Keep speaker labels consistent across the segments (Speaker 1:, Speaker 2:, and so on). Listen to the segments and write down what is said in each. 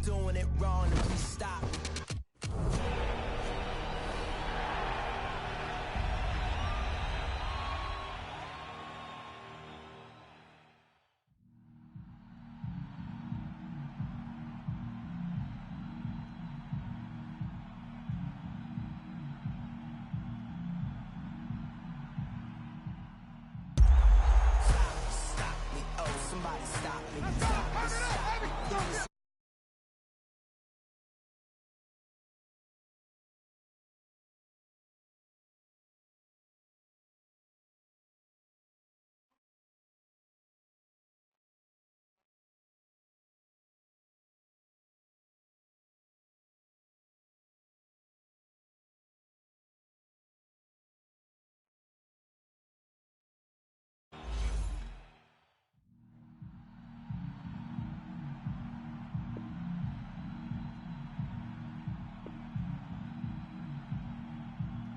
Speaker 1: doing it wrong and please stop. Somebody stop me.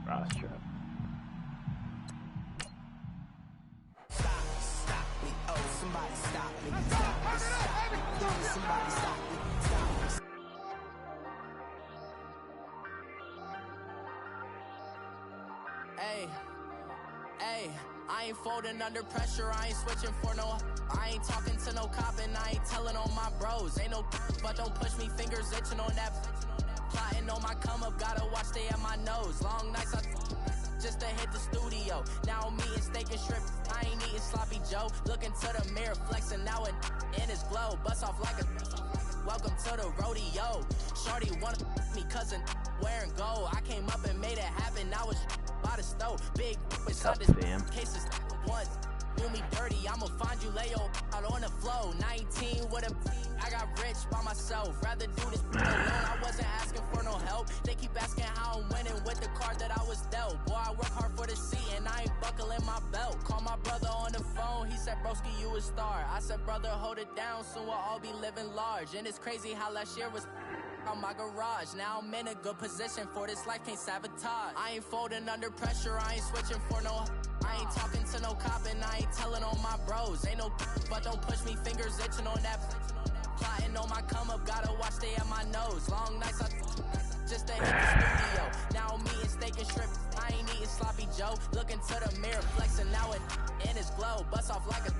Speaker 2: Ross trip.
Speaker 1: Stop me. Oh, somebody stop me. Somebody stop me. Hey, I ain't folding under pressure, I ain't switching for no. I ain't talking to no cop and I ain't telling on my bros. Ain't no but don't push me, fingers itching on that. Plotting on my come up, gotta watch stay at my nose. Long nights I just to hit the studio. Now I'm eating steak and shrimp, I ain't eating sloppy Joe. Looking to the mirror, flexing now it in his glow. Bust off like a welcome to the rodeo. Shorty wanna me cousin wearing gold. I came up and made it happen, now it's by the stove. Big inside this cases once. Do me dirty, I'ma find you, lay your out on the flow. 19 with a I got rich by myself. Rather do this alone. I wasn't asking for no help. They keep asking how I'm winning with the card that I was dealt. Boy, I work hard for the seat and I ain't buckling my belt. Call my brother on the phone, he said, broski, you a star. I said, brother, hold it down, soon we'll all be living large. And it's crazy how last year was on my garage. Now I'm in a good position for this life, can't sabotage. I ain't folding under pressure, I ain't switching for no. I ain't talking to no cop and I ain't telling on my bros. Ain't no but don't push me, fingers itching on that. Plotting on my come up, gotta watch stay at my nose. Long nights I just to hit the studio. Now I'm eating steak and shrimp, I ain't eating sloppy Joe. Looking to the mirror, flexing now it in his glow. Bust off like a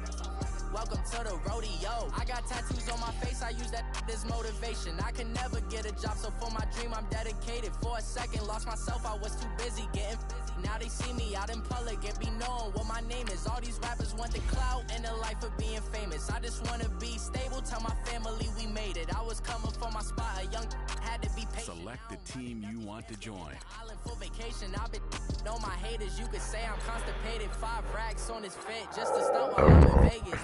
Speaker 1: welcome to the rodeo. I got tattoos on my face, I use that as motivation. I can never get a job, so for my dream I'm dedicated. For a second, lost myself, I was too busy getting busy. Now they see me out in public and be knowing what my name is. All these rappers want the clout and the life of being famous. I just wanna be stable, tell my family we made it. I was coming for my spot, a young had to be patient.
Speaker 3: Select the team you want to join.
Speaker 1: Island for vacation, I've been on my haters. You could say I'm constipated. 5 racks on his fit just to stunt while I'm in Vegas.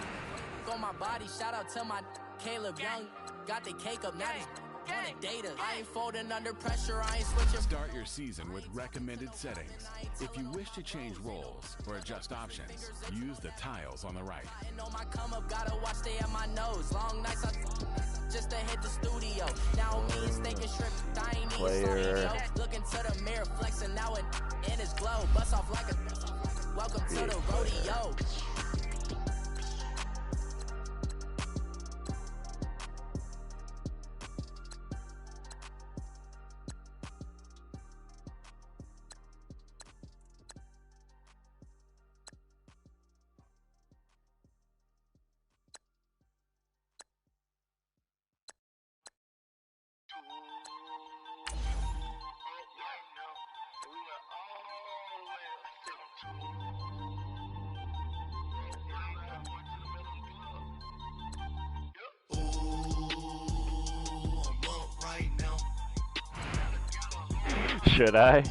Speaker 1: On my body, shout out to my Caleb Young. Got the cake up, now he's on a data. I ain't folding under pressure, I ain't switching.
Speaker 3: Start your season with recommended settings. If you wish to change roles or adjust options, use the tiles on the right.
Speaker 1: I know my come up, gotta watch stay at my nose. Long nights I just to hit the studio. Now I'm eating steak and shrimp, I ain't eating sloppy Joe. Looking to the mirror, flexing now it in his glow. Bust off like a welcome to the rodeo.
Speaker 2: Should I?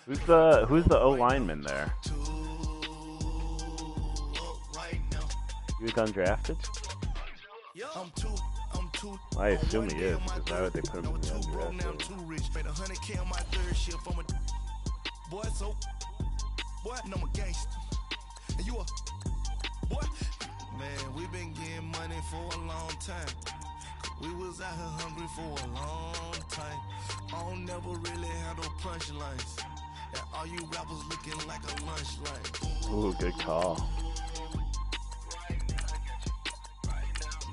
Speaker 2: Who's the O lineman there? He was undrafted? I assume he is, because why would they put him in the undrafted?
Speaker 4: And you a boy? Man, we been getting money for a long time. We was out here hungry for a long time. I don't never really have no punchlines. And all All you rappers looking like a lunch lane.
Speaker 2: Ooh, good call.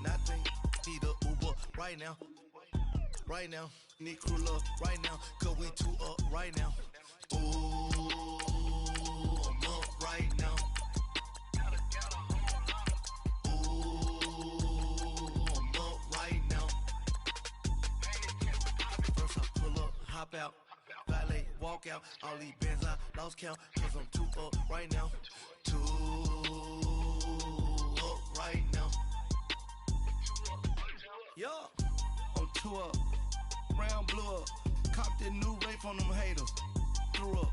Speaker 4: Nothing, need a Uber right now. Right now, need crew love right now. Cause we two up right now. Ooh, I'm up right now. Hop out, valet, walk out. All these bands I lost count, cause I'm too up right now. Too up right now. Yo, I'm too up. Brown blew up. Copped that new rape on them haters. Threw up.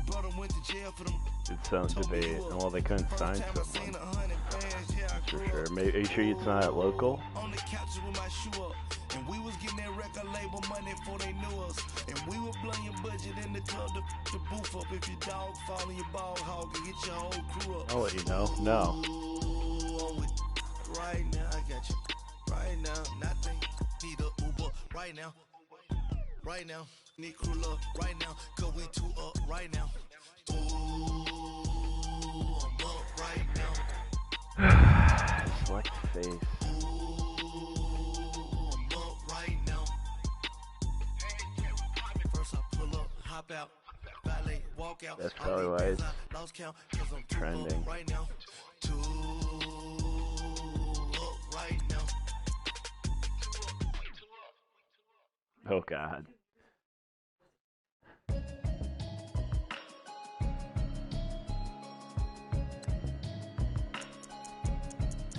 Speaker 4: Brother went to jail for them.
Speaker 2: It's some debate. And well, they couldn't sign someone. For sure. Maybe, are you sure it's not local?
Speaker 4: On the couch with my shoe up. And we was getting that record label money before they knew us. And we were blowing your budget in the club to boof up. If your dog fall in your ball hog and get your whole crew up.
Speaker 2: I'll let you know. No.
Speaker 4: Right now, I got you. Right now, nothing. Need a Uber right now. Right now, need crew love right now. Cause we two up right now. Ooh, I'm up right now.
Speaker 2: Select face.
Speaker 4: Hop out, valet, walk out.
Speaker 2: That's probably why it's trending.
Speaker 4: Right now. Too up right now.
Speaker 2: Oh God.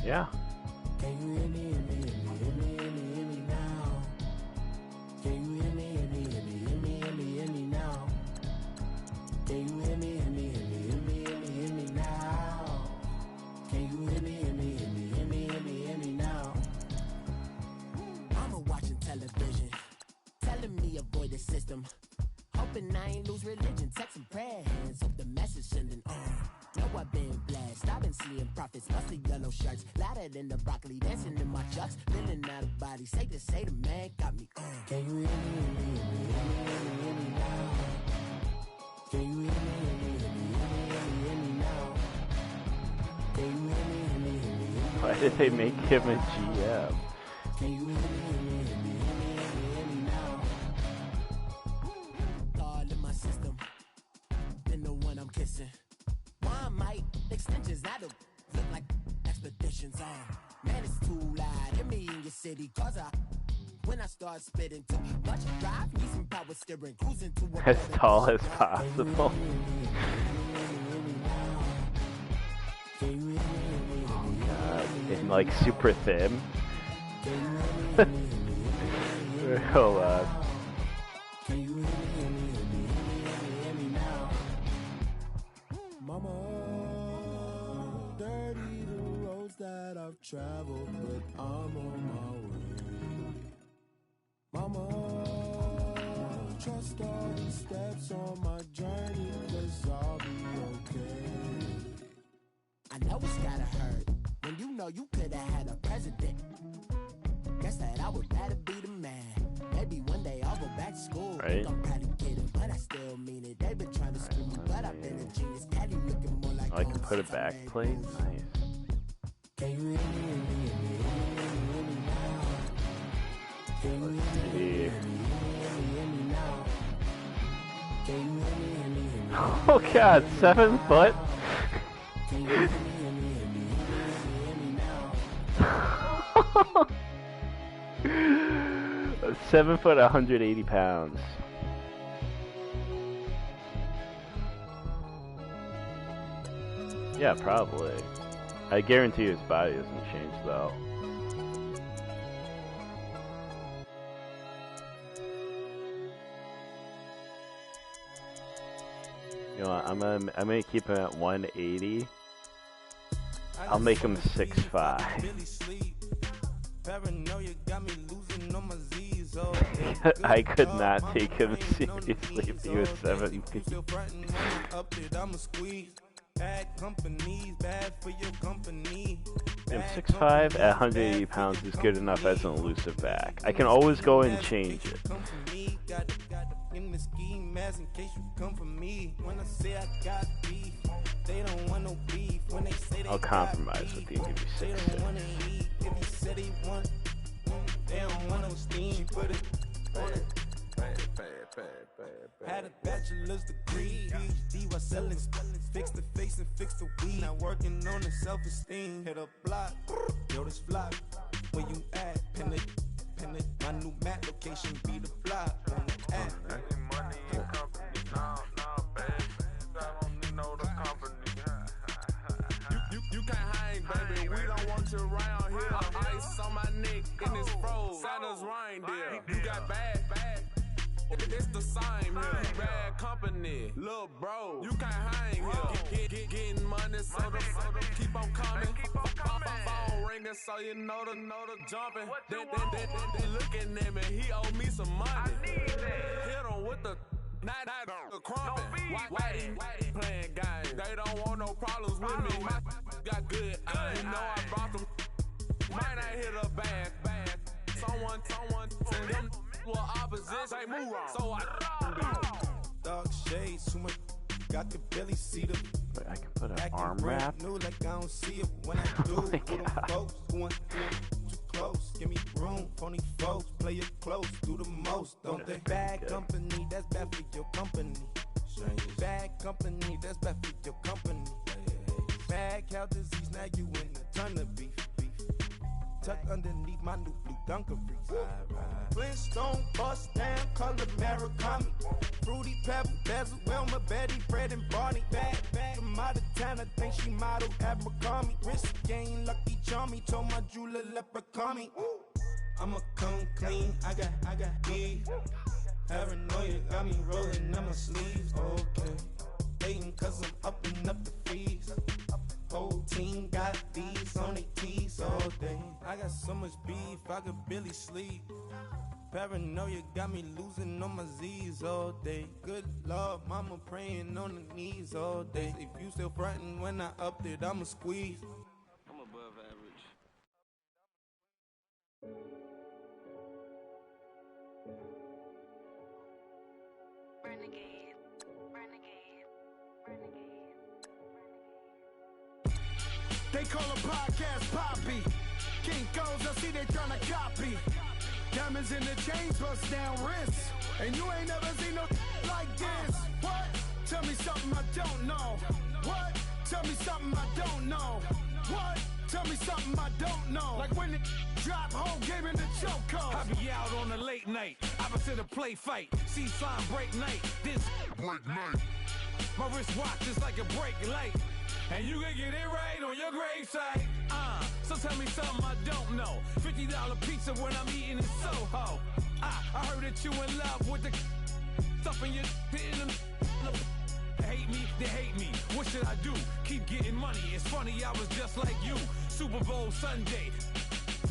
Speaker 2: Yeah.
Speaker 5: Can you hear me, hear me, hear me, hear me, hear me, hear me now? Can you hear me, hear me, hear me, hear me, hear me, hear me now? Can you hear me, hear me, hear me, hear me, hear me, hear me now? Can you hear me, hear me, hear me, hear me, hear me, hear me now? Mama watching television, telling me avoid the system. Hoping I ain't lose religion, texting prayer hands up the message sending on. Know I've been blessed, I've been seeing prophets, mostly yellow shirts, louder than the broccoli, dancing in my chucks, feeling out of body, say the man got me on. Can you hear me, hear me, hear me, hear me, hear me now? Can you hear me, hear me, hear me, hear me, hear me, hear me now? Can you hear me, hear me, hear me, hear me?
Speaker 2: Why did they make him a GM?
Speaker 5: Can you hear me, hear me, hear me, hear me, hear me, hear me now? All in my system, been the one I'm kissing. Why might extensions that'll look like expeditions on? Man, it's too loud. Hit me in your city, cause when I start spitting too much drive, need some power steering, cruising to a
Speaker 2: As tall as possible. Oh God. And like super thin. Hold on.
Speaker 5: Mama, dirty the roads that I've traveled, but I'm on my way. Mama, trust all the steps on my journey, cause I'll be okay. I know it's gotta hurt when you know you could've had a president. Guess that I would rather be the man. Maybe one day I'll go back to school.
Speaker 2: Right.
Speaker 5: Think I'm probably kidding, but I still mean it. They've been trying to screw me, but I've been a genius. Daddy looking more like
Speaker 2: I can put it back plate. Nice.
Speaker 5: Can you hear me, hear me, hear me, hear me, hear me now? Can you hear me,
Speaker 2: See.
Speaker 5: hear me, hear me now? Can you hear me, hear me, hear me?
Speaker 2: Oh God, 7 foot?
Speaker 5: Can you hear me, hear me, hear me, hear me now?
Speaker 2: 7 foot, 180 pounds. Yeah, probably. I guarantee his body doesn't change though. You know what, I'm gonna keep him at 180. I'll make him 6'5". I could not take him seriously if he was 7 feet. And 6'5" at 180 pounds is good enough as an elusive back. I can always go and change it.
Speaker 6: mask in case you come for me. When I say I got beef, they don't want no beef. When they say they
Speaker 2: I'll compromise with you, give you
Speaker 6: they
Speaker 2: 6-6.
Speaker 6: don't wanna eat. If he said he want, they don't want no steam. Put it on it. Had a bachelor's degree, PhD while selling. Fix the face and fix the weed. Now working on the self-esteem. Hit a block, yo this flock. Where you at? Pin it. My new map location be the block on the app.
Speaker 7: Money and company, no, baby. I don't need no the company. You can't hang, baby. We don't want you around here. Ice on my neck and it's froze. Santa's reindeer. You got bad. It's the same here. You bad company, little bro. You can't hang here. Getting money, so the keep on coming. Phone ringing, so you know the jumping. They looking at me. He owe me some money. Hit him with the night crumping. Whitey playing games. They don't want no problems with me. My got good. You know I brought them. Might not hit a bad. Someone, them were opposition. They move wrong. So I
Speaker 6: Dark shades, too much. Got the belly see the.
Speaker 2: Wait, I can put an arm wrap.
Speaker 6: New like I don't see it when I do. Little folks going too close. Give me room, phony folks. Play it close, do the most, don't they? Bad company, that's bad for your company. Bad company, that's bad for your company. Bad cow disease, now you in a ton of beef. Tuck underneath my new blue dungarees. Flintstone, bust down, color Murakami. Fruity Pebble, Basil, Wilma, Betty, Fred, and Barney. Bad from out of town, I think she model Abercrombie. Wrist game, Lucky Charmy, told my jeweler leprechaun. I'ma come clean, I got beef. Paranoia got me rolling on my sleeves. Okay, hating cause I'm upping up the fees. Whole team got these on their tees all day. I got so much beef, I could barely sleep. Paranoia got me losing on my Z's all day. Good Lord, mama praying on the knees all day. If you still frontin' when I upped it, I'ma squeeze.
Speaker 7: I'm above average.
Speaker 8: They call a podcast Poppy. King goes, I see they tryna copy. Diamonds in the chains, bust down wrists. And you ain't never seen no like this. What? Tell me something I don't know. What? Tell me something I don't know. What? Tell me something I don't know. Like when it drop, whole game in the chokehold. I be out on a late night, opposite a play fight. See sign break night, this break night. My wristwatch is like a break light. And you can get it right on your gravesite. So tell me something I don't know. $50 pizza when I'm eating in Soho. I heard that you in love with the stuff in your hitting them. Hate me, they hate me. What should I do? Keep getting money. It's funny, I was just like you. Super Bowl Sunday.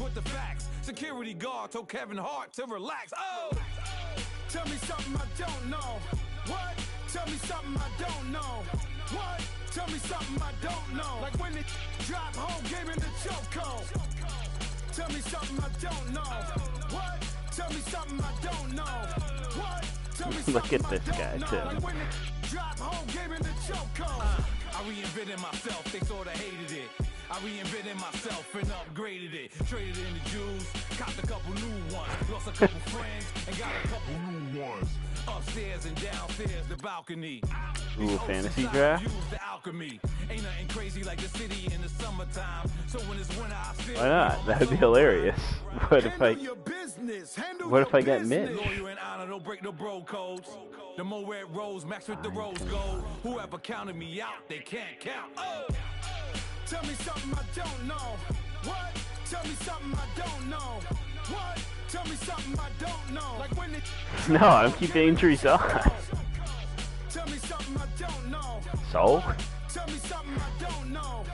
Speaker 8: With the facts. Security guard told Kevin Hart to relax. Oh! Tell me something I don't know. What? Tell me something I don't know. What? Tell me something I don't know. Like when it drop, whole game in the chokehold. Tell me something I don't know. What? Tell me something I don't know. What? Tell me something
Speaker 2: Look at this guy, too.
Speaker 8: Like when it drop, whole game in the chokehold. I reinvented myself, they sorta hated it. I reinvented myself and upgraded it. Traded in the Jews, copped a couple new ones. Lost a couple friends and got a couple new ones. Upstairs and downstairs, the balcony.
Speaker 2: Ooh, fantasy draft?
Speaker 8: The alchemy. Ain't nothing crazy like the city in the summertime. So when it's winter, I feel
Speaker 2: why not? That would be hilarious. What if I get Mitch?
Speaker 8: Lawyer and honor, don't break no bro codes. The more red rose, max with the rose gold. Whoever counted me out, they can't count. Oh! Tell me something I don't know. What? Tell me something I don't know. What? Tell me something I don't know. Like when it
Speaker 2: No, I'm keeping injuries on.
Speaker 8: Tell me something I don't know.
Speaker 2: So?
Speaker 8: Tell me something I don't know.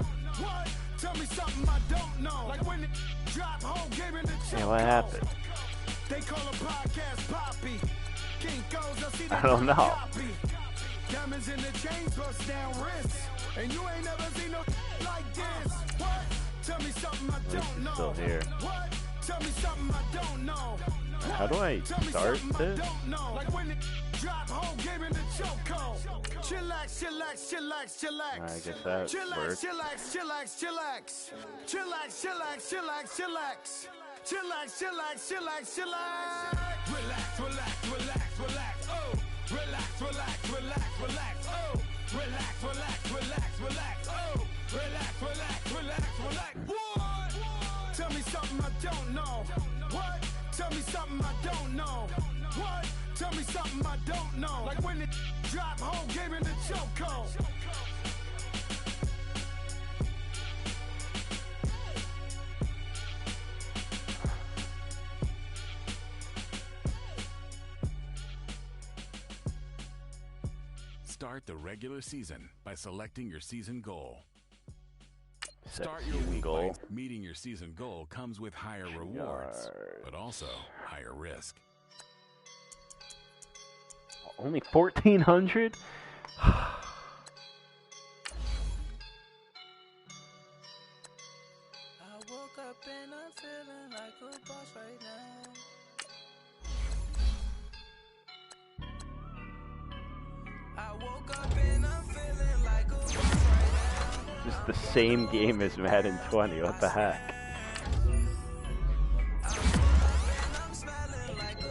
Speaker 8: What? Tell me something I don't know. Like when it drop, whole game in the chokehold.
Speaker 2: Hey, what happened?
Speaker 8: They call a podcast Poppy. King goes, I see
Speaker 2: I don't know.
Speaker 8: Diamonds in the chains, bust down wrists. And you ain't never seen no like this. What? Tell me something I don't know.
Speaker 2: Still here.
Speaker 8: What? Tell me something I don't know.
Speaker 2: How do I start this?
Speaker 8: Like when it drop, whole game in the chokehold. Chillax, chillax, chillax, chillax.
Speaker 2: I guess that
Speaker 8: chillax,
Speaker 2: works.
Speaker 8: chillax, chillax, chillax. Chillax, chillax, chillax, chillax. Chillax, chillax, chillax, chillax. Relax, relax, relax, relax. Oh, relax, relax, relax, relax. Oh, relax, relax, relax, relax. Oh, relax, relax, relax, relax. What? Tell me something I don't know. What? Tell me something I don't know. What? Tell me something I don't know. Like when it drop, whole game in the chokehold.
Speaker 3: Start the regular season by selecting your season goal.
Speaker 2: Set
Speaker 3: Start your
Speaker 2: season
Speaker 3: week
Speaker 2: goal.
Speaker 3: by meeting your season goal comes with higher rewards, but also higher risk.
Speaker 2: Only 1,400?
Speaker 1: I woke up and I'm feeling like a boss right now. I woke up and I'm feeling like a boss right now.
Speaker 2: Just the same game as Madden 20. What the heck?
Speaker 1: I'm smelling like a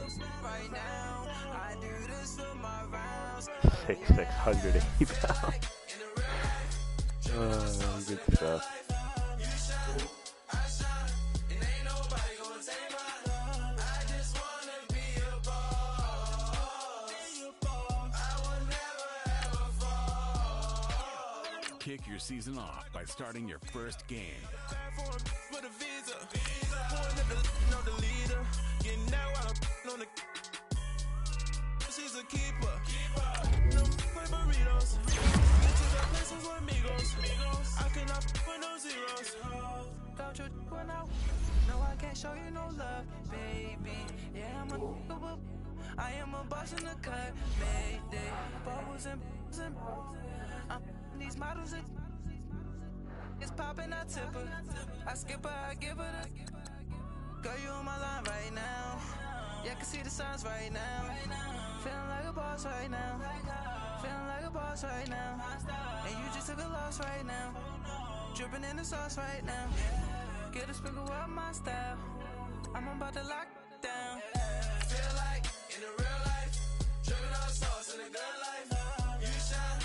Speaker 1: right now. I do this for my rounds.
Speaker 2: 680 pounds. Good stuff.
Speaker 3: Kick your season off by starting your first game.
Speaker 4: She's a keeper. No burritos. I cannot put no zeros.
Speaker 1: Don't you run out? No, I can't show you no love, baby. Yeah, I am a boss in the cut, mayday. Bubbles and these models, it's popping, I tip her. I skip her, I give her the. Girl, you on my line right now. Yeah, I can see the signs right now. Feeling like a boss right now. Feeling like a boss right now. And you just took a loss right now. Dripping in the sauce right now. Get a sprinkle up my style. I'm about to lock down.
Speaker 4: Feel like in the real life, dripping on sauce in the good life. You shine,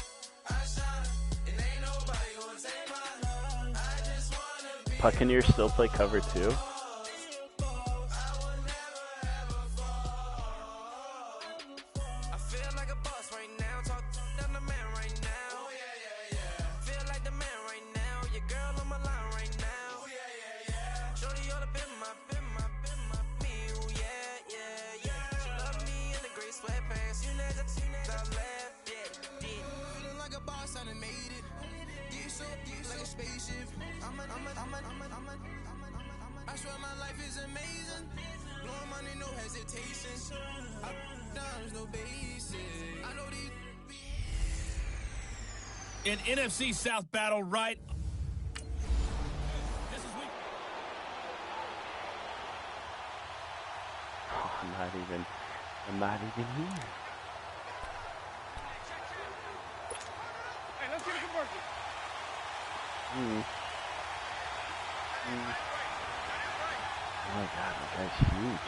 Speaker 4: I shine, and ain't nobody gonna take mine. I just wanna be.
Speaker 2: Buccaneers still play cover 2?
Speaker 4: I swear my life is amazing. Blowing money, no hesitation. Up, down, no basic. I know these.
Speaker 9: An NFC South battle right.
Speaker 2: Oh, I'm not even here.
Speaker 9: Hey, let's get a commercial.
Speaker 2: Oh my god, that guy's huge.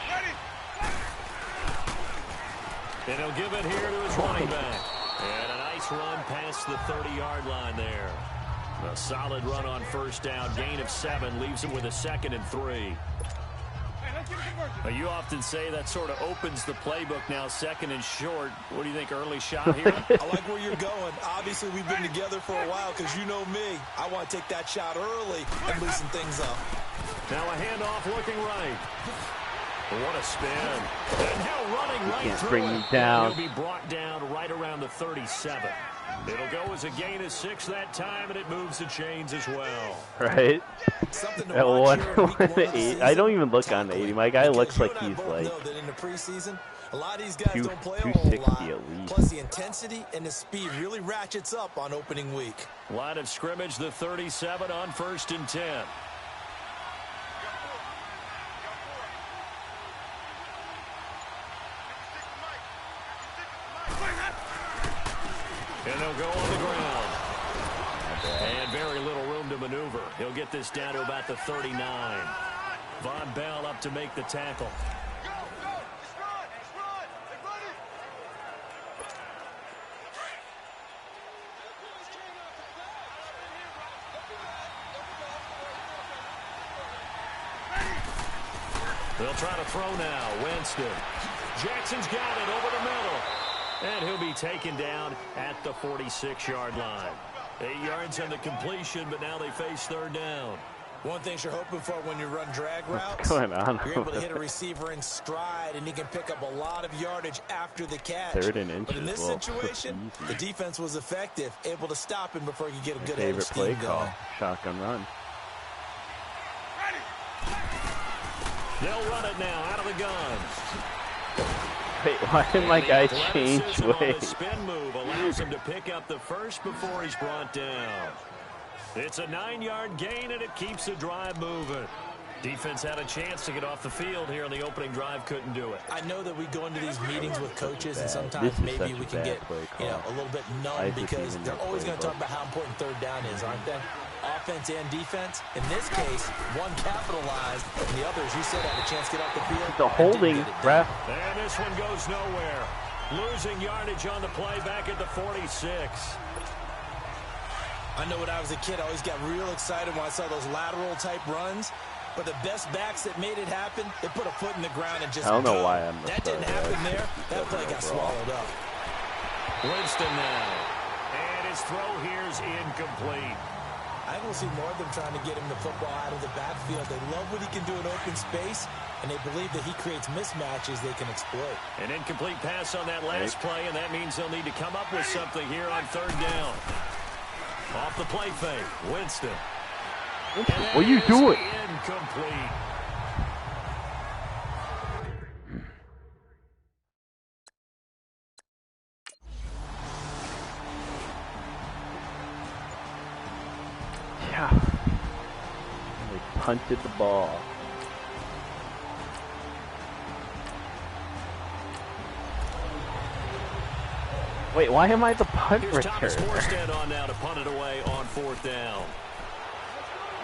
Speaker 10: And he'll give it here to his running back. And a nice run past the 30-yard line there. A solid run on first down. Gain of 7 leaves him with a 2nd and 3. You often say that sort of opens the playbook now, 2nd and short. What do you think, early shot here?
Speaker 11: I like where you're going. Obviously, we've been together for a while because you know me. I want to take that shot early and loosen things up.
Speaker 10: Now a handoff looking right. What a spin. And now running right through
Speaker 2: bring
Speaker 10: it.
Speaker 2: me down.
Speaker 10: He'll be brought down right around the 37. It'll go as a gain of 6 that time, and it moves the chains as well.
Speaker 2: Right? At 180. I don't even look on 80. My guy looks like he's like
Speaker 11: in the preseason, a lot of these guys don't play a
Speaker 2: 260
Speaker 11: whole lot.
Speaker 2: at least.
Speaker 11: Plus the intensity and the speed really ratchets up on opening week.
Speaker 10: Line of scrimmage, the 37 on 1st and 10. He'll go on the ground. And very little room to maneuver. He'll get this down to about the 39. Von Bell up to make the tackle. They'll try to throw now. Winston. Jackson's got it over the middle. And he'll be taken down at the 46-yard line. 8 yards on the completion, but now they face third down.
Speaker 11: One thing you're hoping for when you run drag routes,
Speaker 2: what's going on?
Speaker 11: You're able to hit a receiver in stride, and he can pick up a lot of yardage after the catch.
Speaker 2: Third and inches.
Speaker 11: But in this situation, the defense was effective, able to stop him before he could get a good
Speaker 2: favorite play call,
Speaker 11: going.
Speaker 2: shotgun run.
Speaker 10: They'll run it now out of the gun.
Speaker 2: Wait, why did my guy change ways?
Speaker 10: The spin move allows him to pick up the first before he's brought down. It's a 9-yard gain, and it keeps the drive moving. Defense had a chance to get off the field here on the opening drive, couldn't do it.
Speaker 11: I know that we go into these meetings with coaches, and sometimes maybe we can get a little bit numb because they're always going to talk about how important third down is, aren't they? Offense and defense. In this case, one capitalized, and the others, you said, had a chance to get off the field.
Speaker 2: The holding, ref.
Speaker 10: And this one goes nowhere. Losing yardage on the play back at the 46.
Speaker 11: I know when I was a kid, I always got real excited when I saw those lateral-type runs. But the best backs that made it happen, they put a foot in the ground and just
Speaker 2: I don't know
Speaker 11: go.
Speaker 2: why I'm
Speaker 11: That didn't happen there. That play got swallowed up.
Speaker 10: Winston now. And his throw here's incomplete.
Speaker 11: I will see more of them trying to get him the football out of the backfield. They love what he can do in open space, and they believe that he creates mismatches they can exploit.
Speaker 10: An incomplete pass on that last play, and that means they'll need to come up with something here on third down. Off the play fake, Winston.
Speaker 2: What are you doing?
Speaker 10: Incomplete.
Speaker 2: Yeah. They punted the ball. Wait, why am I the punt
Speaker 10: Here's Thomas
Speaker 2: returner?
Speaker 10: Morstead on now to punt it away on fourth down.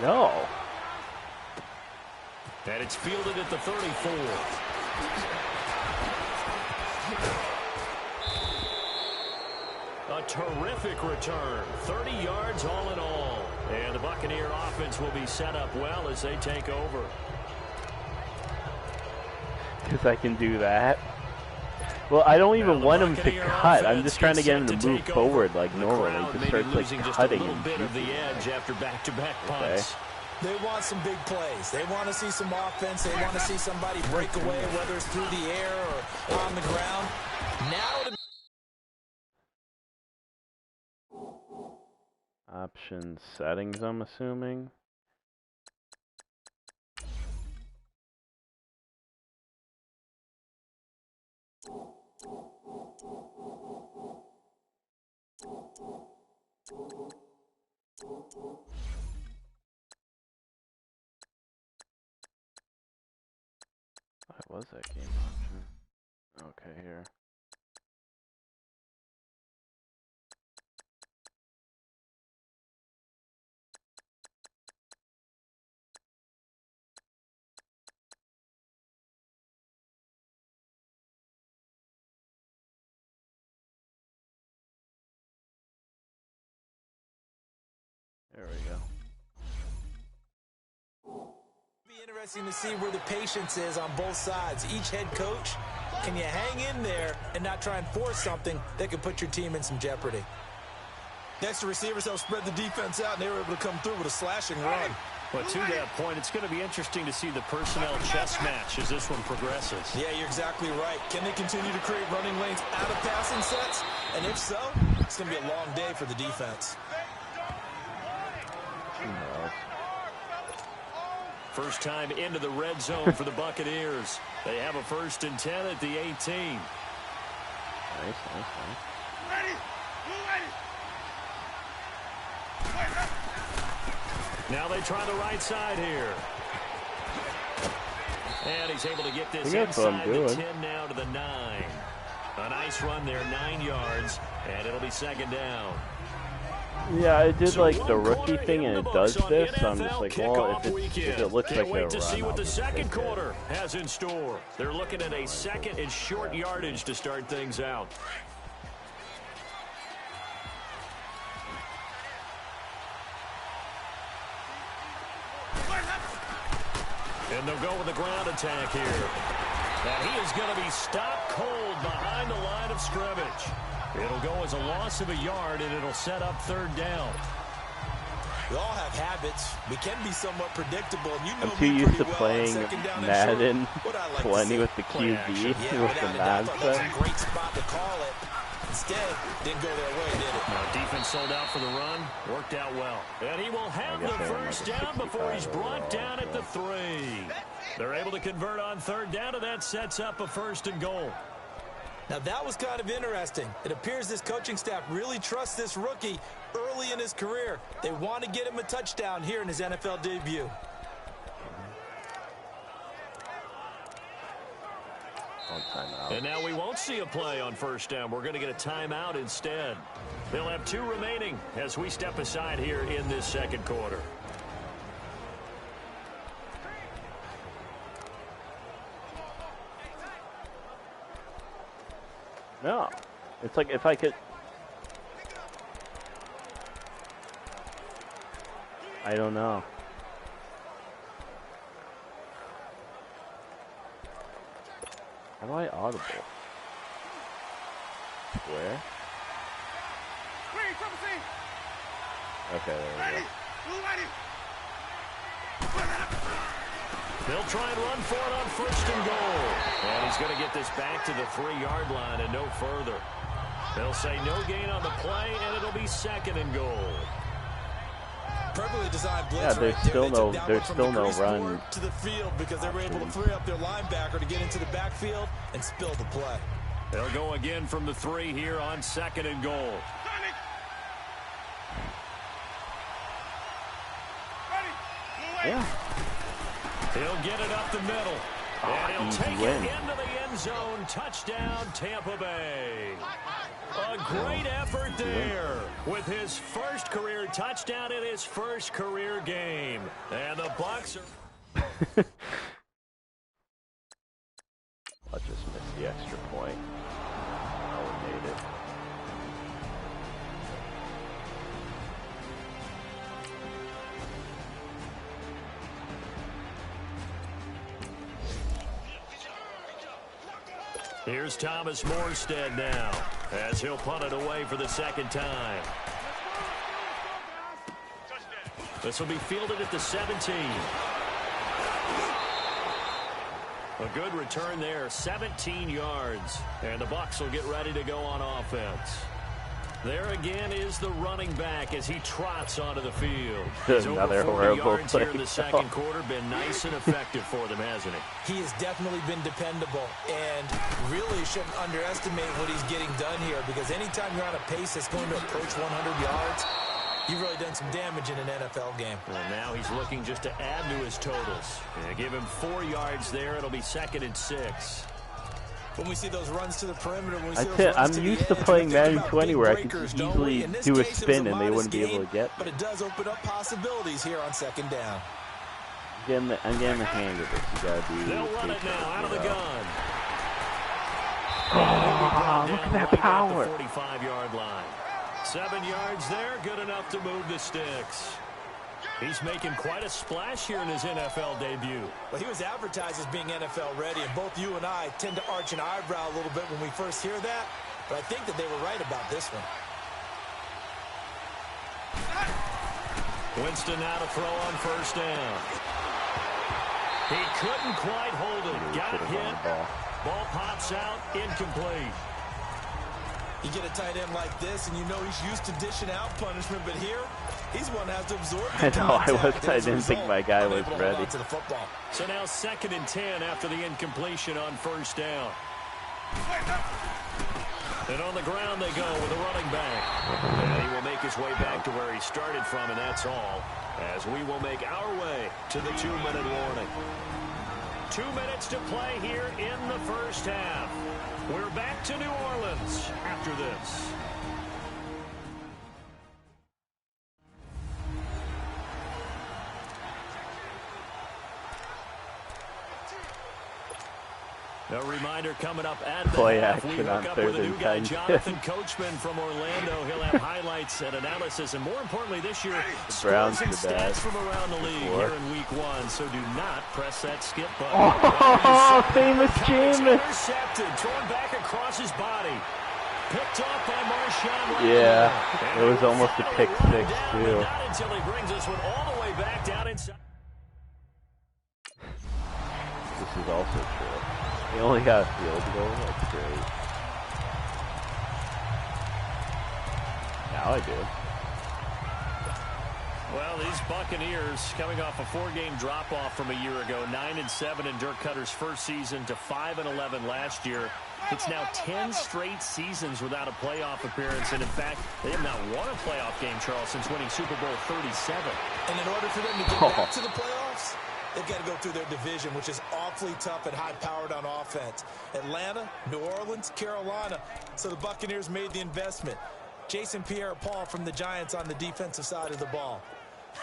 Speaker 2: No.
Speaker 10: And it's fielded at the 34. A terrific return. 30 yards all in all. And the Buccaneer offense will be set up well as they take over.
Speaker 2: Because I can do that. Well, I don't even want him to cut. I'm just trying to get him to move forward like normal. He just starts like cutting
Speaker 10: just a little
Speaker 2: and
Speaker 10: bit of the edge after back-to-back punts.
Speaker 11: They want some big plays. They want to see some offense. They want to see somebody break away, whether it's through the air or on the ground. Now to
Speaker 2: Option settings, I'm assuming. What was that game option? Okay, here. There we go.
Speaker 11: be interesting to see where the patience is on both sides. Each head coach, can you hang in there and not try and force something that could put your team in some jeopardy? Next, the receivers help spread the defense out, and they were able to come through with a slashing run.
Speaker 10: But to that point, it's going to be interesting to see the personnel chess match as this one progresses.
Speaker 11: Yeah, you're exactly right. Can they continue to create running lanes out of passing sets? And if so, it's going to be a long day for the defense.
Speaker 10: First time into the red zone for the Buccaneers. They have a 1st and 10 at the 18.
Speaker 2: Nice.
Speaker 9: Ready? Ready?
Speaker 10: Now they try the right side here. And he's able to get this
Speaker 2: that's what I'm
Speaker 10: inside the
Speaker 2: doing.
Speaker 10: 10 now to the 9. A nice Nice run there, 9 yards, and it'll be second down.
Speaker 2: Yeah, I did like the rookie thing, and it does this. So I'm just like, well, if it looks like a run,
Speaker 10: to see what the second
Speaker 2: take it.
Speaker 10: quarter has in store. They're looking at a second and short yardage to start things out. And they'll go with the ground attack here. And he is going to be stopped cold behind the line of scrimmage. It'll go as a loss of a yard, and it'll set up third down.
Speaker 11: We all have habits. We can be somewhat predictable. And you know
Speaker 2: I'm too used to
Speaker 11: well
Speaker 2: playing Madden 20 with the QB, with the Mad
Speaker 11: that's a great spot to call it. Instead, didn't go their way, did it?
Speaker 10: Now, defense sold out for the run. Worked out well. And he will have the first down before he's brought down at the 3. They're able to convert on third down, and that sets up a 1st and goal.
Speaker 11: Now, that was kind of interesting. It appears this coaching staff really trusts this rookie early in his career. They want to get him a touchdown here in his NFL debut.
Speaker 10: And now we won't see a play on first down. We're going to get a timeout instead. They'll have 2 remaining as we step aside here in this second quarter.
Speaker 2: No. It's like if I could... I don't know. How do I audible? Where? Okay, there we go.
Speaker 10: They'll try and run for it on 1st and goal. And he's going to get this back to the 3-yard line and no further. They'll say no gain on the play, and it'll be 2nd and goal.
Speaker 11: Perfectly designed blitz.
Speaker 2: Yeah, there's still no run
Speaker 11: to the field because they were able to free up their linebacker to get into the backfield and spill the play.
Speaker 10: They'll go again from the 3 here on 2nd and goal.
Speaker 2: Yeah.
Speaker 10: He'll get it up the middle. And he'll take it into the end zone. Touchdown, Tampa Bay. A great effort there with his first career touchdown in his first career game. And the Bucs are...
Speaker 2: I just missed the extra point. Oh, we made it.
Speaker 10: Here's Thomas Morstead now as he'll punt it away for the 2nd time. This will be fielded at the 17. A good return there, 17 yards. And the Bucs will get ready to go on offense. There again is the running back as he trots onto the field. He's
Speaker 2: another
Speaker 10: over 40
Speaker 2: horrible
Speaker 10: yards
Speaker 2: play.
Speaker 10: here in the second quarter. Been nice and effective for them, hasn't he?
Speaker 11: He has definitely been dependable and really shouldn't underestimate what he's getting done here because anytime you're on a pace that's going to approach 100 yards, you've really done some damage in an NFL game.
Speaker 10: And now he's looking just to add to his totals. Give him 4 yards there. It'll be 2nd and 6.
Speaker 11: When we see those runs to the perimeter,
Speaker 2: I'm used to playing Madden 20 where I can easily do a spin and they wouldn't be able to get me.
Speaker 11: But it does open up possibilities here on 2nd down.
Speaker 2: I'm getting the hang of this. You gotta be.
Speaker 10: They'll run it now out of the gun.
Speaker 2: Oh, look at that power!
Speaker 10: 45-yard line. 7 yards there, good enough to move the sticks. He's making quite a splash here in his NFL debut.
Speaker 11: Well, he was advertised as being NFL ready, and both you and I tend to arch an eyebrow a little bit when we first hear that, but I think that they were right about this one.
Speaker 10: Winston now to throw on 1st down. He couldn't quite hold it. Got hit. Ball pops out, incomplete.
Speaker 11: You get a tight end like this, and you know he's used to dishing out punishment, but here, he's one that has to absorb the contact.
Speaker 2: I didn't think my guy was ready.
Speaker 11: To the football.
Speaker 10: So now 2nd and 10 after the incompletion on 1st down. And on the ground they go with a running back. And he will make his way back to where he started from, and that's all. As we will make our way to the 2-minute warning. 2 minutes to play here in the first half. We're back to New Orleans after this. A reminder coming up at the half. We hook up with a new guy, Jonathan Coachman from Orlando. He'll have highlights and analysis, and more importantly this year, scores and stats from around the league here in week 1. So do not press that skip button.
Speaker 2: Oh, famous Jameis.
Speaker 10: Intercepted, thrown back across his body. Picked off by Marshawn.
Speaker 2: Yeah, it was almost a pick 6 too.
Speaker 10: Not until he brings us one all the way back down inside.
Speaker 2: This is also true. He only got a field goal. That's great. Now I do.
Speaker 10: Well, these Buccaneers coming off a 4-game drop-off from a year ago, 9-7 in Dirk Cutter's first season to 5-11 last year. It's now 10 straight seasons without a playoff appearance, and in fact, they have not won a playoff game, Charles, since winning Super Bowl 37.
Speaker 11: And in order for them to get back to the playoffs, they've got to go through their division, which is awfully tough and high-powered on offense. Atlanta, New Orleans, Carolina. So the Buccaneers made the investment. Jason Pierre-Paul from the Giants on the defensive side of the ball.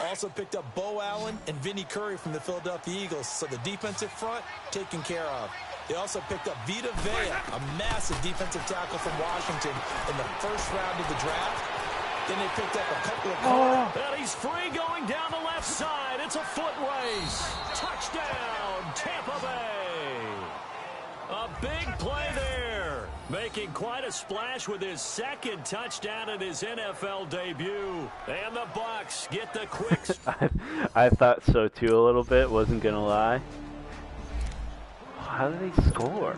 Speaker 11: Also picked up Bo Allen and Vinny Curry from the Philadelphia Eagles. So the defensive front taken care of. They also picked up Vita Vea, a massive defensive tackle from Washington in the first round of the draft. Then they picked up a couple of
Speaker 10: And he's free going down the left side. It's a foot race. Touchdown, Tampa Bay. A big play there. Making quite a splash with his second touchdown in his NFL debut. And the Bucs get the quick.
Speaker 2: I thought so too a little bit, wasn't going to lie. How did they score?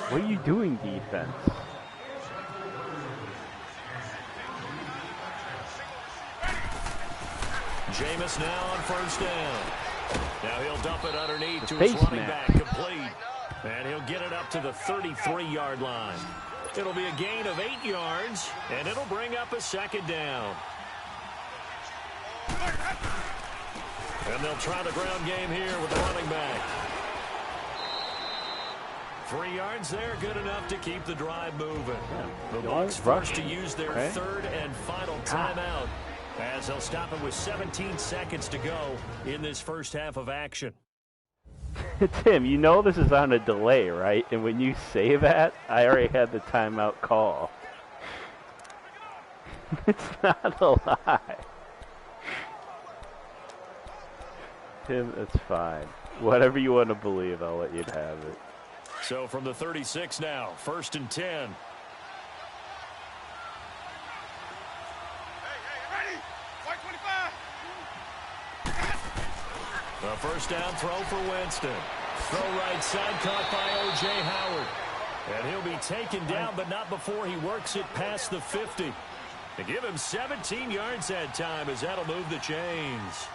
Speaker 2: What are you doing, defense?
Speaker 10: Jameis now on first down. Now he'll dump it underneath to his running back, complete. And he'll get it up to the 33-yard line. It'll be a gain of 8 yards, and it'll bring up a second down. And they'll try the ground game here with the running back. 3 yards there, good enough to keep the drive moving. The Bucs forced to use their third and final timeout, as they'll stop it with 17 seconds to go in this first half of action.
Speaker 2: Tim, you know this is on a delay, right? And when you say that, I already had the timeout call. It's not a lie. Tim, it's fine. Whatever you want to believe, I'll let you have it.
Speaker 10: So from the 36 now, 1st and 10. A first down throw for Winston. Throw right side, caught by O.J. Howard. And he'll be taken down, but not before he works it past the 50. To give him 17 yards that time, as that'll move the chains.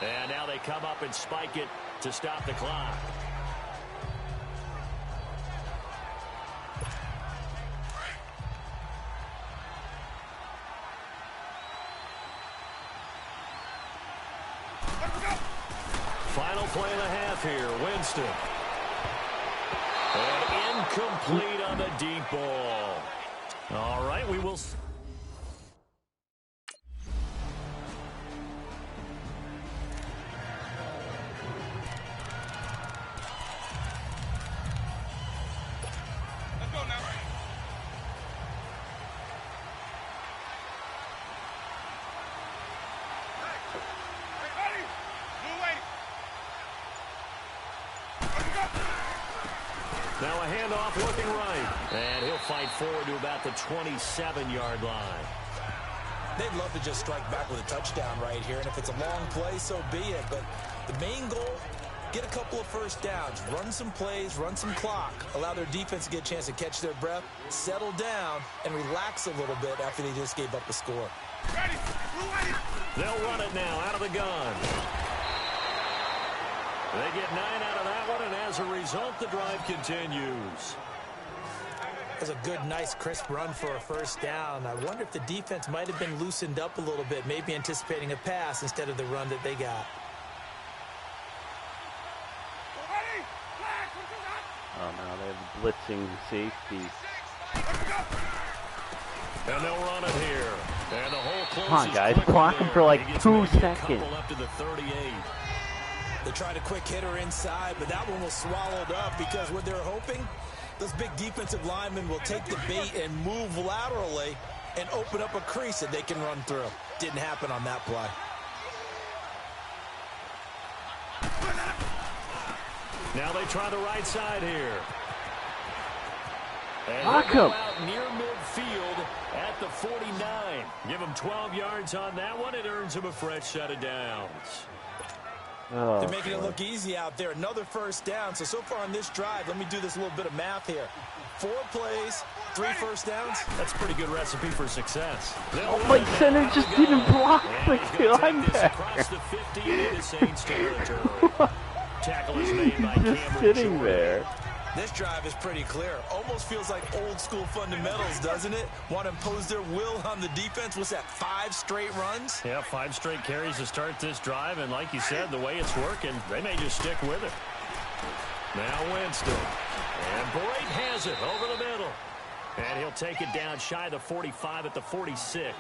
Speaker 10: And now they come up and spike it to stop the clock. Final play of the half here, Winston. And incomplete on the deep ball. All right, we will...
Speaker 9: Let's go now.
Speaker 10: Now a handoff looking right. And he'll fight forward to about the 27-yard line.
Speaker 11: They'd love to just strike back with a touchdown right here. And if it's a long play, so be it. But the main goal, get a couple of first downs. Run some plays, run some clock. Allow their defense to get a chance to catch their breath, settle down, and relax a little bit after they just gave up the score.
Speaker 10: They'll run it now out of the gun. They get 9 out of that one, and as a result, the drive continues.
Speaker 11: That's a good, nice, crisp run for a first down. I wonder if the defense might have been loosened up a little bit, maybe anticipating a pass instead of the run that they got.
Speaker 2: blitzing safety.
Speaker 10: And they'll run it here. And the whole closes.
Speaker 2: Come on, guys,
Speaker 10: quickly
Speaker 2: block him
Speaker 10: there.
Speaker 2: for like
Speaker 10: He gets
Speaker 2: 2
Speaker 10: maybe a
Speaker 2: seconds.
Speaker 10: couple up to the 38.
Speaker 11: They tried a quick hitter inside, but that one was swallowed up because what they're hoping, those big defensive linemen will take the bait and move laterally and open up a crease that they can run through. Didn't happen on that play.
Speaker 10: Now they try the right side here. And
Speaker 2: Lock
Speaker 10: they go
Speaker 2: him.
Speaker 10: out near midfield at the 49. Give him 12 yards on that one. It earns him a fresh set of downs.
Speaker 2: Oh,
Speaker 11: They're making it look easy out there. Another first down. So far on this drive, let me do this little bit of math here. 4 plays, 3 first downs.
Speaker 10: That's a pretty good recipe for success.
Speaker 2: Oh, my center just didn't block the linebacker.
Speaker 10: Across the 50 into Saints territory. Tackle is made by
Speaker 2: Just
Speaker 10: Cameron
Speaker 2: sitting
Speaker 10: Jordan.
Speaker 2: there.
Speaker 11: This drive is pretty clear. Almost feels like old school fundamentals, doesn't it? Want to impose their will on the defense. What's that, 5 straight runs?
Speaker 10: Yeah, 5 straight carries to start this drive, and like you said, the way it's working, they may just stick with it. Now Winston. And Brate has it over the middle. And he'll take it down shy of the 45 at the 46.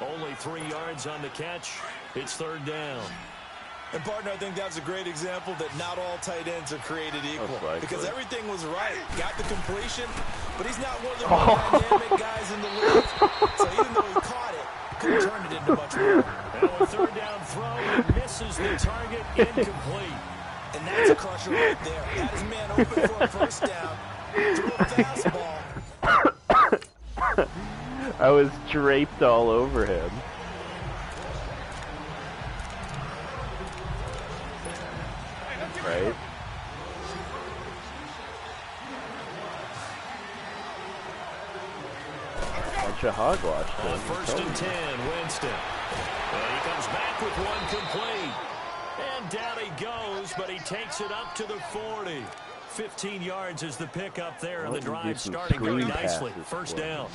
Speaker 10: Only 3 yards on the catch. It's 3rd down.
Speaker 11: And, partner, I think that's a great example that not all tight ends are created equal. Because everything was right. Got the completion, but he's not one of the more dynamic guys in the league. So even though he caught it, couldn't turn it into much more.
Speaker 10: And a 3rd down throw, he misses the target, incomplete.
Speaker 11: And that's a crusher right there. Had his man open for a first down. Threw a fastball.
Speaker 2: I was draped all over him. Right? Bunch of hogwash.
Speaker 10: On 1st and 10, Winston. And he comes back with one complete. And down he goes, but he takes it up to the 40. 15 yards is the pickup there, and the drive starting very nicely. First down.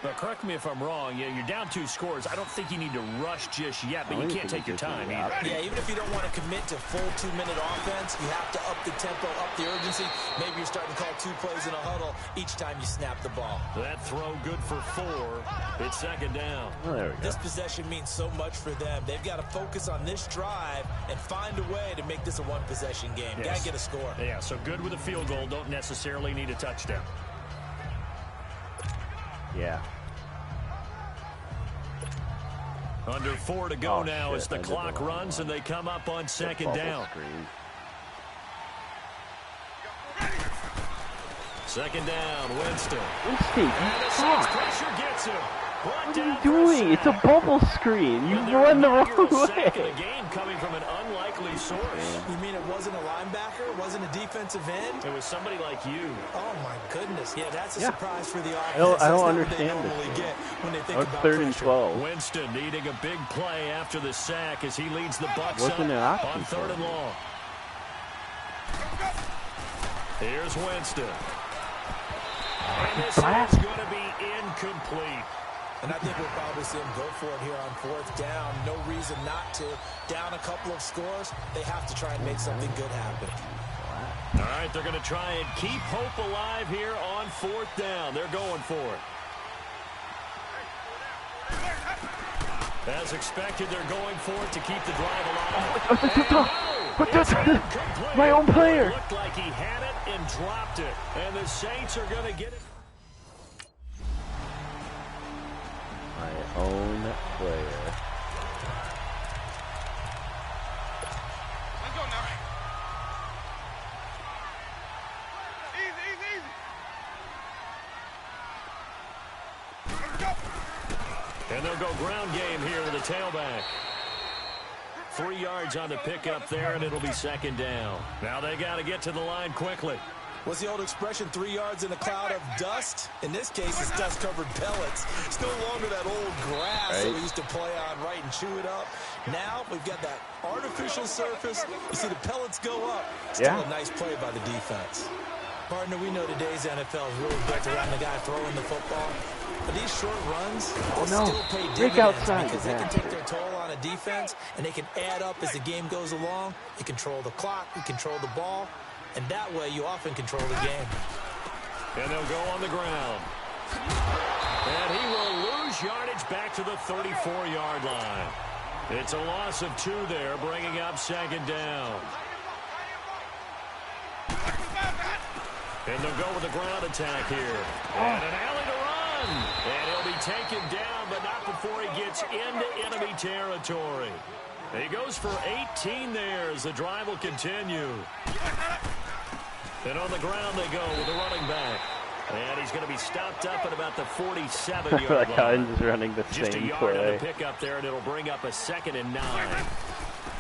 Speaker 10: But correct me if I'm wrong. Yeah, you're down 2 scores. I don't think you need to rush just yet, but you can't take your time either.
Speaker 11: Yeah, even if you don't want to commit to full 2-minute offense, you have to up the tempo, up the urgency. Maybe you're starting to call 2 plays in a huddle each time you snap the ball.
Speaker 10: That throw good for 4. It's 2nd down.
Speaker 2: Oh, there we go.
Speaker 11: This possession means so much for them. They've got to focus on this drive and find a way to make this a 1-possession game.
Speaker 10: Yes.
Speaker 11: Got to get a score.
Speaker 10: Yeah, so good with a field goal. Don't necessarily need a touchdown.
Speaker 2: Yeah.
Speaker 10: Under 4 to go now
Speaker 2: shit.
Speaker 10: as the
Speaker 2: I did
Speaker 10: clock
Speaker 2: the wrong
Speaker 10: runs
Speaker 2: one.
Speaker 10: and they come up on 2nd down.
Speaker 2: Screen.
Speaker 10: 2nd down, Winston.
Speaker 2: Winston,
Speaker 10: And the Saints pressure gets him.
Speaker 2: what are you doing? It's a bubble screen. You run the wrong way.
Speaker 10: The game coming from an unlikely source.
Speaker 11: You mean it wasn't a linebacker? It wasn't a defensive end?
Speaker 10: It was somebody like you.
Speaker 11: Oh, my goodness. Yeah, that's a
Speaker 2: Yeah.
Speaker 11: surprise for the offense.
Speaker 2: I don't
Speaker 11: That's not what
Speaker 2: understand
Speaker 11: they
Speaker 2: this
Speaker 11: normally
Speaker 2: game.
Speaker 11: get when they think
Speaker 2: It's
Speaker 11: about
Speaker 2: 3rd and
Speaker 11: pressure.
Speaker 2: 12.
Speaker 10: Winston needing a big play after the sack as he leads the Bucs
Speaker 2: Wasn't an
Speaker 10: up
Speaker 2: option
Speaker 10: on
Speaker 2: for
Speaker 10: 3rd
Speaker 2: him.
Speaker 10: and long. Here's Winston. And this is going to be incomplete.
Speaker 11: And I think we'll probably see him go for it here on 4th down. No reason not to. Down a couple of scores, they have to try and make something good happen.
Speaker 10: All right, they're going to try and keep hope alive here on 4th down. They're going for it. As expected, they're going for it to keep the drive alive.
Speaker 2: My own player.
Speaker 10: It looked like he had it and dropped it. And the Saints are going to get it.
Speaker 2: My own player.
Speaker 9: Let's go now. Easy, easy, easy. Let's go.
Speaker 10: And they'll go ground game here with a tailback. 3 yards on the pickup there, and it'll be 2nd down. Now they got to get to the line quickly.
Speaker 11: What's the old expression, 3 yards in a cloud of dust? In this case, it's dust-covered pellets. It's no longer that old grass that we used to play on, right, and chew it up. Now we've got that artificial surface. You see the pellets go up. Still a nice play by the defense. Partner, we know today's NFL is really built around the guy throwing the football. But these short runs still pay dividends because they can take their toll on a defense, and they can add up as the game goes along. You control the clock, you control the ball, and that way you often control the game.
Speaker 10: And they'll go on the ground. And he will lose yardage back to the 34-yard line. It's a loss of 2 there, bringing up second down. And they'll go with the ground attack here. And an alley to run. And he'll be taken down, but not before he gets into enemy territory. He goes for 18 there as the drive will continue. And on the ground they go with the running back. And he's going to be stopped up at about the 47-yard line.
Speaker 2: Just running the
Speaker 10: Just
Speaker 2: same
Speaker 10: a yard
Speaker 2: play.
Speaker 10: on the pickup there, and it'll bring up a 2nd and 9.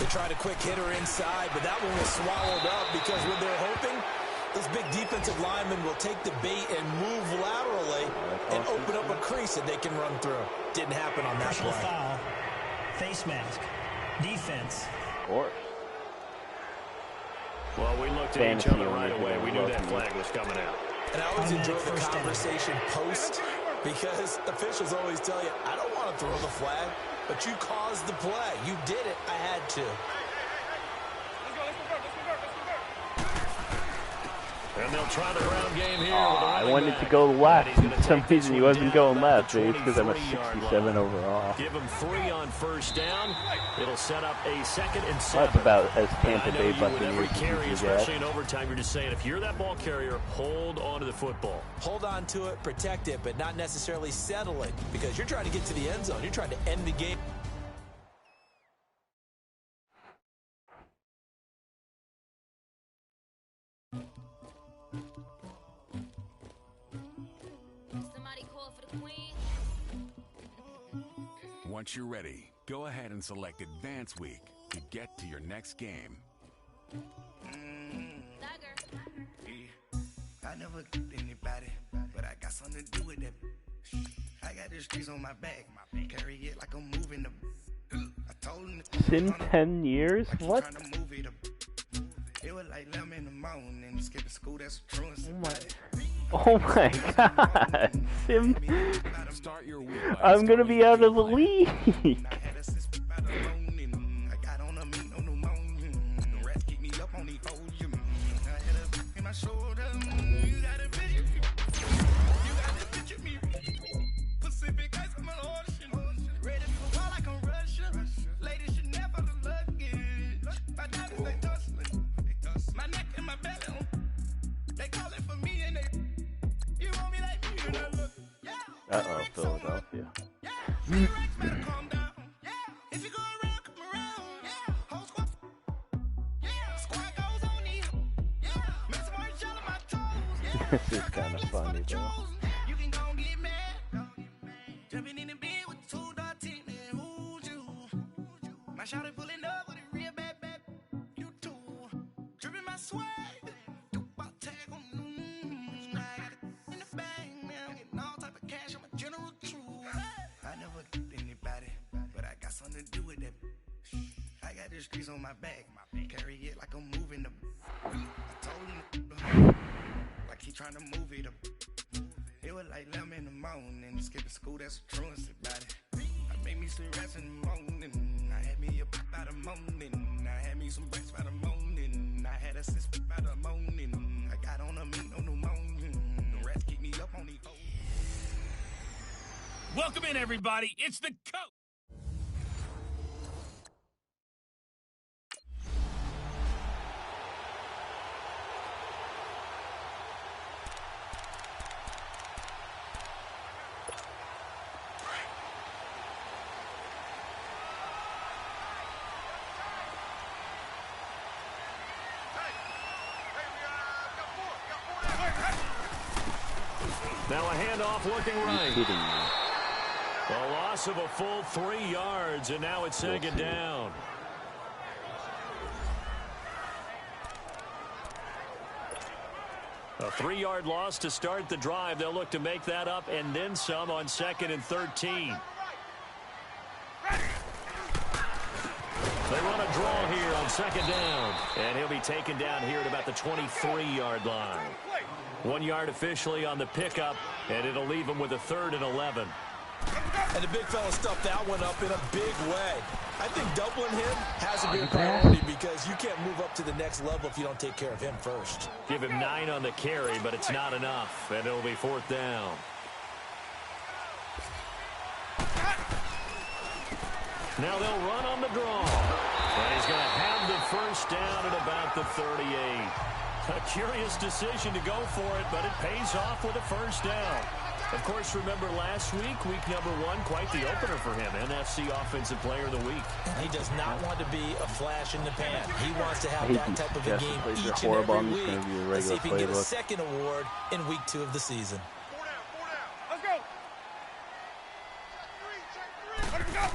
Speaker 11: They tried a quick hitter inside, but that one was swallowed up because when they're hoping, those big defensive linemen will take the bait and move laterally and open up a crease that they can run through. Didn't happen on that play.
Speaker 12: Personal foul, face mask, defense.
Speaker 2: Of course.
Speaker 10: Well, we looked at each other right away. We knew that flag was coming out.
Speaker 11: And I always enjoy the conversation post because officials always tell you, I don't want to throw the flag, but you caused the play. You did it. I had to.
Speaker 10: And they'll try the ground game here.
Speaker 2: I wanted to go left. For some reason he wasn't going left. Maybe it's because I'm a 67 overall.
Speaker 10: Give him 3 on first down. It'll set up a 2nd and 7.
Speaker 2: That's about as Tampa Bay
Speaker 10: Buccaneers every
Speaker 2: Buccaneers
Speaker 10: carry,
Speaker 2: as you
Speaker 10: especially
Speaker 2: get.
Speaker 10: in overtime. You're just saying, if you're that ball carrier, hold on to the football.
Speaker 11: Hold on to it, protect it, but not necessarily settle it because you're trying to get to the end zone. You're trying to end the game.
Speaker 3: Once you're ready, go ahead and select Advance Week to get to your next game.
Speaker 4: I never killed anybody, but I got something to do with that. I got the streets on my back, carry it like I'm moving the. I told him
Speaker 2: It's in 10 years? What?
Speaker 4: It was like 11 in the morning, skipping school, that's truancy.
Speaker 2: Oh my god. Sim.
Speaker 3: Start your week.
Speaker 2: I'm going to be out of the league. Uh-oh, Philadelphia. This is kind of funny, though.
Speaker 4: Streets on my back, carry it like I'm moving the. I told him like he trying to move it up. It was like 11 in the morning, skipping school, that's a truancy about it. I made me some rest in the morning. I had me a pop by the morning. I had me some breaks by the morning. I had a sis by the morning. I got on a meat on the morning. The rest keep me up on the.
Speaker 13: Welcome in, everybody. It's the coach.
Speaker 10: Now a handoff looking right. A loss of a full 3 yards, and now it's 2nd down. A 3-yard loss to start the drive. They'll look to make that up and then some on 2nd and 13. They run a draw here on 2nd down. And he'll be taken down here at about the 23-yard line. 1 yard officially on the pickup, and it'll leave him with a 3rd and 11.
Speaker 11: And the big fella stuffed that one up in a big way. I think doubling him has to be a priority because you can't move up to the next level if you don't take care of him first.
Speaker 10: Give him 9 on the carry, but it's not enough, and it'll be 4th down. Now they'll run on the draw. And he's going to have the first down at about the 38. A curious decision to go for it, but it pays off with a first down. Of course, remember last week, week number 1, quite the opener for him. NFC Offensive Player of the Week.
Speaker 11: He does not want to be a flash in the pan. He wants to have that type of a game each and
Speaker 2: horrible.
Speaker 11: every week. Let's see if he can get a
Speaker 2: playbook.
Speaker 11: second award in week 2 of the season.
Speaker 9: Let's go. Let him go.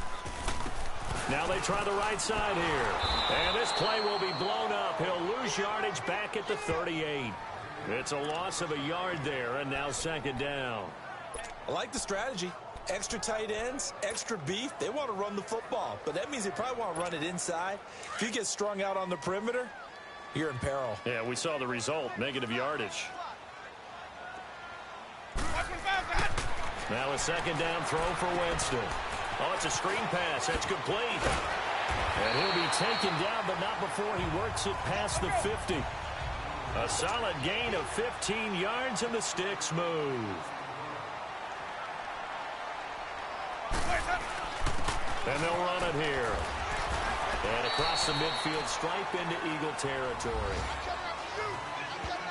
Speaker 10: Now they try the right side here. And this play will be blown up. He'll lose yardage back at the 38. It's a loss of a yard there, and now 2nd down.
Speaker 11: I like the strategy. Extra tight ends, extra beef. They want to run the football, but that means they probably want to run it inside. If you get strung out on the perimeter, you're in peril.
Speaker 10: Yeah, we saw the result, negative yardage. Now a 2nd down throw for Winston. Oh, it's a screen pass. That's complete. And he'll be taken down, but not before he works it past the 50. A solid gain of 15 yards, and the sticks move. And they'll run it here. And across the midfield stripe into Eagle territory.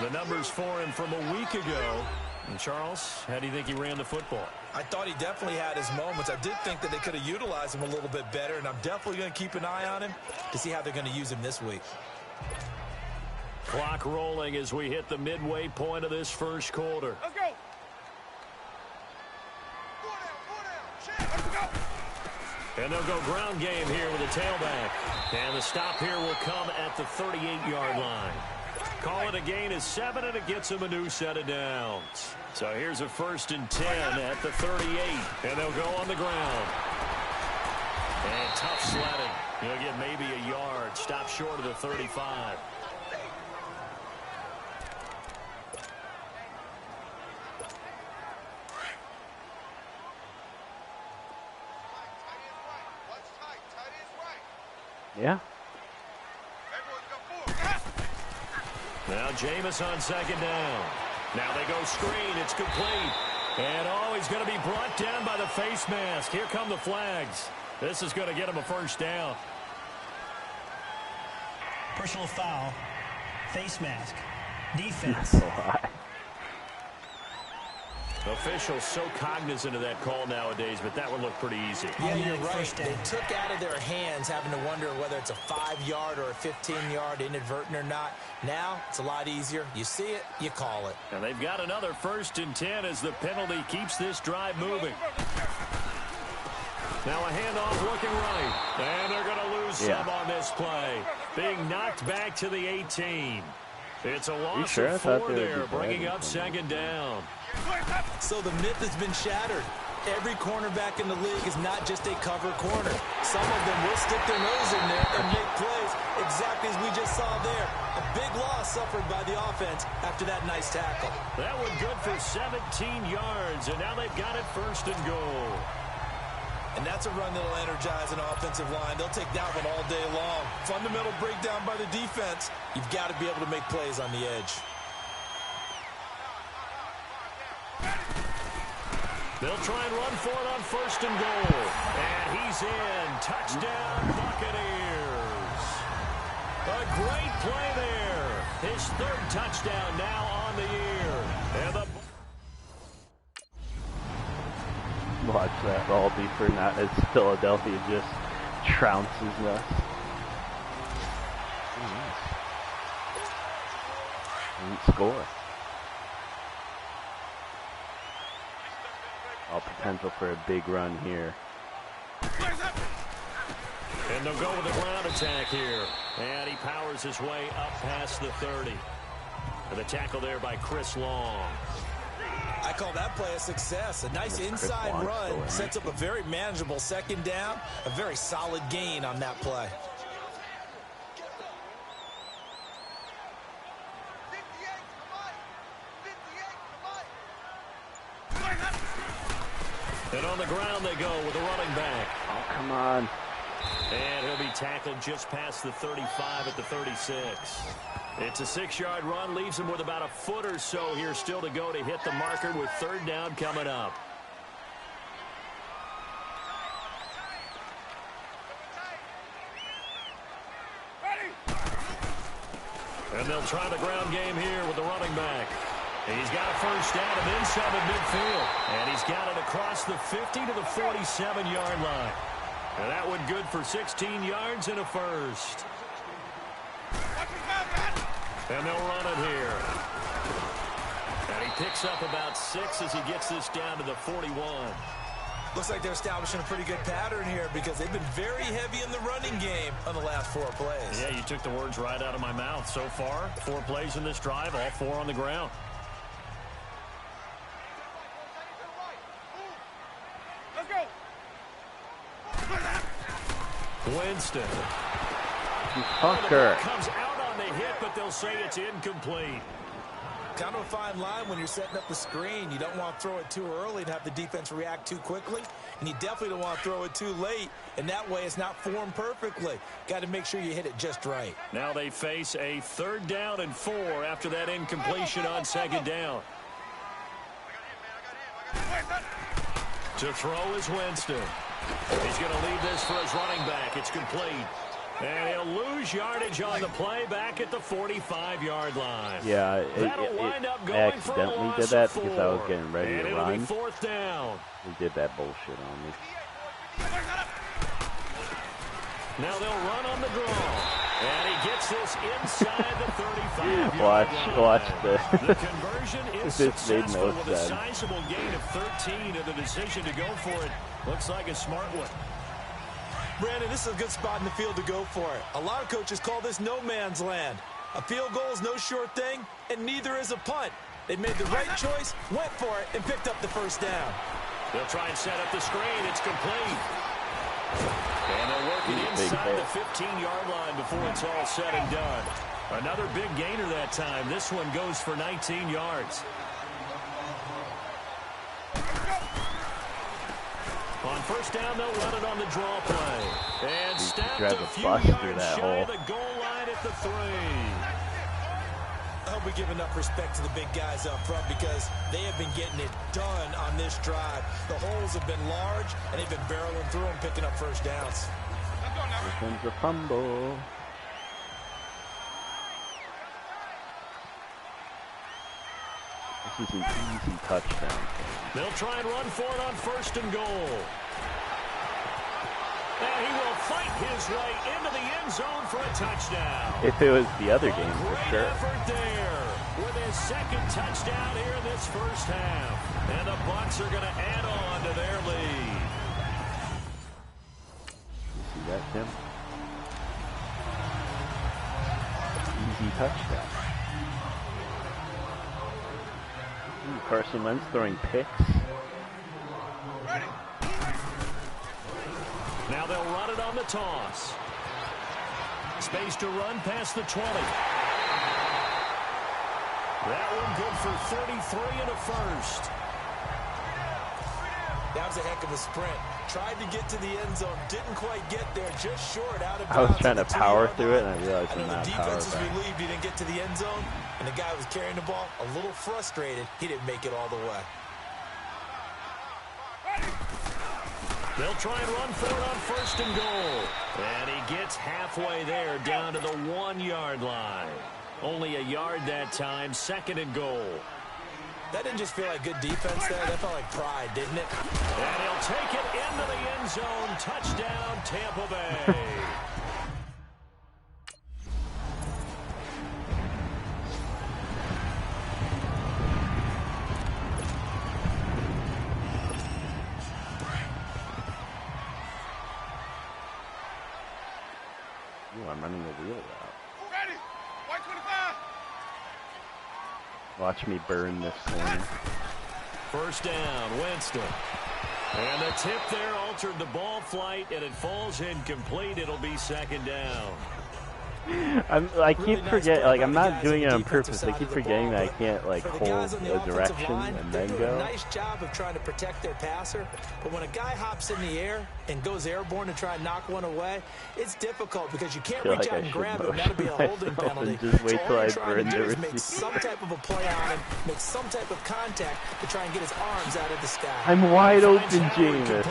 Speaker 10: The numbers for him from a week ago. And Charles, how do you think he ran the football?
Speaker 11: I thought he definitely had his moments. I did think that they could have utilized him a little bit better, and I'm definitely going to keep an eye on him to see how they're going to use him this week.
Speaker 10: Clock rolling as we hit the midway point of this first quarter.
Speaker 9: Let's go.
Speaker 10: And they'll go ground game here with a tailback. And the stop here will come at the 38-yard line. Call it a gain of 7, and it gets them a new set of downs. So here's a 1st and 10 at the 38. And they'll go on the ground. And tough sledding. He'll get maybe a yard. Stop short of the 35.
Speaker 2: Yeah.
Speaker 10: Now Jameis on 2nd down. Now they go screen. It's complete. And oh, he's going to be brought down by the face mask. Here come the flags. This is going to get him a first down.
Speaker 12: Personal foul. Face mask. Defense.
Speaker 10: Officials so cognizant of that call nowadays, but that would look pretty easy.
Speaker 11: Yeah, you're right. They took out of their hands having to wonder whether it's a 5-yard or a 15-yard inadvertent or not. Now, it's a lot easier. You see it, you call it.
Speaker 10: And they've got another 1st and 10 as the penalty keeps this drive moving. Now a handoff looking right. And they're going to lose some on this play. Being knocked back to the 18. It's a loss of 4 there, bringing up 2nd down.
Speaker 11: So the myth has been shattered. Every cornerback in the league is not just a cover corner. Some of them will stick their nose in there and make plays exactly as we just saw there. A big loss suffered by the offense after that nice tackle.
Speaker 10: That one good for 17 yards, and now they've got it 1st and goal.
Speaker 11: And that's a run that'll energize an offensive line. They'll take that one all day long. Fundamental breakdown by the defense. You've got to be able to make plays on the edge.
Speaker 10: They'll try and run for it on 1st and goal. And he's in. Touchdown, Buccaneers. A great play there. His 3rd touchdown now on the year. And the
Speaker 2: Watch that all be for not as Philadelphia just trounces us. And score. All potential for a big run here.
Speaker 10: And they'll go with the ground attack here. And he powers his way up past the 30. And the tackle there by Chris Long.
Speaker 11: I call that play a success. A nice inside run sets up a very manageable 2nd down. A very solid gain on that play.
Speaker 10: And on the ground they go with a running back.
Speaker 2: Oh, come on.
Speaker 10: And he'll be tackled just past the 35 at the 36. It's a 6-yard run, leaves him with about a foot or so here still to go to hit the marker with 3rd down coming up. And they'll try the ground game here with the running back. He's got a 1st down and then some at midfield. And he's got it across the 50 to the 47-yard line. And that one good for 16 yards and a 1st. And they'll run it here. And he picks up about 6 as he gets this down to the 41.
Speaker 11: Looks like they're establishing a pretty good pattern here because they've been very heavy in the running game on the last 4 plays.
Speaker 10: Yeah, you took the words right out of my mouth. So far, 4 plays in this drive, all 4 on the ground.
Speaker 9: Let's go.
Speaker 10: Winston.
Speaker 2: Fucker.
Speaker 10: Comes out on the hit, but they'll say it's incomplete.
Speaker 11: Kind of a fine line when you're setting up the screen. You don't want to throw it too early and have the defense react too quickly. And you definitely don't want to throw it too late. And that way it's not formed perfectly. Got to make sure you hit it just right.
Speaker 10: Now they face a 3rd down and 4 after that incompletion on 2nd down. To throw is Winston. He's going to leave this for his running back. It's complete. And he'll lose yardage on the play back at the 45-yard line.
Speaker 2: Yeah, I accidentally did that because I was getting ready
Speaker 10: and
Speaker 2: to
Speaker 10: it'll
Speaker 2: run.
Speaker 10: be 4th down.
Speaker 2: He did that bullshit on me.
Speaker 10: Now they'll run on the draw. And he gets this inside the 35-yard line.
Speaker 2: Watch this.
Speaker 10: The conversion is
Speaker 2: This made
Speaker 10: successful
Speaker 2: no
Speaker 10: with a
Speaker 2: sense.
Speaker 10: sizable gain of 13, and the decision to go for it looks like a smart one.
Speaker 11: Brandon, this is a good spot in the field to go for it. A lot of coaches call this no man's land. A field goal is no sure thing, and neither is a punt. They made the right choice, went for it, and picked up the 1st down.
Speaker 10: They'll try and set up the screen. It's complete. And they're working inside the 15-yard line before it's all said and done. Another big gainer that time. This one goes for 19 yards. On 1st down, they'll run it on the draw play. And snapped a few yards shy of the goal line at the 3.
Speaker 11: I hope we give enough respect to the big guys up front because they have been getting it done on this drive. The holes have been large, and they've been barreling through them, picking up 1st downs.
Speaker 2: Here comes the fumble. This is an easy touchdown.
Speaker 10: They'll try and run for it on 1st and goal. And he will fight his way into the end zone for a touchdown.
Speaker 2: If it was the other game, for
Speaker 10: Great
Speaker 2: sure.
Speaker 10: effort there with his 2nd touchdown here in this 1st half. And the Bucs are going to add on to their lead.
Speaker 2: You see that, Tim? Easy touchdown. Carson Wentz throwing picks.
Speaker 10: Now they'll run it on the toss. Space to run past the 20. That one good for 33 and a 1st.
Speaker 11: That was a heck of a sprint. Tried to get to the end zone, didn't quite get there, just short out of bounds.
Speaker 2: I was trying to power through it, and I realized I'm not
Speaker 11: the
Speaker 2: power
Speaker 11: defense is
Speaker 2: back.
Speaker 11: relieved he didn't get to the end zone, and the guy who was carrying the ball, a little frustrated, he didn't make it all the way.
Speaker 10: They'll try and run for it on 1st and goal. And he gets halfway there down to the 1-yard line. Only a yard that time, 2nd and goal.
Speaker 11: That didn't just feel like good defense there. That felt like pride, didn't it?
Speaker 10: And he'll take it into the end zone. Touchdown, Tampa Bay.
Speaker 2: Ooh, I'm running a wheel route.
Speaker 9: Ready. White 25.
Speaker 2: Watch me burn this corner.
Speaker 10: 1st down, Winston. And the tip there altered the ball flight, and it falls incomplete. It'll be 2nd down.
Speaker 2: I keep forgetting, like, I'm not doing it on purpose. I keep forgetting that I can't, like, hold a direction and then go.
Speaker 11: Nice job of trying to protect their passer, but when a guy hops in the air and goes airborne to try and knock one away, it's difficult because you can't reach out and grab him. That'll be a holding penalty.
Speaker 2: Just wait till I
Speaker 11: burn the receiver. Make some type of a play on him, make some type of contact to try and get his arms out of the sky.
Speaker 2: I'm wide open, Jameis.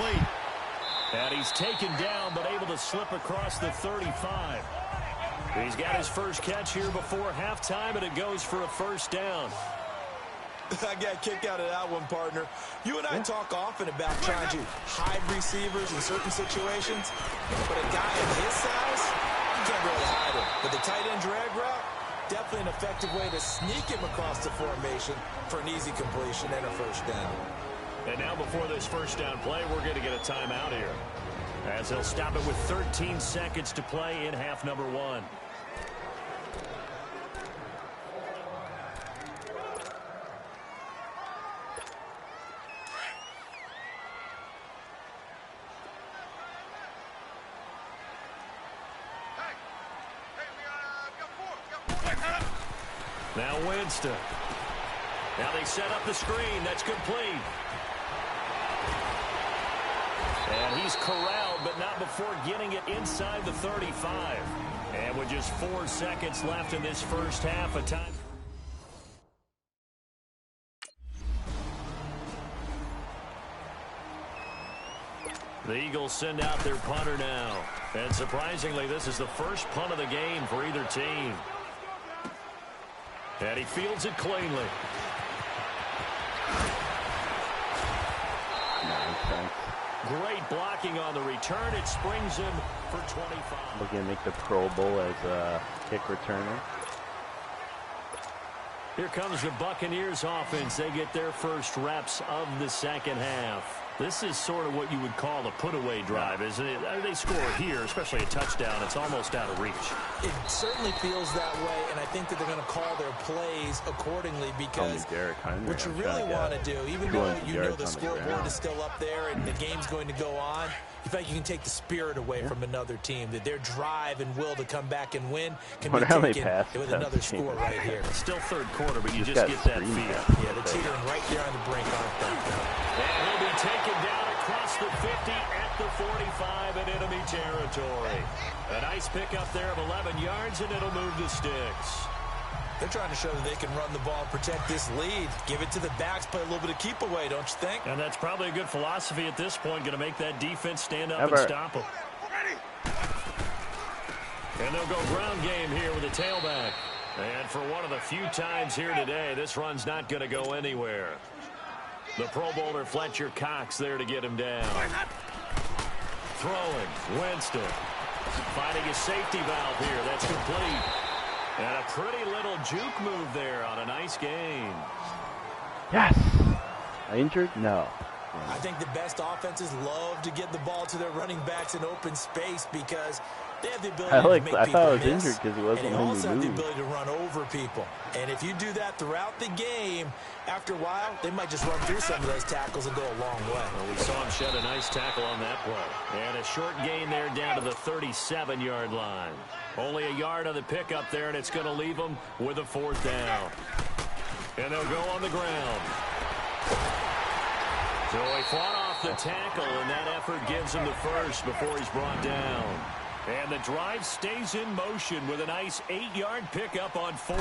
Speaker 10: And he's taken down, but able to slip across the 35. He's got his first catch here before halftime, and it goes for a first down.
Speaker 11: I got a kick out of that one, partner. You and I talk often about trying to hide receivers in certain situations, but a guy of his size, you can't really hide him. But the tight end drag route, definitely an effective way to sneak him across the formation for an easy completion and a first down.
Speaker 10: And now before this first down play, we're going to get a timeout here, as he'll stop it with 13 seconds to play in half number 1. Now Winston. Now they set up the screen. That's complete. And he's corralled, but not before getting it inside the 35. And with just 4 seconds left in this first half of time. The Eagles send out their punter now. And surprisingly, this is the first punt of the game for either team. And he fields it cleanly. Great blocking on the return. It springs him for 25.
Speaker 2: Looking to make the Pro Bowl as a kick returner.
Speaker 10: Here comes the Buccaneers offense. They get their first reps of the second half. This is sort of what you would call a put-away drive, isn't it? They score here, especially a touchdown. It's almost out of reach.
Speaker 11: It certainly feels that way, and I think that they're going to call their plays accordingly because what you really want to do, even though you know the scoreboard is still up there and the game's going to go on, you feel like you can take the spirit away from another team, that their drive and will to come back and win can be taken with another score right here.
Speaker 10: Still third quarter, but you just get that feel.
Speaker 11: Yeah, they're teetering right there on the brink, aren't they?
Speaker 10: And he'll be taken down across the 50 at the 45 in enemy territory. A nice pickup there of 11 yards, and it'll move the sticks.
Speaker 11: They're trying to show that they can run the ball and protect this lead. Give it to the backs, play a little bit of keep away, don't you think?
Speaker 10: And that's probably a good philosophy at this point, going to make that defense stand up and stop them. And they'll go ground game here with the tailback. And for one of the few times here today, this run's not going to go anywhere. The Pro Bowler Fletcher Cox there to get him down. Throwing, Winston. Finding a safety valve here. That's complete. And a pretty little juke move there on a nice gain.
Speaker 2: Yes. Injured? No.
Speaker 11: I think the best offenses love to get the ball to their running backs in open space because they have the ability to make people miss.
Speaker 2: I thought I was injured because he wasn't
Speaker 11: letting me move. And they also have the ability to run over people. And if you do that throughout the game, after a while, they might just run through some of those tackles and go a long way.
Speaker 10: Well, we saw him shed a nice tackle on that play. And a short gain there down to the 37-yard line. Only a yard on the pickup there, and it's going to leave them with a fourth down. And they'll go on the ground. So he fought off the tackle, and that effort gives him the first before he's brought down. And the drive stays in motion with a nice 8-yard pickup on fourth.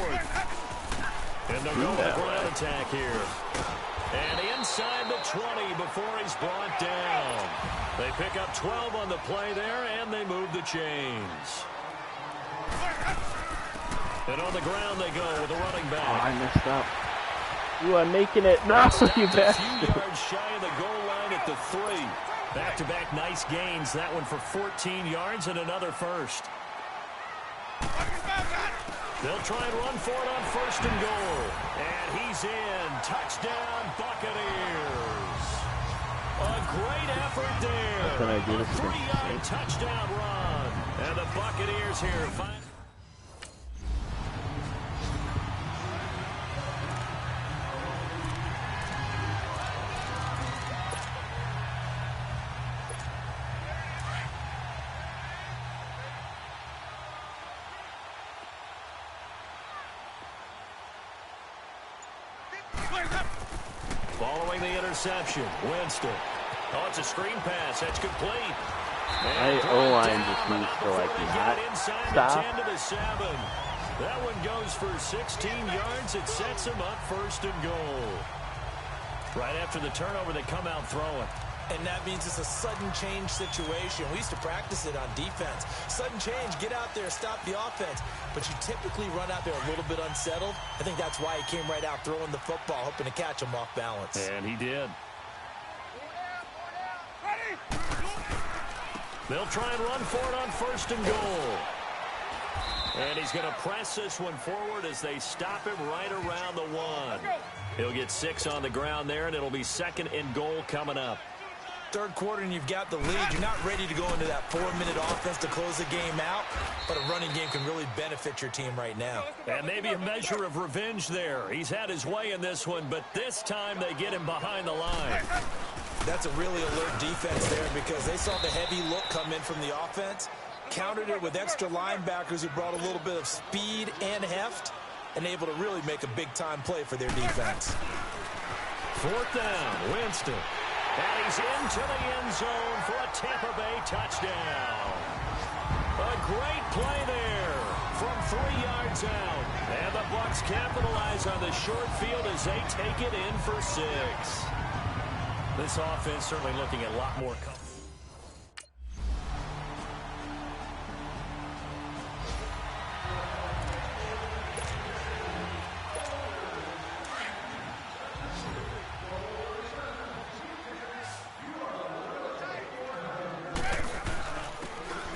Speaker 10: And they'll go with a ground attack here. And inside the 20 before he's brought down. They pick up 12 on the play there, and they move the chains. And on the ground they go with a running back.
Speaker 2: Oh, I messed up. Ooh, I'm making it. No, you bastard.
Speaker 10: A few yards shy of the goal line at the 3. Back-to-back nice gains. That one for 14 yards and another first. They'll try and run for it on first and goal. And he's in. Touchdown, Buccaneers. A great effort there. A 3-yard touchdown run. And the Buccaneers here find. Following the interception, Winston. Oh, it's a screen pass. That's complete.
Speaker 2: My O-line just needs to, like, not stop.
Speaker 10: 10 to the 7. That one goes for 16 yards. It sets him up 1st and goal. Right after the turnover, they come out throwing.
Speaker 11: And that means it's a sudden change situation. We used to practice it on defense. Sudden change, get out there, stop the offense. But you typically run out there a little bit unsettled. I think that's why he came right out throwing the football, hoping to catch him off balance.
Speaker 10: And he did. They'll try and run for it on 1st and goal. And he's going to press this one forward as they stop him right around the 1. He'll get 6 on the ground there, and it'll be 2nd and goal coming up.
Speaker 11: 3rd quarter and you've got the lead. You're not ready to go into that 4-minute offense to close the game out, but a running game can really benefit your team right now.
Speaker 10: And maybe a measure of revenge there. He's had his way in this one, but this time they get him behind the line.
Speaker 11: That's a really alert defense there because they saw the heavy look come in from the offense, countered it with extra linebackers who brought a little bit of speed and heft, and able to really make a big-time play for their defense.
Speaker 10: 4th down, Winston. And he's into the end zone for a Tampa Bay touchdown. A great play there from 3 yards out. And the Bucs capitalize on the short field as they take it in for 6. This offense certainly looking at a lot more comfort.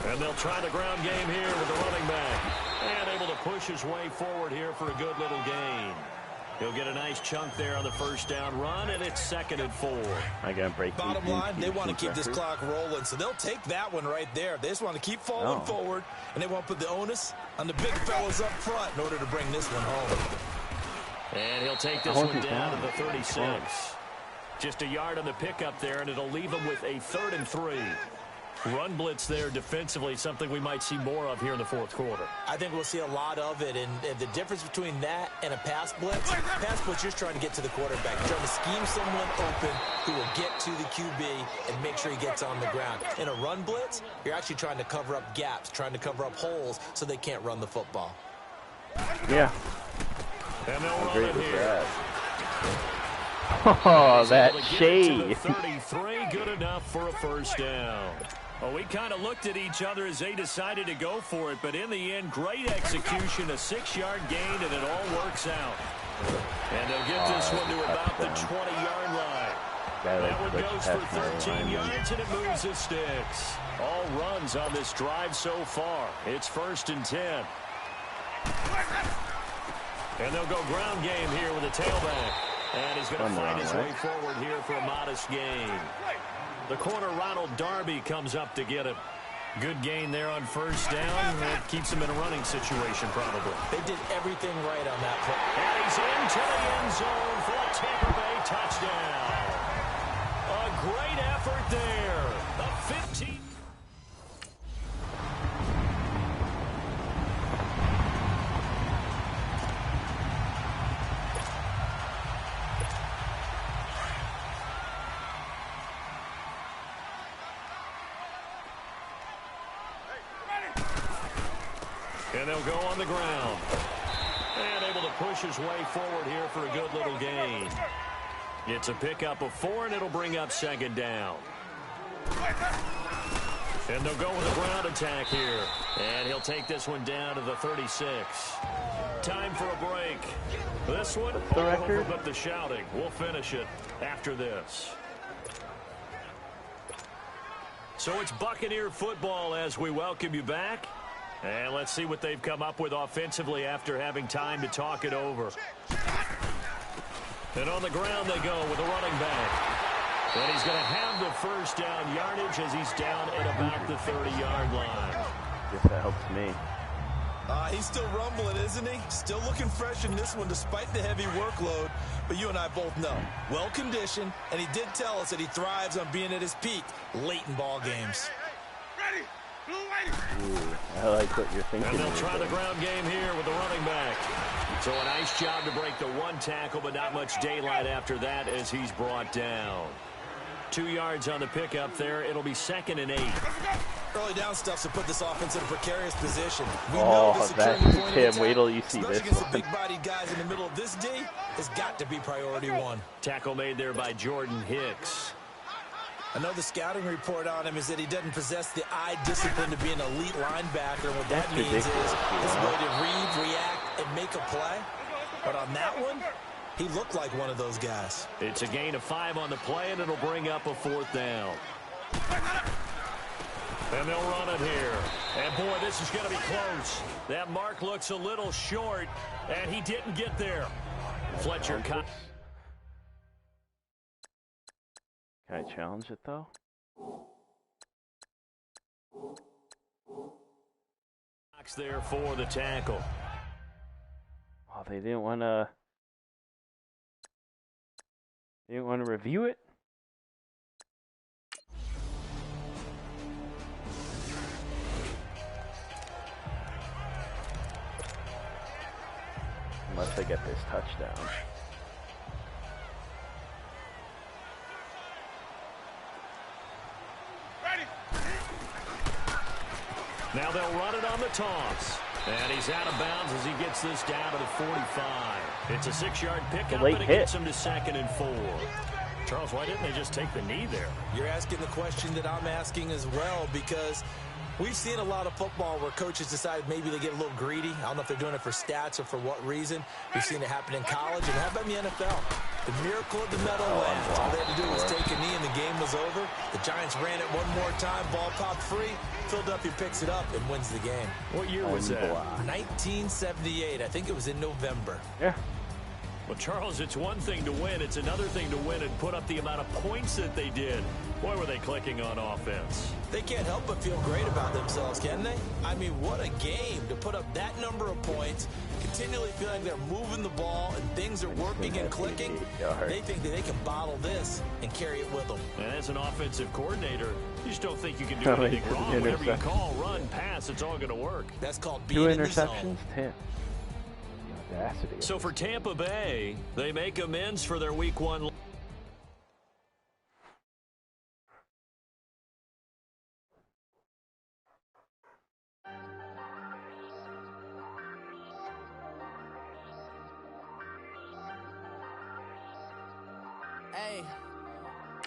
Speaker 10: And they'll try the ground game here with the running back. And able to push his way forward here for a good little gain. He'll get a nice chunk there on the 1st down run, and it's 2nd and 4.
Speaker 2: I got to break.
Speaker 11: Bottom line, they want to keep this clock rolling, so they'll take that one right there. They just want to keep falling forward, and they want to put the onus on the big fellas up front in order to bring this one home.
Speaker 10: And he'll take this one down to the 36. Just a yard on the pickup there, and it'll leave him with a 3rd and 3. Run blitz there defensively, something we might see more of here in the 4th quarter.
Speaker 11: I think we'll see a lot of it, and the difference between that and a pass blitz, you're just trying to get to the quarterback. You're trying to scheme someone open who will get to the QB and make sure he gets on the ground. In a run blitz, you're actually trying to cover up gaps, trying to cover up holes so they can't run the football.
Speaker 2: Yeah.
Speaker 10: And they'll run it here.
Speaker 2: Oh, that shade.
Speaker 10: 33, good enough for a 1st down. Well, we kind of looked at each other as they decided to go for it, but in the end, great execution, a 6-yard gain, and it all works out. And they'll get this one to about the 20-yard line. That one goes for 13 yards, and it moves the sticks. All runs on this drive so far. It's 1st and 10. And they'll go ground game here with a tailback. And he's going to find his way forward here for a modest gain. The corner, Ronald Darby, comes up to get him. Good gain there on 1st down. That keeps him in a running situation, probably.
Speaker 11: They did everything right on that play.
Speaker 10: And he's into the end zone for a Tampa Bay touchdown. A great effort there. A 15. And they'll go on the ground. And able to push his way forward here for a good little gain. It's a pickup of 4, and it'll bring up 2nd down. And they'll go with the ground attack here. And he'll take this one down to the 36. Time for a break. This one,
Speaker 2: the record?
Speaker 10: But the shouting. We'll finish it after this. So it's Buccaneer football as we welcome you back. And let's see what they've come up with offensively after having time to talk it over. And on the ground they go with a running back. And he's going to have the 1st down yardage as he's down at about the 30-yard line.
Speaker 2: Guess that helps me.
Speaker 11: He's still rumbling, isn't he? Still looking fresh in this one despite the heavy workload. But you and I both know, well-conditioned, and he did tell us that he thrives on being at his peak late in ball games.
Speaker 9: Ready?
Speaker 2: Ooh, I like what you're thinking.
Speaker 10: And they'll try the ground game here with the running back. So a nice job to break the one tackle, but not much daylight after that as he's brought down. 2 yards on the pickup there. It'll be 2nd and 8.
Speaker 11: Early down stuff to put this offense in a precarious position. We
Speaker 2: oh,
Speaker 11: know the
Speaker 2: that's Tim. Wait till you see this
Speaker 11: against
Speaker 2: one.
Speaker 11: the big-bodied guys in the middle of this D has got to be priority one.
Speaker 10: Tackle made there by Jordan Hicks.
Speaker 11: I know the scouting report on him is that he doesn't possess the eye discipline to be an elite linebacker. And what that means is his ability to read, react, and make a play. But on that one, he looked like one of those guys.
Speaker 10: It's a gain of 5 on the play, and it'll bring up a 4th down. And they'll run it here. And, boy, this is going to be close. That mark looks a little short, and he didn't get there. Fletcher cut.
Speaker 2: Can I challenge it, though?
Speaker 10: Box there for the tackle.
Speaker 2: Oh, they didn't want to... They didn't want to review it? Unless I get this touchdown.
Speaker 10: Now they'll run it on the toss. And he's out of bounds as he gets this down to the 45. It's a 6-yard pickup, and it gets him to 2nd and 4. Charles, why didn't they just take the knee there?
Speaker 11: You're asking the question that I'm asking as well, because we've seen a lot of football where coaches decide maybe they get a little greedy. I don't know if they're doing it for stats or for what reason. We've seen it happen in college, and how about in the NFL? The miracle of the Meadowlands. All they had to do was take a knee, and the game was over. The Giants ran it one more time. Ball popped free. Philadelphia picks it up and wins the game.
Speaker 10: What year was that?
Speaker 11: 1978. I think it was in November.
Speaker 2: Yeah.
Speaker 10: Well, Charles, it's one thing to win. It's another thing to win and put up the amount of points that they did. Boy, were they clicking on offense.
Speaker 11: They can't help but feel great about themselves, can they? I mean, what a game to put up that number of points, continually feeling they're moving the ball and things are working and clicking. They think that they can bottle this and carry it with them.
Speaker 10: And as an offensive coordinator, you just don't think you can do anything wrong. Whatever you call, run, pass, it's all going to work.
Speaker 11: That's called being in the zone.
Speaker 2: 2 interceptions, Tim.
Speaker 10: So for Tampa Bay, they make amends for their Week 1.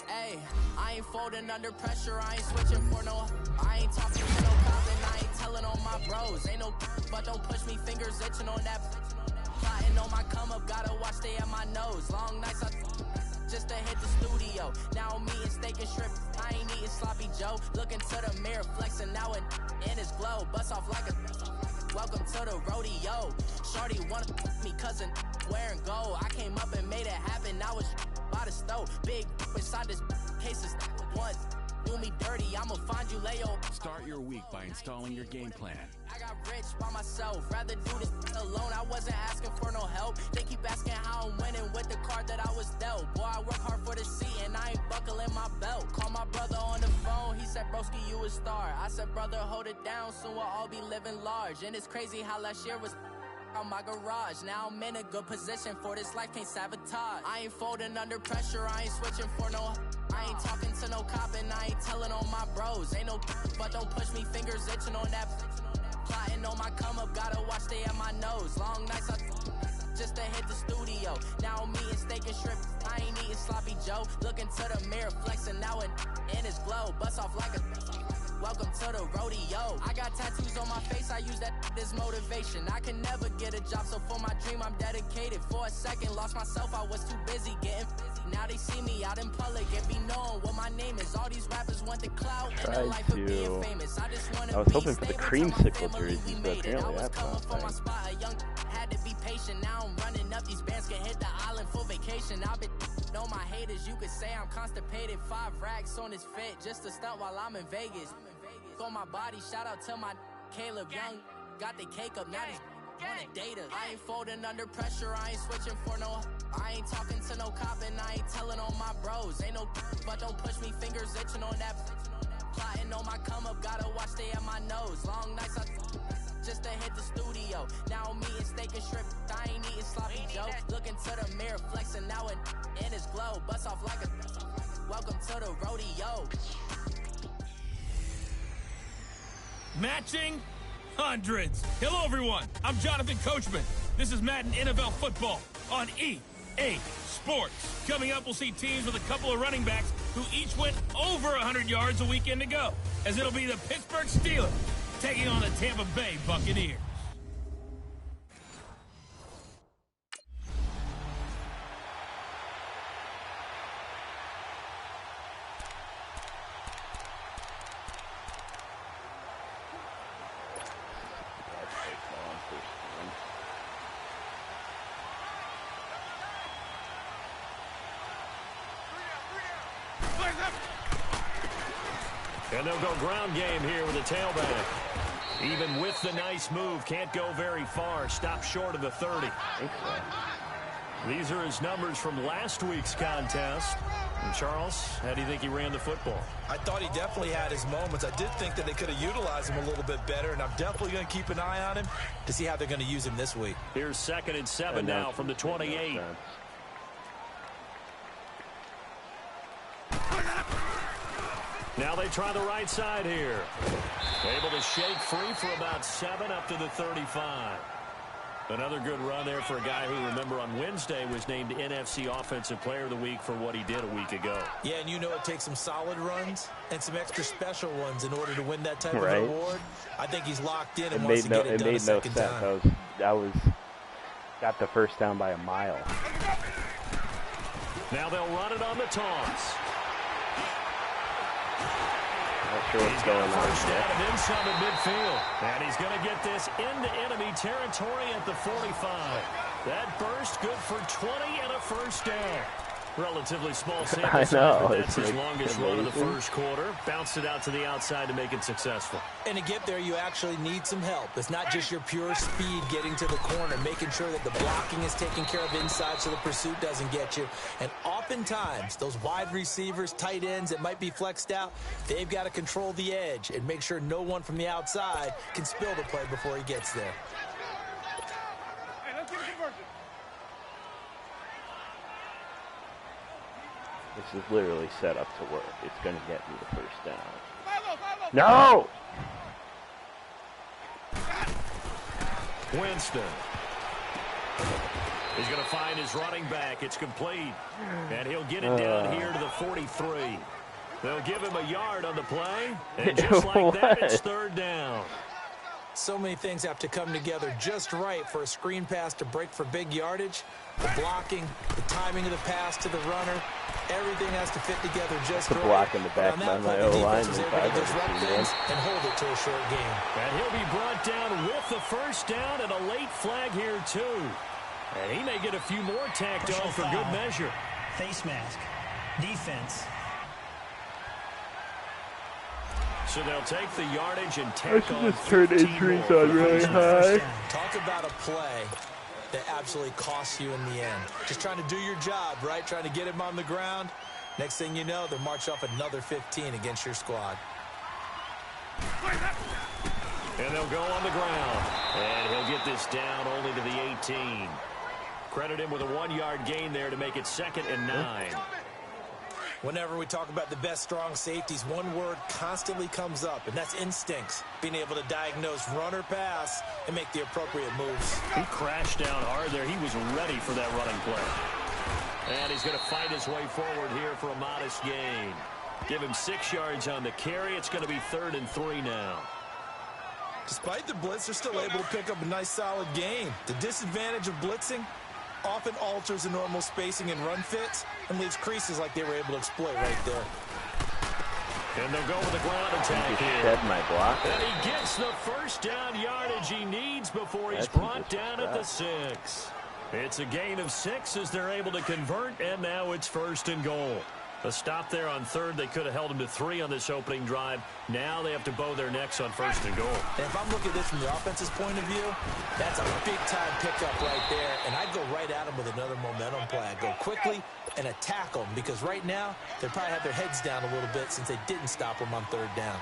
Speaker 1: Hey, I ain't folding under pressure, I ain't switching for no. I ain't talking to no cop and I ain't telling on my bros. Ain't no but don't push me, fingers itching on that. Plotting on my come up, gotta watch stay at my nose. Long nights I just to hit the studio. Now I'm eating steak and shrimp, I ain't eating sloppy Joe. Looking to the mirror, flexing now and in his glow. Bust off like a welcome to the rodeo. Shorty wanna me cousin wearing gold. I came up and made it happen, I was by the stove. Big inside this cases once. Do me dirty, I'ma find you, Leo.
Speaker 3: Start your week by installing your game plan.
Speaker 1: I got rich by myself, rather do this alone. I wasn't asking for no help. They keep asking how I'm winning with the card that I was dealt. Boy, I work hard for the seat and I ain't buckling my belt. Call my brother on the phone, he said, broski, you a star. I said, brother, hold it down, soon we'll all be living large. And it's crazy how last year was on my garage. Now I'm in a good position for this life, can't sabotage. I ain't folding under pressure, I ain't switching for no. I ain't talking to no cop and I ain't telling on my bros. Ain't no but don't push me, fingers itching on that. Plotting on my come up, gotta watch stay at my nose. Long nights I just to hit the studio. Now I'm eating steak and shrimp, I ain't eating sloppy Joe. Looking to the mirror, flexing now and in his glow. Bust off like a welcome to the rodeo. I got tattoos on my face, I use that as motivation. I can never get a job, so for my dream I'm dedicated. For a second, lost myself, I was too busy getting busy. Now they see me out in public and be knowing what my name is. All these rappers want the clout and the life of being famous. I just wanna
Speaker 2: I was hoping for the creamsicle jerseys, but apparently that's not
Speaker 1: a young had to be patient. Now I'm running up, these bands can hit the island for vacation. I've been know my haters, you could say I'm constipated. 5 racks on his fit just to stunt while I'm in Vegas. On my body, shout out to my Caleb Young. Got the cake up, now he's wanna data. I ain't folding under pressure, I ain't switching for no. I ain't talking to no cop and I ain't telling on my bros. Ain't no but don't push me, fingers itching on that. Plotting on my come up, gotta watch stay at my nose. Long nights, just to hit the studio. Now I'm eating steak and shrimp, I ain't eating sloppy Joe. Looking to the mirror, flexing now and in his glow. Bust off like a welcome to the rodeo.
Speaker 13: Matching hundreds. Hello, everyone. I'm Jonathan Coachman. This is Madden NFL Football on EA Sports. Coming up, we'll see teams with a couple of running backs who each went over 100 yards a weekend ago, as it'll be the Pittsburgh Steelers taking on the Tampa Bay Buccaneers.
Speaker 10: And they'll go ground game here with a tailback. Even with the nice move, can't go very far. Stop short of the 30. These are his numbers from last week's contest. And Charles, how do you think he ran the football?
Speaker 11: I thought he definitely had his moments. I did think that they could have utilized him a little bit better, and I'm definitely going to keep an eye on him to see how they're going to use him this week.
Speaker 10: Here's 2nd and 7 now from the 28. Now they try the right side here. Able to shake free for about 7 up to the 35. Another good run there for a guy who, remember, on Wednesday was named NFC Offensive Player of the Week for what he did a week ago.
Speaker 11: Yeah, and you know it takes some solid runs and some extra special ones in order to win that type of reward. I think he's locked in and wants to get it done a second time.
Speaker 2: That was got the first down by a mile.
Speaker 10: Now they'll run it on the toss.
Speaker 2: Not sure what's going on.
Speaker 10: First down and then some at midfield. And he's going to get this into enemy territory at the 45. That burst good for 20 and a first down. Relatively small sample size, but that's his longest run of the first quarter. Bounced it out to the outside to make it successful.
Speaker 11: And to get there, you actually need some help. It's not just your pure speed getting to the corner, making sure that the blocking is taken care of inside so the pursuit doesn't get you. And oftentimes, those wide receivers, tight ends that might be flexed out, they've got to control the edge and make sure no one from the outside can spill the play before he gets there.
Speaker 9: Hey, let's get a conversion.
Speaker 2: This is literally set up to work. It's going to get me the first down.
Speaker 9: Follow.
Speaker 2: No!
Speaker 10: Winston. He's going to find his running back. It's complete. And he'll get it down here to the 43. They'll give him a yard on the play. And just like that, it's 3rd down.
Speaker 11: So many things have to come together just right for a screen pass to break for big yardage. The blocking, the timing of the pass to the runner, everything has to fit together just right.
Speaker 2: The block in the back by my O-line.
Speaker 11: And hold it to a short game.
Speaker 10: And he'll be brought down with the first down and a late flag here, too. And he may get a few more tacked on for good measure.
Speaker 12: Face mask. Defense.
Speaker 10: So they'll take the yardage and tack on.
Speaker 2: I should just turn injuries on really high.
Speaker 11: Talk about a play that absolutely costs you in the end. Just trying to do your job, right? Trying to get him on the ground. Next thing you know, they'll march off another 15 against your squad.
Speaker 10: And they'll go on the ground. And he'll get this down only to the 18. Credit him with a 1-yard gain there to make it 2nd and 9.
Speaker 11: Whenever we talk about the best strong safeties, one word constantly comes up, and that's instincts. Being able to diagnose run or pass and make the appropriate moves.
Speaker 10: He crashed down hard there. He was ready for that running play. And he's going to fight his way forward here for a modest gain. Give him 6 yards on the carry. It's going to be 3rd and 3 now.
Speaker 11: Despite the blitz, they're still able to pick up a nice solid gain. The disadvantage of blitzing often alters the normal spacing and run fits and leaves creases like they were able to exploit right there.
Speaker 10: And they'll go with the ground attack here.
Speaker 2: Shed my blocker.
Speaker 10: And he gets the first down yardage he needs before he's brought down at the 6. It's a gain of 6 as they're able to convert, and now it's 1st and goal. A stop there on third. They could have held him to 3 on this opening drive. Now they have to bow their necks on first and goal.
Speaker 11: And if I'm looking at this from the offense's point of view, that's a big-time pickup right there. And I'd go right at him with another momentum play. I'd go quickly and attack them because right now they probably have their heads down a little bit since they didn't stop them on third down.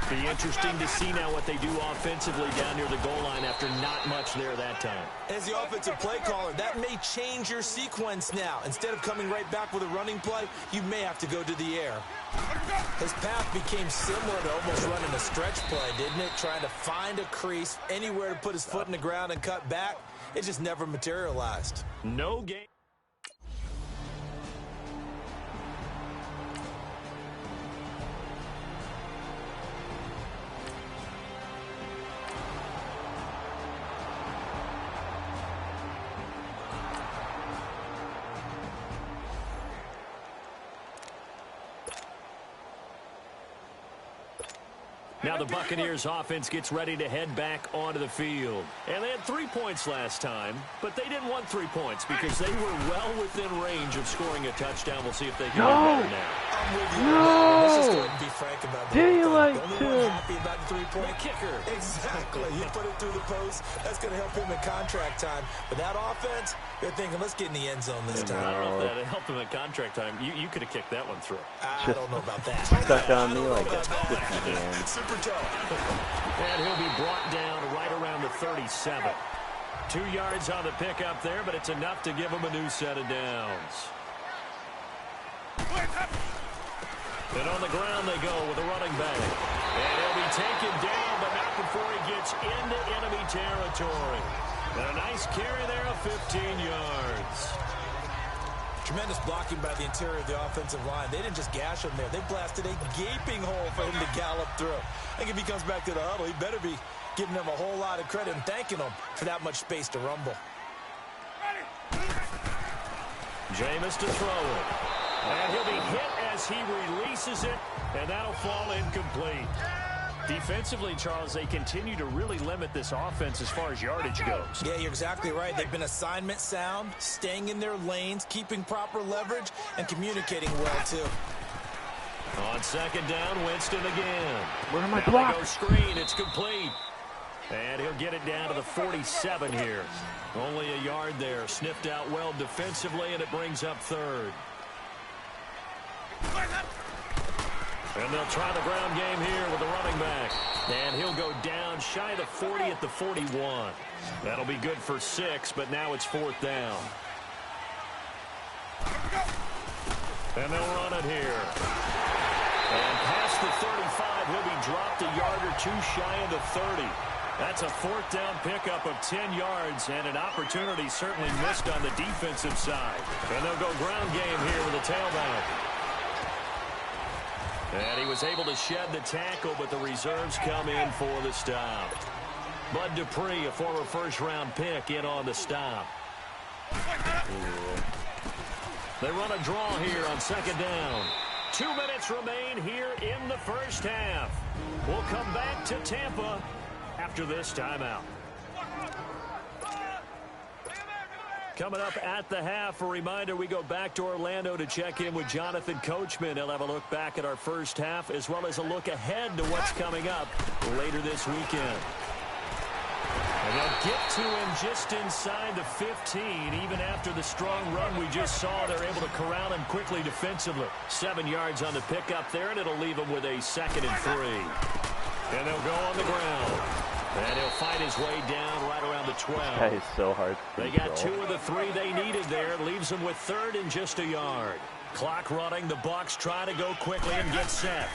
Speaker 10: Be interesting to see now what they do offensively down near the goal line after not much there that time.
Speaker 11: As the offensive play caller, that may change your sequence now. Instead of coming right back with a running play, you may have to go to the air. His path became similar to almost running a stretch play, didn't it? Trying to find a crease, anywhere to put his foot in the ground and cut back. It just never materialized.
Speaker 10: No game. Now the Buccaneers offense gets ready to head back onto the field. And they had 3 points last time, but they didn't want 3 points because they were well within range of scoring a touchdown. We'll see if they can do better now.
Speaker 11: I'm with you. Let's just go ahead and be frank about
Speaker 2: Do you like
Speaker 11: the only
Speaker 2: to?
Speaker 11: one happy about the three-point kicker. Exactly. You put it through the post. That's going to help him in contract time. But that offense, they're thinking, let's get in the end zone this time.
Speaker 10: I don't know if that helped him at contract time. You could have kicked that one through.
Speaker 11: I don't know about that.
Speaker 2: Stuck on me like a sticky hand.
Speaker 11: Super tough.
Speaker 10: And he'll be brought down right around the 37. 2 yards on the pickup there, but it's enough to give him a new set of downs. And on the ground they go with a running back. And he'll be taken down, but not before he gets into enemy territory. And a nice carry there of 15 yards.
Speaker 11: Tremendous blocking by the interior of the offensive line. They didn't just gash him there. They blasted a gaping hole for him to gallop through. I think if he comes back to the huddle, he better be giving them a whole lot of credit and thanking them for that much space to rumble.
Speaker 10: Jameis to throw it. And he'll be hit as he releases it, and that'll fall incomplete. Defensively, Charles, they continue to really limit this offense as far as yardage goes.
Speaker 11: Yeah, you're exactly right. They've been assignment sound, staying in their lanes, keeping proper leverage, and communicating well, too.
Speaker 10: On second down, Winston again.
Speaker 2: Where am I
Speaker 10: now
Speaker 2: blocked?
Speaker 10: they go screen. It's complete. And he'll get it down to the 47 here. Only a yard there. Sniffed out well defensively, and it brings up third. And they'll try the ground game here with the running back. And he'll go down shy of the 40 at the 41. That'll be good for 6, but now it's 4th down. And they'll run it here. And past the 35, he'll be dropped a yard or 2 shy of the 30. That's a 4th down pickup of 10 yards, and an opportunity certainly missed on the defensive side. And they'll go ground game here with a tailback. And he was able to shed the tackle, but the reserves come in for the stop. Bud Dupree, a former first-round pick, in on the stop. They run a draw here on second down. 2 minutes remain here in the first half. We'll come back to Tampa after this timeout. Coming up at the half, a reminder, we go back to Orlando to check in with Jonathan Coachman. He'll have a look back at our first half as well as a look ahead to what's coming up later this weekend. And they'll get to him just inside the 15. Even after the strong run we just saw, they're able to corral him quickly defensively. 7 yards on the pickup there, and it'll leave him with a 2nd and 3. And they'll go on the ground. And he'll fight his way down right around the 12.
Speaker 2: That is so hard to
Speaker 10: They got 2 of the 3 they needed there. Leaves them with 3rd and just a yard. Clock running. The Bucs try to go quickly and get set.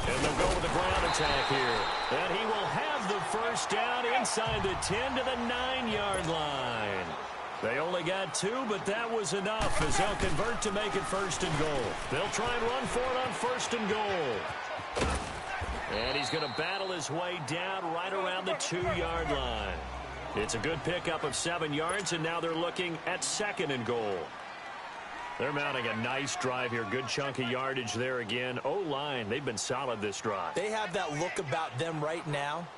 Speaker 10: And they'll go with the ground attack here. And he will have the first down inside the 10 to the 9-yard line. They only got 2, but that was enough as they'll convert to make it 1st and goal. They'll try and run for it on 1st and goal. And he's going to battle his way down right around the 2-yard line. It's a good pickup of 7 yards, and now they're looking at 2nd and goal. They're mounting a nice drive here. Good chunk of yardage there again. O-line, they've been solid this drive.
Speaker 11: They have that look about them right now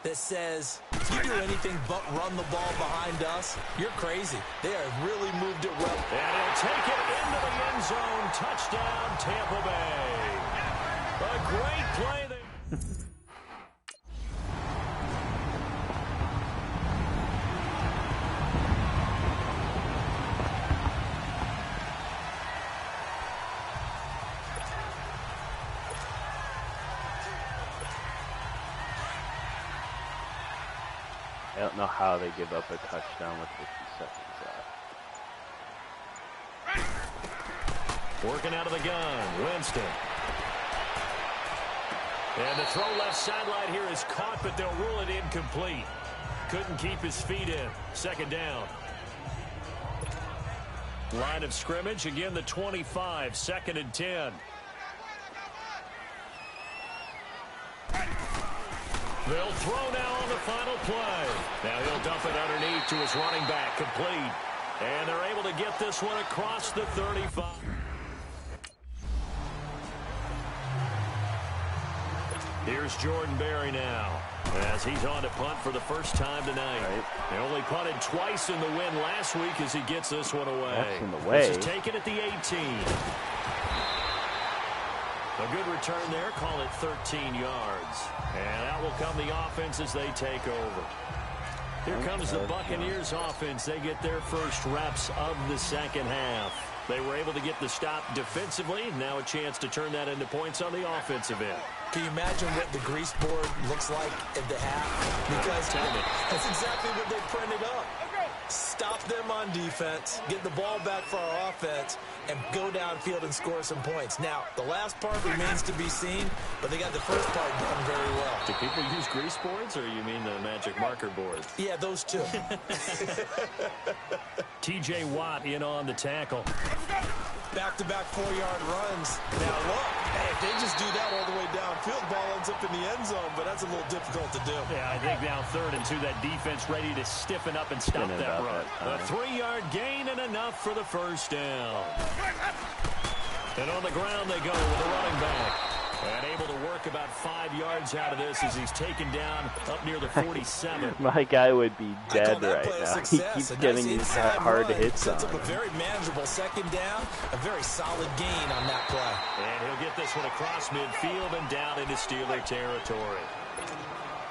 Speaker 11: that says, You do anything but run the ball behind us, you're crazy. They have really moved it well.
Speaker 10: And he'll take it into the end zone. Touchdown, Tampa Bay. A great play there.
Speaker 2: I don't know how they give up a touchdown with 50 seconds left.
Speaker 10: Working out of the gun, Winston. And the throw left sideline here is caught, but they'll rule it incomplete. Couldn't keep his feet in. Second down. Line of scrimmage, again the 25, 2nd and 10. They'll throw now on the final play. Now he'll dump it underneath to his running back, complete. And they're able to get this one across the 35. Here's Jordan Berry now, as he's on to punt for the first time tonight.
Speaker 2: Right.
Speaker 10: They only punted twice in the win last week as he gets this one away.
Speaker 2: That's in the way.
Speaker 10: This is taken at the 18. A good return there, call it 13 yards. And out will come the offense as they take over. Here comes the Buccaneers offense. They get their first reps of the second half. They were able to get the stop defensively. Now a chance to turn that into points on the offensive end.
Speaker 11: Can you imagine what the grease board looks like at the half? Because that's exactly what they printed up. Stop them on defense, get the ball back for our offense, and go downfield and score some points. Now, the last part remains to be seen, but they got the first part done very well.
Speaker 10: Do people use grease boards, or you mean the magic marker boards?
Speaker 11: Yeah, those two.
Speaker 10: T.J. Watt in on the tackle.
Speaker 11: Back-to-back 4-yard runs. Now, look, hey, if they just do that all the way downfield, the ball ends up in the end zone, but that's a little difficult to do.
Speaker 10: Yeah, I think now 3rd and 2, that defense ready to stiffen up and stop that run. A 3-yard gain and enough for the first down. And on the ground they go with the running back. And able to work about 5 yards out of this as he's taken down up near the 47.
Speaker 2: My guy would be dead right now. He keeps getting these hard hits on.
Speaker 11: Sets up a very manageable second down, a very solid gain on that play.
Speaker 10: And he'll get this one across midfield and down into Steeler territory.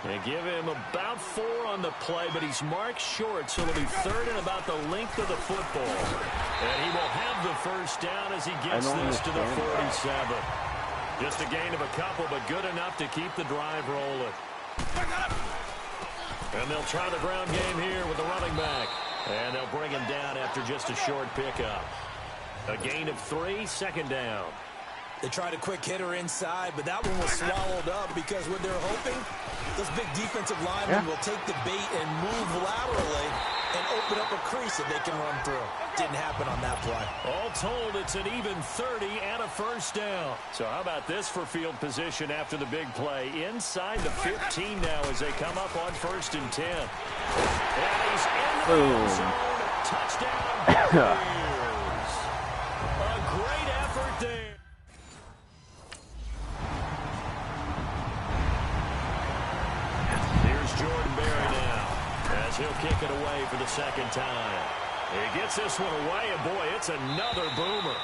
Speaker 10: They give him about 4 on the play, but he's marked short, so it'll be 3rd and about the length of the football. And he will have the first down as he gets this to the 47. Just a gain of a couple, but good enough to keep the drive rolling. And they'll try the ground game here with the running back. And they'll bring him down after just a short pickup. A gain of 3, second down.
Speaker 11: They tried a quick hitter inside, but that one was swallowed up because what they're hoping, those big defensive linemen will take the bait and move laterally and open up a crease that they can run through. Didn't happen on that play.
Speaker 10: All told, it's an even 30 and a first down. So how about this for field position after the big play? Inside the 15 now as they come up on 1st and 10. And he's in the end zone. Touchdown. Buccaneers. A great effort there. Jordan Berry now as he'll kick it away for the second time. He gets this one away, and boy, it's another boomer.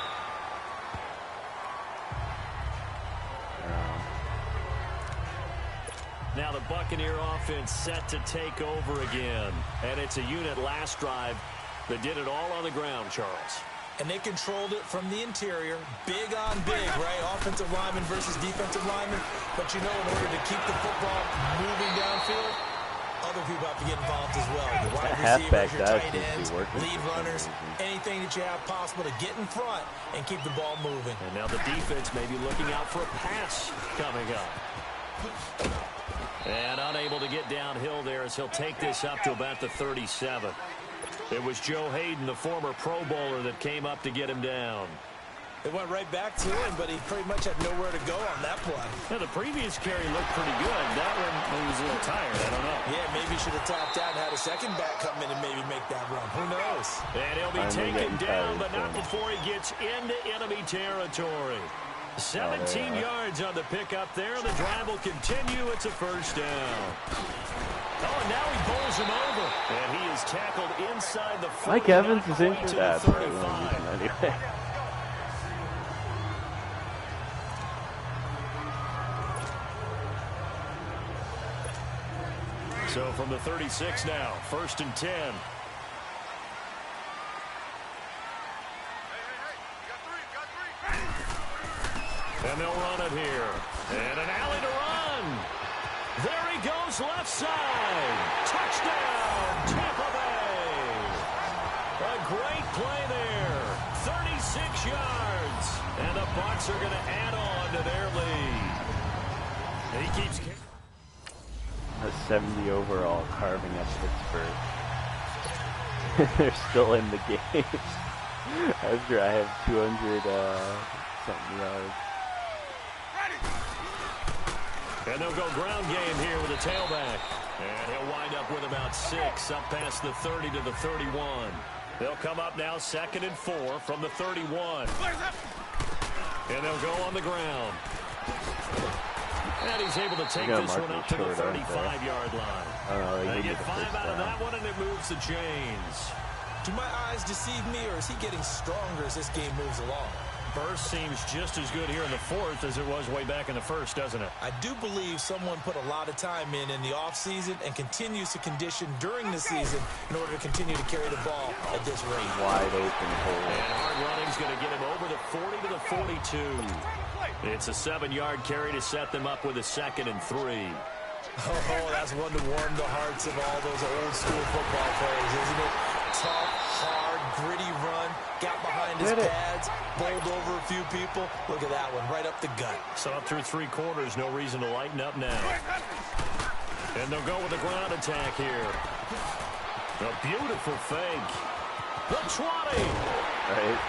Speaker 10: Now the Buccaneer offense set to take over again. And it's a unit last drive that did it all on the ground, Charles.
Speaker 11: And they controlled it from the interior, big on big, right? Offensive lineman versus defensive lineman. But you know, in order to keep the football moving downfield, other people have to get involved as well. Your wide receivers, your tight ends, lead runners, anything that you have possible to get in front and keep the ball moving.
Speaker 10: And now the defense may be looking out for a pass coming up. And unable to get downhill there as he'll take this up to about the 37. It was Joe Hayden, the former Pro Bowler, that came up to get him down.
Speaker 11: It went right back to him, but he pretty much had nowhere to go on that play.
Speaker 10: Yeah, the previous carry looked pretty good. That one, he was a little tired. I don't know.
Speaker 11: Yeah, maybe he should have tapped out and had a second back come in and maybe make that run. Who knows?
Speaker 10: And he'll be taken down, but not before he gets into enemy territory. 17 yards on the pickup there. The drive will continue. It's a first down. Oh, now he bowls him over. And he is tackled inside the 40.
Speaker 2: Mike Evans is injured.
Speaker 10: To
Speaker 2: That's
Speaker 10: the
Speaker 2: right. We don't use him anyway.
Speaker 10: So from the 36 now, 1st and 10. And they'll run it here. And an alley to run. There he goes, left side. Touchdown, Tampa Bay. A great play there. 36 yards. And the Bucs are going to add on to their lead. And he keeps kicking.
Speaker 2: A 70 overall carving up Pittsburgh. They're still in the game. After I have 200 something yards.
Speaker 10: And they'll go ground game here with a tailback. And he'll wind up with about 6 up past the 30 to the 31. They'll come up now 2nd and 4 from the 31. And they'll go on the ground. And he's able to take this one up to the 35-yard line. They get 5 out of that one, and it moves the chains.
Speaker 11: Do my eyes deceive me, or is he getting stronger as this game moves along?
Speaker 10: Burst seems just as good here in the 4th as it was way back in the 1st, doesn't it?
Speaker 11: I do believe someone put a lot of time in the offseason and continues to condition during the season in order to continue to carry the ball at this rate.
Speaker 2: Wide open hole.
Speaker 10: And hard running's going to get him over the 40 to the 42. It's a 7-yard carry to set them up with a 2nd and 3.
Speaker 11: Oh, that's one to warm the hearts of all those old-school football players, isn't it? Tough, hard, gritty run, got behind his pads, bowled over a few people. Look at that one, right up the gut.
Speaker 10: So up through 3 quarters, no reason to lighten up now. And they'll go with a ground attack here. A beautiful fake. The 20.
Speaker 2: Right.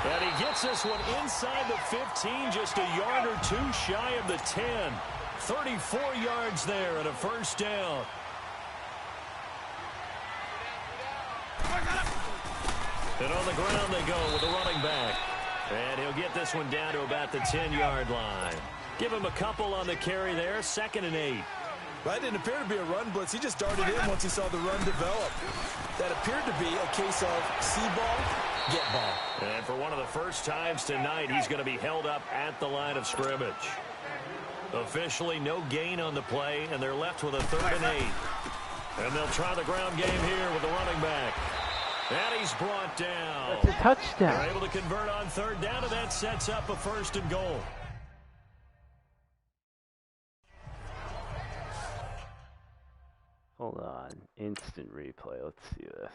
Speaker 10: And he gets this one inside the 15, just a yard or 2 shy of the 10. 34 yards there and a 1st down. And on the ground they go with the running back. And he'll get this one down to about the 10-yard line. Give him a couple on the carry there, 2nd and 8.
Speaker 11: That didn't appear to be a run blitz. He just darted in once he saw the run develop. That appeared to be a case of see ball, get ball.
Speaker 10: And for one of the first times tonight, he's going to be held up at the line of scrimmage. Officially no gain on the play, and they're left with a 3rd and 8. And they'll try the ground game here with the running back. And he's brought down.
Speaker 2: That's a touchdown.
Speaker 10: They're able to convert on 3rd down, and that sets up a 1st and goal.
Speaker 2: Hold on. Instant replay. Let's see this.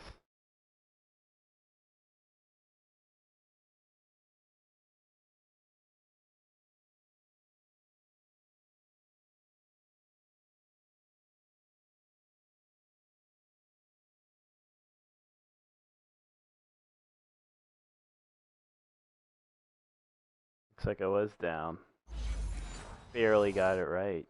Speaker 2: Looks like I was down. Barely got it right.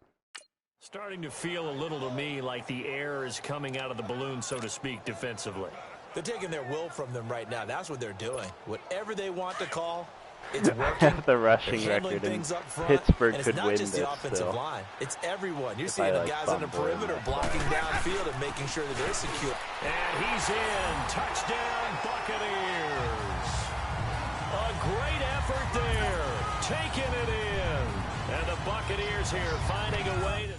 Speaker 10: Starting to feel a little to me like the air is coming out of the balloon, so to speak, defensively.
Speaker 11: They're taking their will from them right now. That's what they're doing. Whatever they want to call, it's working.
Speaker 2: Half the rushing record in Pittsburgh could win this.
Speaker 11: It's not just the offensive line. It's everyone. You're seeing the guys on the perimeter blocking downfield and making sure that they're secure.
Speaker 10: And he's in. Touchdown, Buccaneers. A great effort there. Taking it in. And the Buccaneers here finding a way to...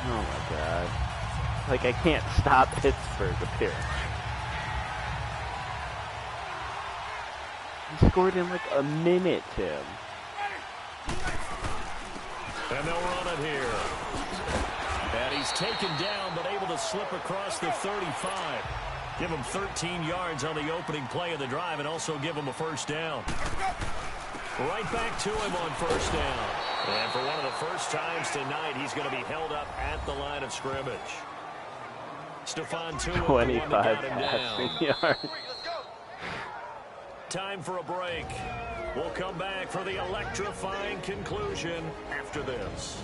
Speaker 2: Oh my God. Like, I can't stop Pittsburgh appearance. He scored in like a minute, Tim.
Speaker 10: And they'll run it here. And he's taken down, but able to slip across the 35. Give him 13 yards on the opening play of the drive and also give him a 1st down. Right back to him on 1st down. And for one of the first times tonight, he's going to be held up at the line of scrimmage. Stephon Tuitt,
Speaker 2: 25 passing yards.
Speaker 10: Time for a break. We'll come back for the electrifying conclusion after this.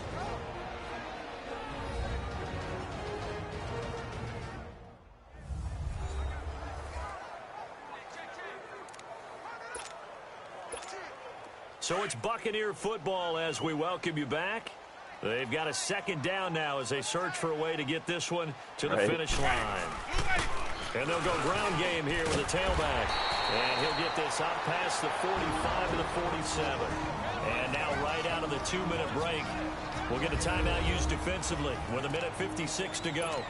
Speaker 10: So it's Buccaneer football as we welcome you back. They've got a second down now as they search for a way to get this one to the finish line. And they'll go ground game here with a tailback. And he'll get this up past the 45 to the 47. And now right out of the 2-minute break, we'll get a timeout used defensively with 1:56 to go.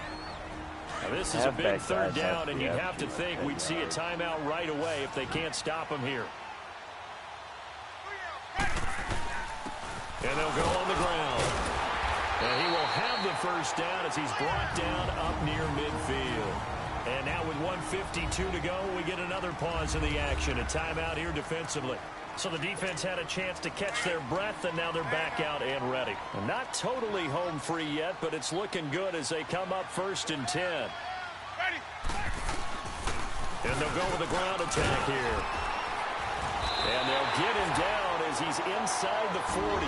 Speaker 10: Now this is a big third down, and you'd have to think we'd see a timeout right away if they can't stop him here. And they'll go on the ground. And he will have the first down as he's brought down up near midfield. And now with 1:52 to go, we get another pause in the action. A timeout here defensively. So the defense had a chance to catch their breath, and now they're back out and ready. Not totally home free yet, but it's looking good as they come up 1st and 10. And they'll go with a ground attack here. And they'll get him down as he's inside the 40.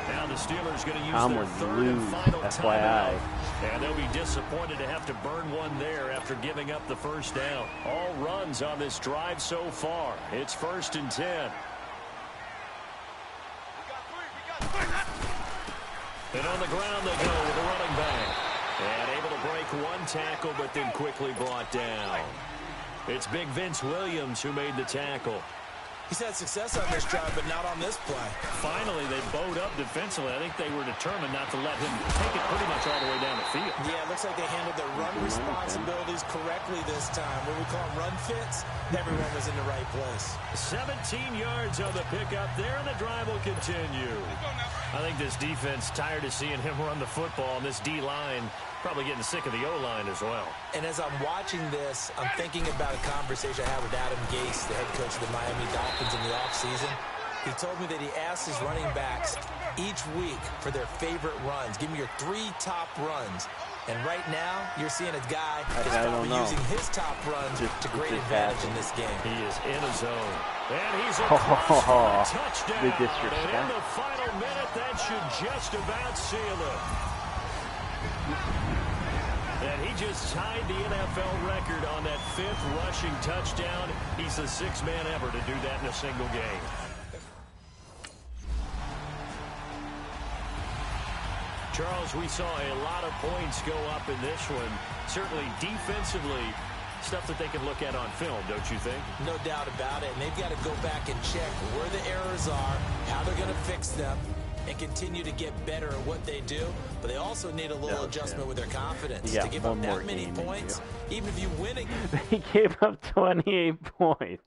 Speaker 10: Now the Steelers going to use their third and final timeout. And they'll be disappointed to have to burn one there after giving up the first down. All runs on this drive so far. It's 1st and 10. And on the ground they go with a running back. And able to break one tackle, but then quickly brought down. It's Big Vince Williams who made the tackle.
Speaker 11: He's had success on this drive, but not on this play.
Speaker 10: Finally, they bowed up defensively. I think they were determined not to let him take it pretty much all the way down the field.
Speaker 11: Yeah, it looks like they handled their run responsibilities correctly this time. What we call them run fits, everyone was in the right place.
Speaker 10: 17 yards on the pickup there, and the drive will continue. I think this defense tired of seeing him run the football, and this D-line probably getting sick of the O-line as well.
Speaker 11: And as I'm watching this, I'm thinking about a conversation I had with Adam Gase, the head coach of the Miami Dolphins in the offseason. He told me that he asked his running backs each week for their favorite runs. Give me your 3 top runs. And right now, you're seeing a guy that's probably using his top runs to great advantage in this game.
Speaker 10: He is in a zone. And he's across for a touchdown. And in the final minute, that should just about seal it. And he just tied the NFL record on that 5th rushing touchdown. He's the 6th man ever to do that in a single game. Charles, we saw a lot of points go up in this one. Certainly defensively, stuff that they can look at on film, don't you think?
Speaker 11: No doubt about it. And they've got to go back and check where the errors are, how they're going to fix them, and continue to get better at what they do. But they also need a little adjustment with their confidence. To give up that many points, even if you win it.
Speaker 2: They gave up 28 points.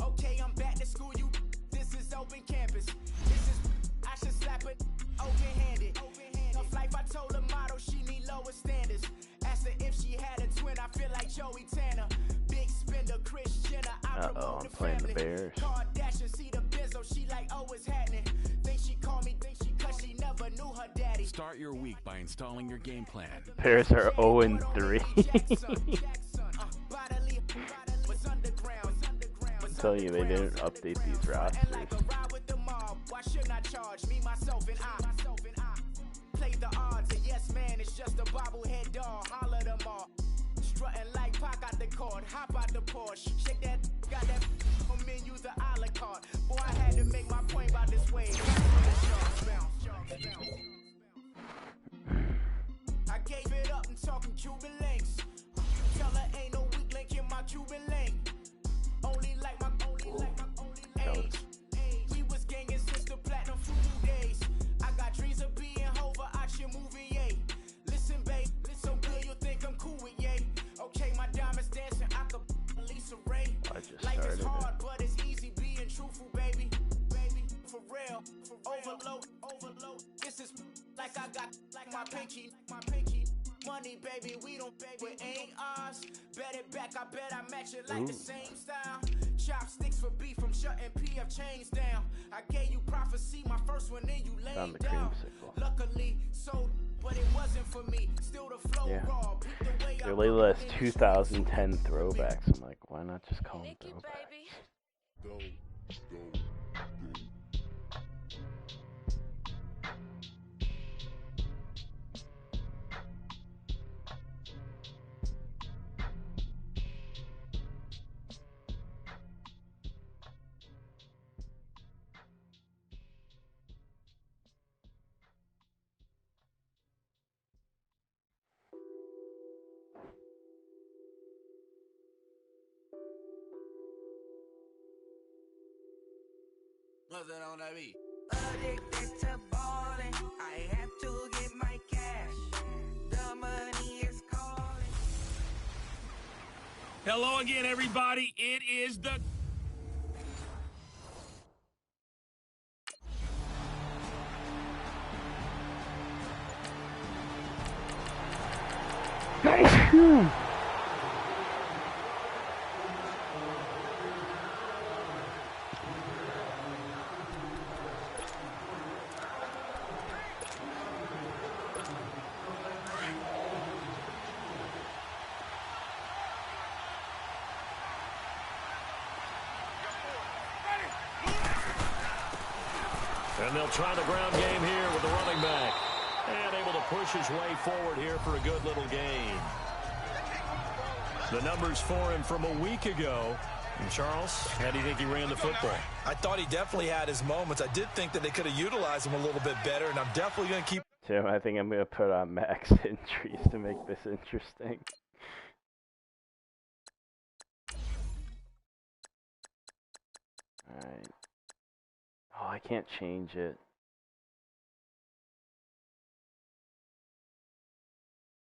Speaker 14: Okay, I'm back to school. This is open campus. I should slap it open-handed. Tough life, I told her motto, she need lower standards. Asked her if she had a twin, I feel like Joey Tanner. Big spender, Chris Jenner.
Speaker 2: Uh-oh, I'm playing the Bears.
Speaker 14: Kardashian, see the Benzo, she like, oh, it's happening. Think she called me, cause she never knew her daddy.
Speaker 3: Start your week by installing your game plan.
Speaker 2: Bears are 0-3. I'm telling you, they didn't update these rosters.
Speaker 14: Why shouldn't I charge me, myself, and I? Play the odds, and yes, man, it's just a bobblehead dog. Holler them all. Strutting like Pac out the court, hop out the Porsche. Shake that, got that menu, the a la carte. Boy, I had to make my point by this way. I gave it up and talking Cuban links. Tell her ain't no weak link in my Cuban link. Only like my age. We was gangin' since the platinum Fubu days. I got dreams of being Hova out your movie, yay. Listen, babe, so good you think I'm cool with yay. Okay, my diamonds dancing, I could Lisa Ray. Life is hard, but it's easy being truthful, baby. For real, overload. This is like I got like my pinky. Money, baby, we don't pay, it ain't ours. Bet it back, I bet I match it like the same style. chopsticks for beef from shutting PF chains down. I gave you prophecy, my first one, then you laid down. Luckily, so, but it wasn't for me. Still the flow raw. Beat the way
Speaker 2: They're labeled as 2010 throwbacks. I'm like, why not just call them throwbacks?
Speaker 7: Go.
Speaker 14: What's that on that beat?
Speaker 15: Addicted to balling, I have to get my cash. The money is calling.
Speaker 13: Hello again, everybody. It is the...
Speaker 10: And they'll try the ground game here with the running back. And able to push his way forward here for a good little gain. The numbers for him from a week ago. And Charles, how do you think he ran the football?
Speaker 11: I thought he definitely had his moments. I did think that they could have utilized him a little bit better, and I'm definitely going to keep...
Speaker 2: Tim, I think I'm going to put on max entries to make this interesting. Alright. Oh, I can't change it.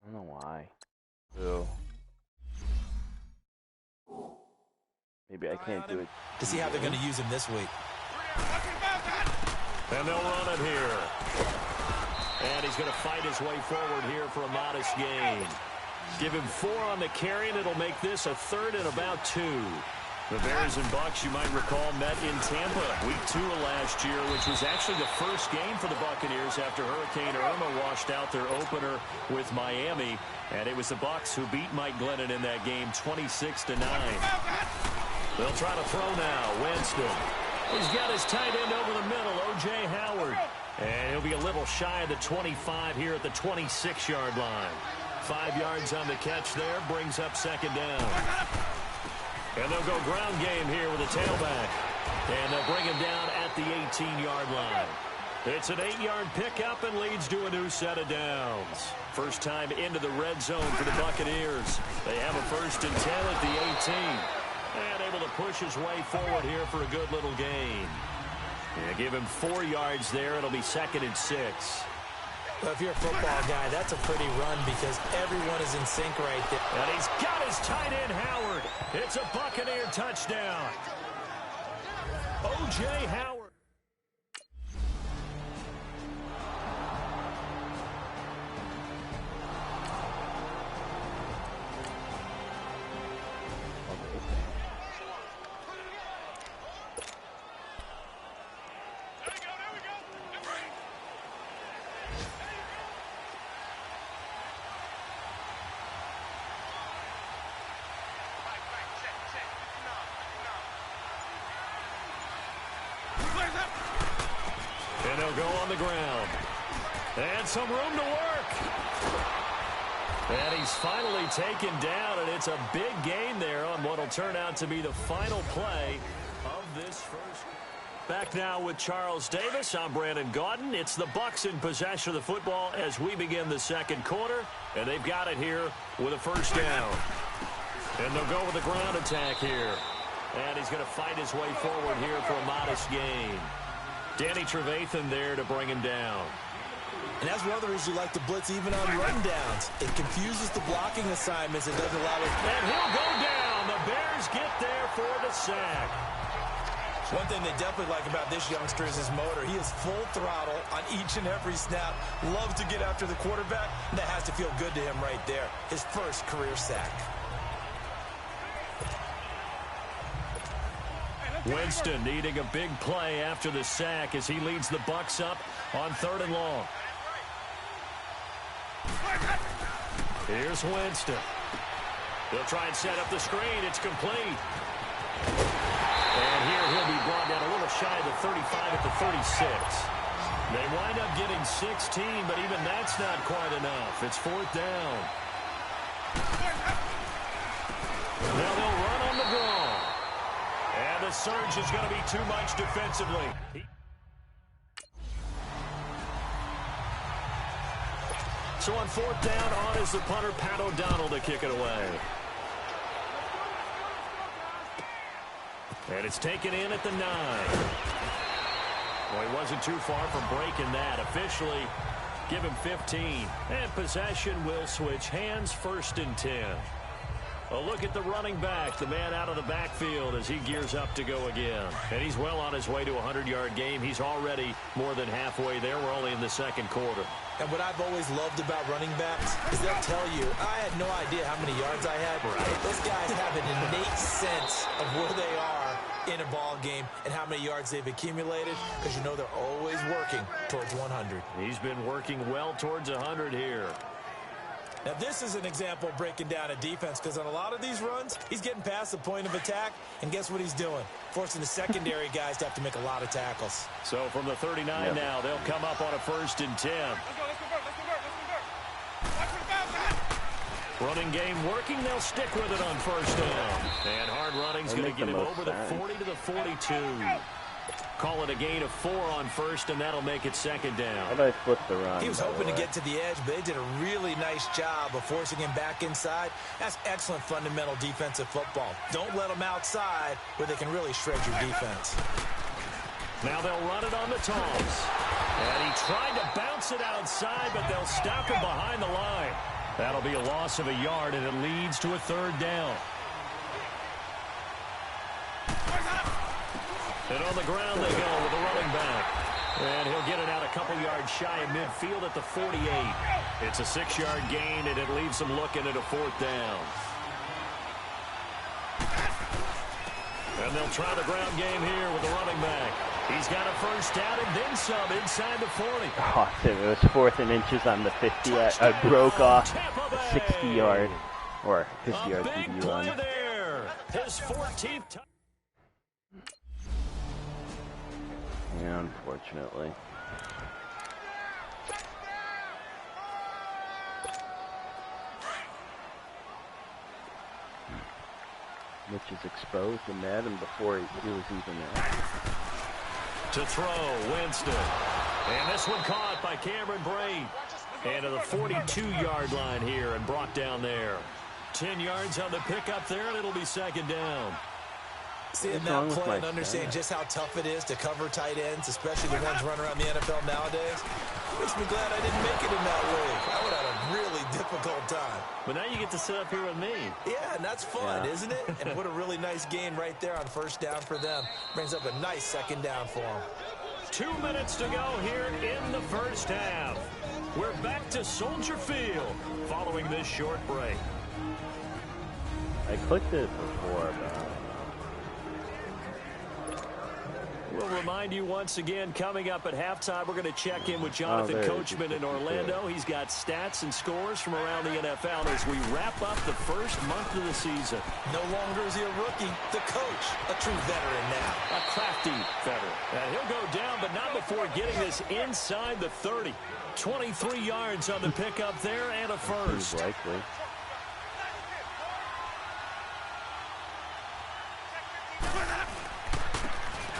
Speaker 2: I don't know why. Ew. Maybe I can't do it.
Speaker 11: To see how they're going to use him this week.
Speaker 10: And they'll run it here. And he's going to fight his way forward here for a modest gain. Give him 4 on the carry, and it'll make this a 3rd and about 2. The Bears and Bucs, you might recall, met in Tampa week 2 of last year, which was actually the first game for the Buccaneers after Hurricane Irma washed out their opener with Miami. And it was the Bucs who beat Mike Glennon in that game 26-9. They'll try to throw now. Winston. He's got his tight end over the middle, O.J. Howard. And he'll be a little shy of the 25 here at the 26-yard line. 5 yards on the catch there, brings up 2nd down. And they'll go ground game here with a tailback. And they'll bring him down at the 18-yard line. It's an 8-yard pickup and leads to a new set of downs. First time into the red zone for the Buccaneers. They have a 1st and 10 at the 18. And able to push his way forward here for a good little gain. Yeah, give him 4 yards there. It'll be 2nd and 6.
Speaker 11: Well, if you're a football guy, that's a pretty run because everyone is in sync right there.
Speaker 10: And he's got his tight end, Howard. It's a Buccaneer touchdown. O.J. Howard. And he'll go on the ground. And some room to work. And he's finally taken down, and it's a big gain there on what will turn out to be the final play of this first. Back now with Charles Davis. I'm Brandon Gaudin. It's the Bucs in possession of the football as we begin the 2nd quarter. And they've got it here with a 1st down. And they'll go with the ground attack here. And he's going to fight his way forward here for a modest gain. Danny Trevathan there to bring him down.
Speaker 11: And as runners, you like to blitz even on rundowns. It confuses the blocking assignments. It doesn't allow it.
Speaker 10: And he'll go down. The Bears get there for the sack.
Speaker 11: One thing they definitely like about this youngster is his motor. He is full throttle on each and every snap. Loves to get after the quarterback. And that has to feel good to him right there. His first career sack.
Speaker 10: Winston needing a big play after the sack as he leads the Bucs up on 3rd and long. Here's Winston. He'll try and set up the screen. It's complete. And here he'll be brought down a little shy of the 35 at the 36. They wind up getting 16, but even that's not quite enough. It's 4th down. Now they'll run on the draw. And the surge is going to be too much defensively. So on 4th down, on is the punter, Pat O'Donnell, to kick it away. And it's taken in at the 9. Well, he wasn't too far from breaking that. Officially, give him 15. And possession will switch hands, 1st and 10. A look at the running back, the man out of the backfield as he gears up to go again. And he's well on his way to a 100-yard game. He's already more than halfway there. We're only in the 2nd quarter.
Speaker 11: And what I've always loved about running backs is they'll tell you, I had no idea how many yards I had. Right. Those guys have an innate sense of where they are in a ball game and how many yards they've accumulated, because you know they're always working towards 100.
Speaker 10: He's been working well towards 100 here.
Speaker 11: Now, this is an example of breaking down a defense, because on a lot of these runs, he's getting past the point of attack, and guess what he's doing? Forcing the secondary guys to have to make a lot of tackles.
Speaker 10: So from the 39 now, they'll come up on a 1st and 10. Running game working. They'll stick with it on 1st down. And hard running's going to get him over the 40 to the 42. Call it a gain of 4 on 1st, and that'll make it 2nd down.
Speaker 2: How did I flip the run?
Speaker 11: He was hoping to get to the edge, but they did a really nice job of forcing him back inside. That's excellent fundamental defensive football. Don't let them outside where they can really shred your defense.
Speaker 10: Now they'll run it on the toss. And he tried to bounce it outside, but they'll stop him behind the line. That'll be a loss of a yard, and it leads to a 3rd down. And on the ground they go with the running back. And he'll get it out a couple yards shy of midfield at the 48. It's a 6-yard gain, and it leaves them looking at a 4th down. And they'll try the ground game here with the running back. He's got a 1st down and then some inside the 40.
Speaker 2: Oh, it was 4th and inches on the 50. I broke off a 60-yard or 50-yard TD run.
Speaker 10: There. His 14th time.
Speaker 2: Yeah, unfortunately. Mitch is exposed and mad, and before he was even there.
Speaker 10: To throw, Winston. And this one caught by Cameron Brate. And to the 42-yard line here and brought down there. 10 yards on the pickup there, and it'll be 2nd down.
Speaker 11: Seeing that play and understanding just how tough it is to cover tight ends, especially the ones running around the NFL nowadays, makes me glad I didn't make it in that league. I would have had a really difficult time.
Speaker 10: But now you get to sit up here with me.
Speaker 11: Yeah, and that's fun, isn't it? And what a really nice gain right there on 1st down for them. Brings up a nice 2nd down for them.
Speaker 10: 2 minutes to go here in the 1st half. We're back to Soldier Field following this short break.
Speaker 2: I clicked it before, but...
Speaker 10: We'll remind you once again, coming up at halftime, we're going to check in with Jonathan Coachman in Orlando. He's got stats and scores from around the NFL as we wrap up the 1st month of the season.
Speaker 11: No longer is he a rookie, the coach, a true veteran now.
Speaker 10: A crafty veteran. And he'll go down, but not before getting this inside the 30. 23 yards on the pickup there and a 1st.
Speaker 2: Likely.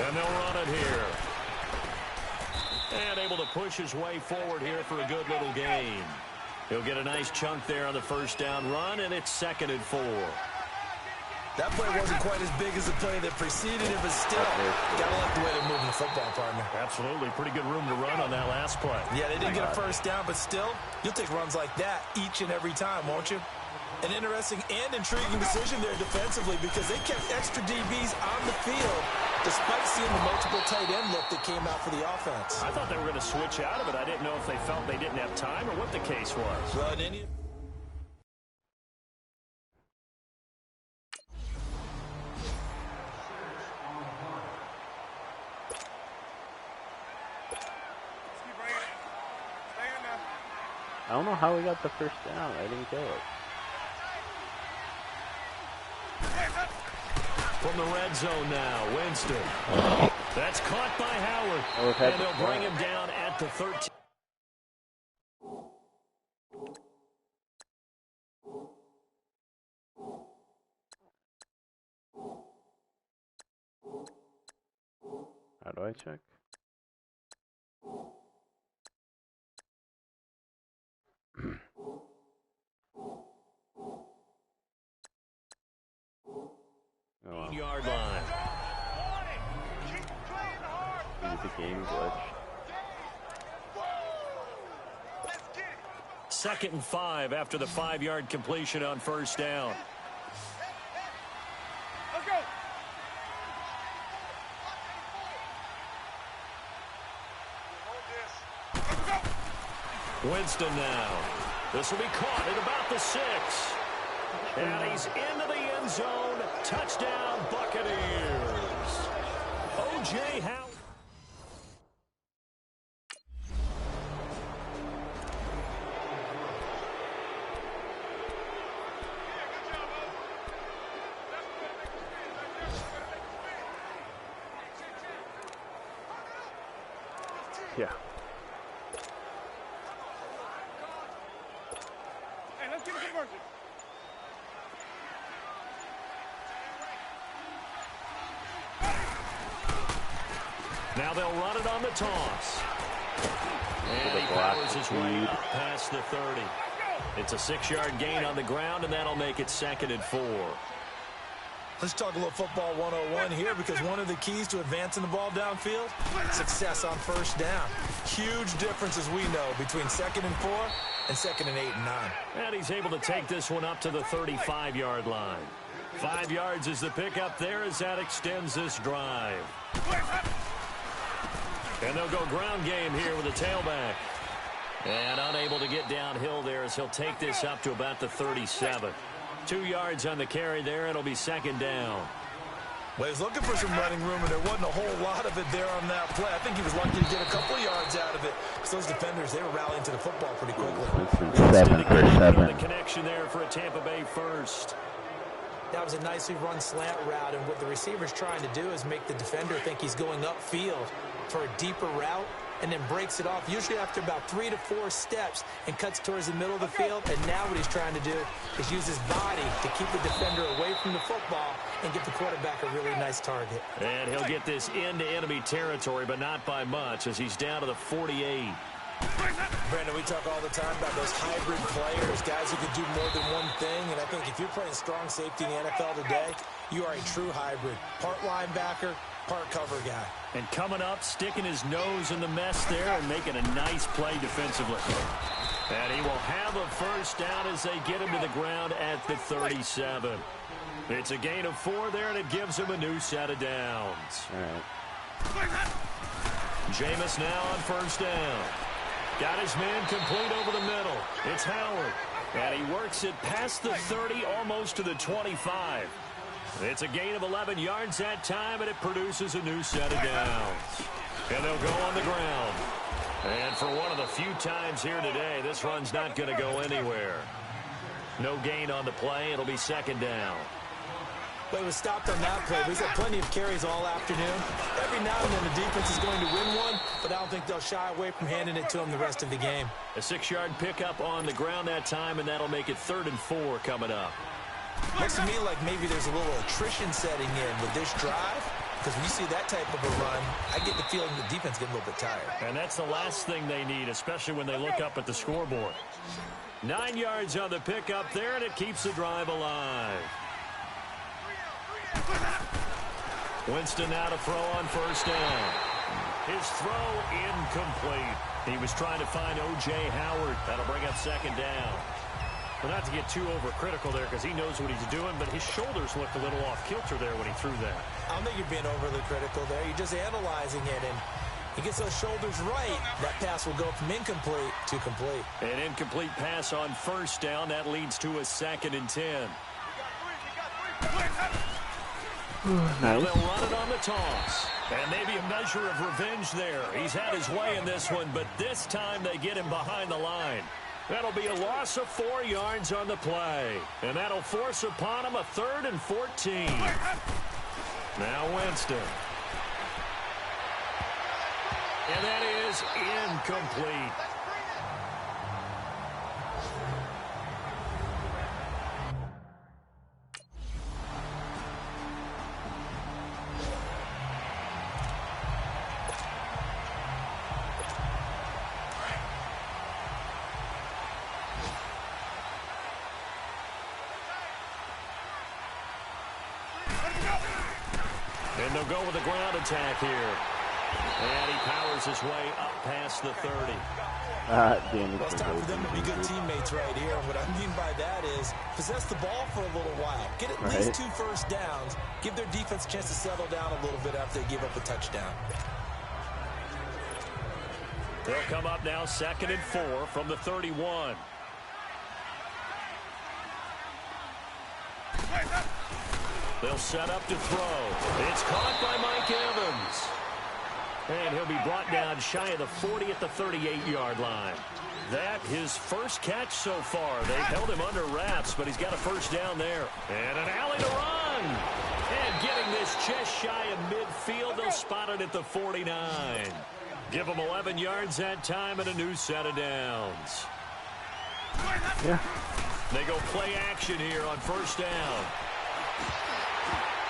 Speaker 10: And they'll run it here. And able to push his way forward here for a good little gain. He'll get a nice chunk there on the 1st down run, and it's 2nd and 4.
Speaker 11: That play wasn't quite as big as the play that preceded it, but still, gotta like the way they're moving the football, partner.
Speaker 10: Absolutely. Pretty good room to run on that last play.
Speaker 11: Yeah, they didn't get a 1st down, but still, you'll take runs like that each and every time, won't you? An interesting and intriguing decision there defensively, because they kept extra DBs on the field despite seeing the multiple tight end look that came out for the offense.
Speaker 10: I thought they were going to switch out of it. I didn't know if they felt they didn't have time or what the case was.
Speaker 11: Well,
Speaker 2: don't know how we got the first down. I didn't get it.
Speaker 10: From the red zone now, Winston. That's caught by Howard. And they'll bring him down at the 13.
Speaker 2: How do I check?
Speaker 10: Oh, yard line.
Speaker 2: The game glitch.
Speaker 10: 2nd and 5 after the 5-yard completion on first down.
Speaker 9: Let's go.
Speaker 10: Winston now. This will be caught at about the 6. And he's into the end zone. Touchdown, Buccaneers. O.J. Howard.
Speaker 2: Yeah.
Speaker 9: Hey, let's get a conversion.
Speaker 10: Now they'll run it on the toss. And he powers his way up past the 30. It's a 6-yard gain on the ground, and that'll make it 2nd and 4.
Speaker 11: Let's talk a little football 101 here, because one of the keys to advancing the ball downfield, success on first down. Huge difference, as we know, between 2nd and 4 and 2nd and 8 and 9.
Speaker 10: And he's able to take this one up to the 35-yard line. 5 yards is the pickup there as that extends this drive. And they'll go ground game here with a tailback. And unable to get downhill there as he'll take this up to about the 37. 2 yards on the carry there. It'll be 2nd down.
Speaker 11: Well, he's looking for some running room, and there wasn't a whole lot of it there on that play. I think he was lucky to get a couple of yards out of it. Because those defenders, they were rallying to the football pretty quickly.
Speaker 2: 7 for 7.
Speaker 10: The connection there for a Tampa Bay first.
Speaker 11: That was a nicely run slant route, and what the receiver's trying to do is make the defender think he's going upfield for a deeper route, and then breaks it off, usually after about 3 to 4 steps, and cuts towards the middle of the field. And now what he's trying to do is use his body to keep the defender away from the football and give the quarterback a really nice target.
Speaker 10: And he'll get this into enemy territory, but not by much, as he's down to the 48.
Speaker 11: Brandon, we talk all the time about those hybrid players, guys who can do more than one thing, and I think if you're playing strong safety in the NFL today, you are a true hybrid. Part linebacker, part cover guy.
Speaker 10: And coming up, sticking his nose in the mess there and making a nice play defensively. And he will have a first down as they get him to the ground at the 37. It's a gain of 4 there, and it gives him a new set of downs.
Speaker 2: All right.
Speaker 10: Jameis now on first down. Got his man complete over the middle. It's Howard. And he works it past the 30, almost to the 25. It's a gain of 11 yards that time, and it produces a new set of downs. And they'll go on the ground. And for one of the few times here today, this run's not going to go anywhere. No gain on the play. It'll be 2nd down.
Speaker 11: But he was stopped on that play. He's had plenty of carries all afternoon. Every now and then the defense is going to win one, but I don't think they'll shy away from handing it to him the rest of the game.
Speaker 10: A 6-yard pickup on the ground that time, and that'll make it 3rd and 4 coming up.
Speaker 11: Looks to me like maybe there's a little attrition setting in with this drive, because when you see that type of a run, I get the feeling the defense getting a little bit tired.
Speaker 10: And that's the last thing they need, especially when they look up at the scoreboard. 9 yards on the pickup there, and it keeps the drive alive. Winston now to throw on first down. His throw incomplete. He was trying to find O.J. Howard. That'll bring up 2nd down. Well, not to get too overcritical there because he knows what he's doing, but his shoulders looked a little off kilter there when he threw that.
Speaker 11: I don't think you're being overly critical there. You're just analyzing it, and he gets those shoulders right. That pass will go from incomplete to complete.
Speaker 10: An incomplete pass on first down. That leads to a 2nd and 10.
Speaker 2: Nice.
Speaker 10: They'll run it on the toss. And maybe a measure of revenge there. He's had his way in this one, but this time they get him behind the line. That'll be a loss of 4 yards on the play. And that'll force upon him a 3rd and 14. Now Winston. And that is incomplete. And they'll go with a ground attack here. And he powers his way up past the 30.
Speaker 11: Well, it's time for them to be good teammates right here. What I mean by that is possess the ball for a little while. Get at least 2 first downs. Give their defense a chance to settle down a little bit after they give up a touchdown.
Speaker 10: They'll come up now 2nd and 4 from the 31. They'll set up to throw. It's caught by Mike Evans. And he'll be brought down shy of the 40 at the 38-yard line. That his first catch so far. They've held him under wraps, but he's got a first down there. And an alley to run. And getting this just shy of midfield, they'll spot it at the 49. Give them 11 yards that time and a new set of downs.
Speaker 2: Yeah.
Speaker 10: They go play action here on first down.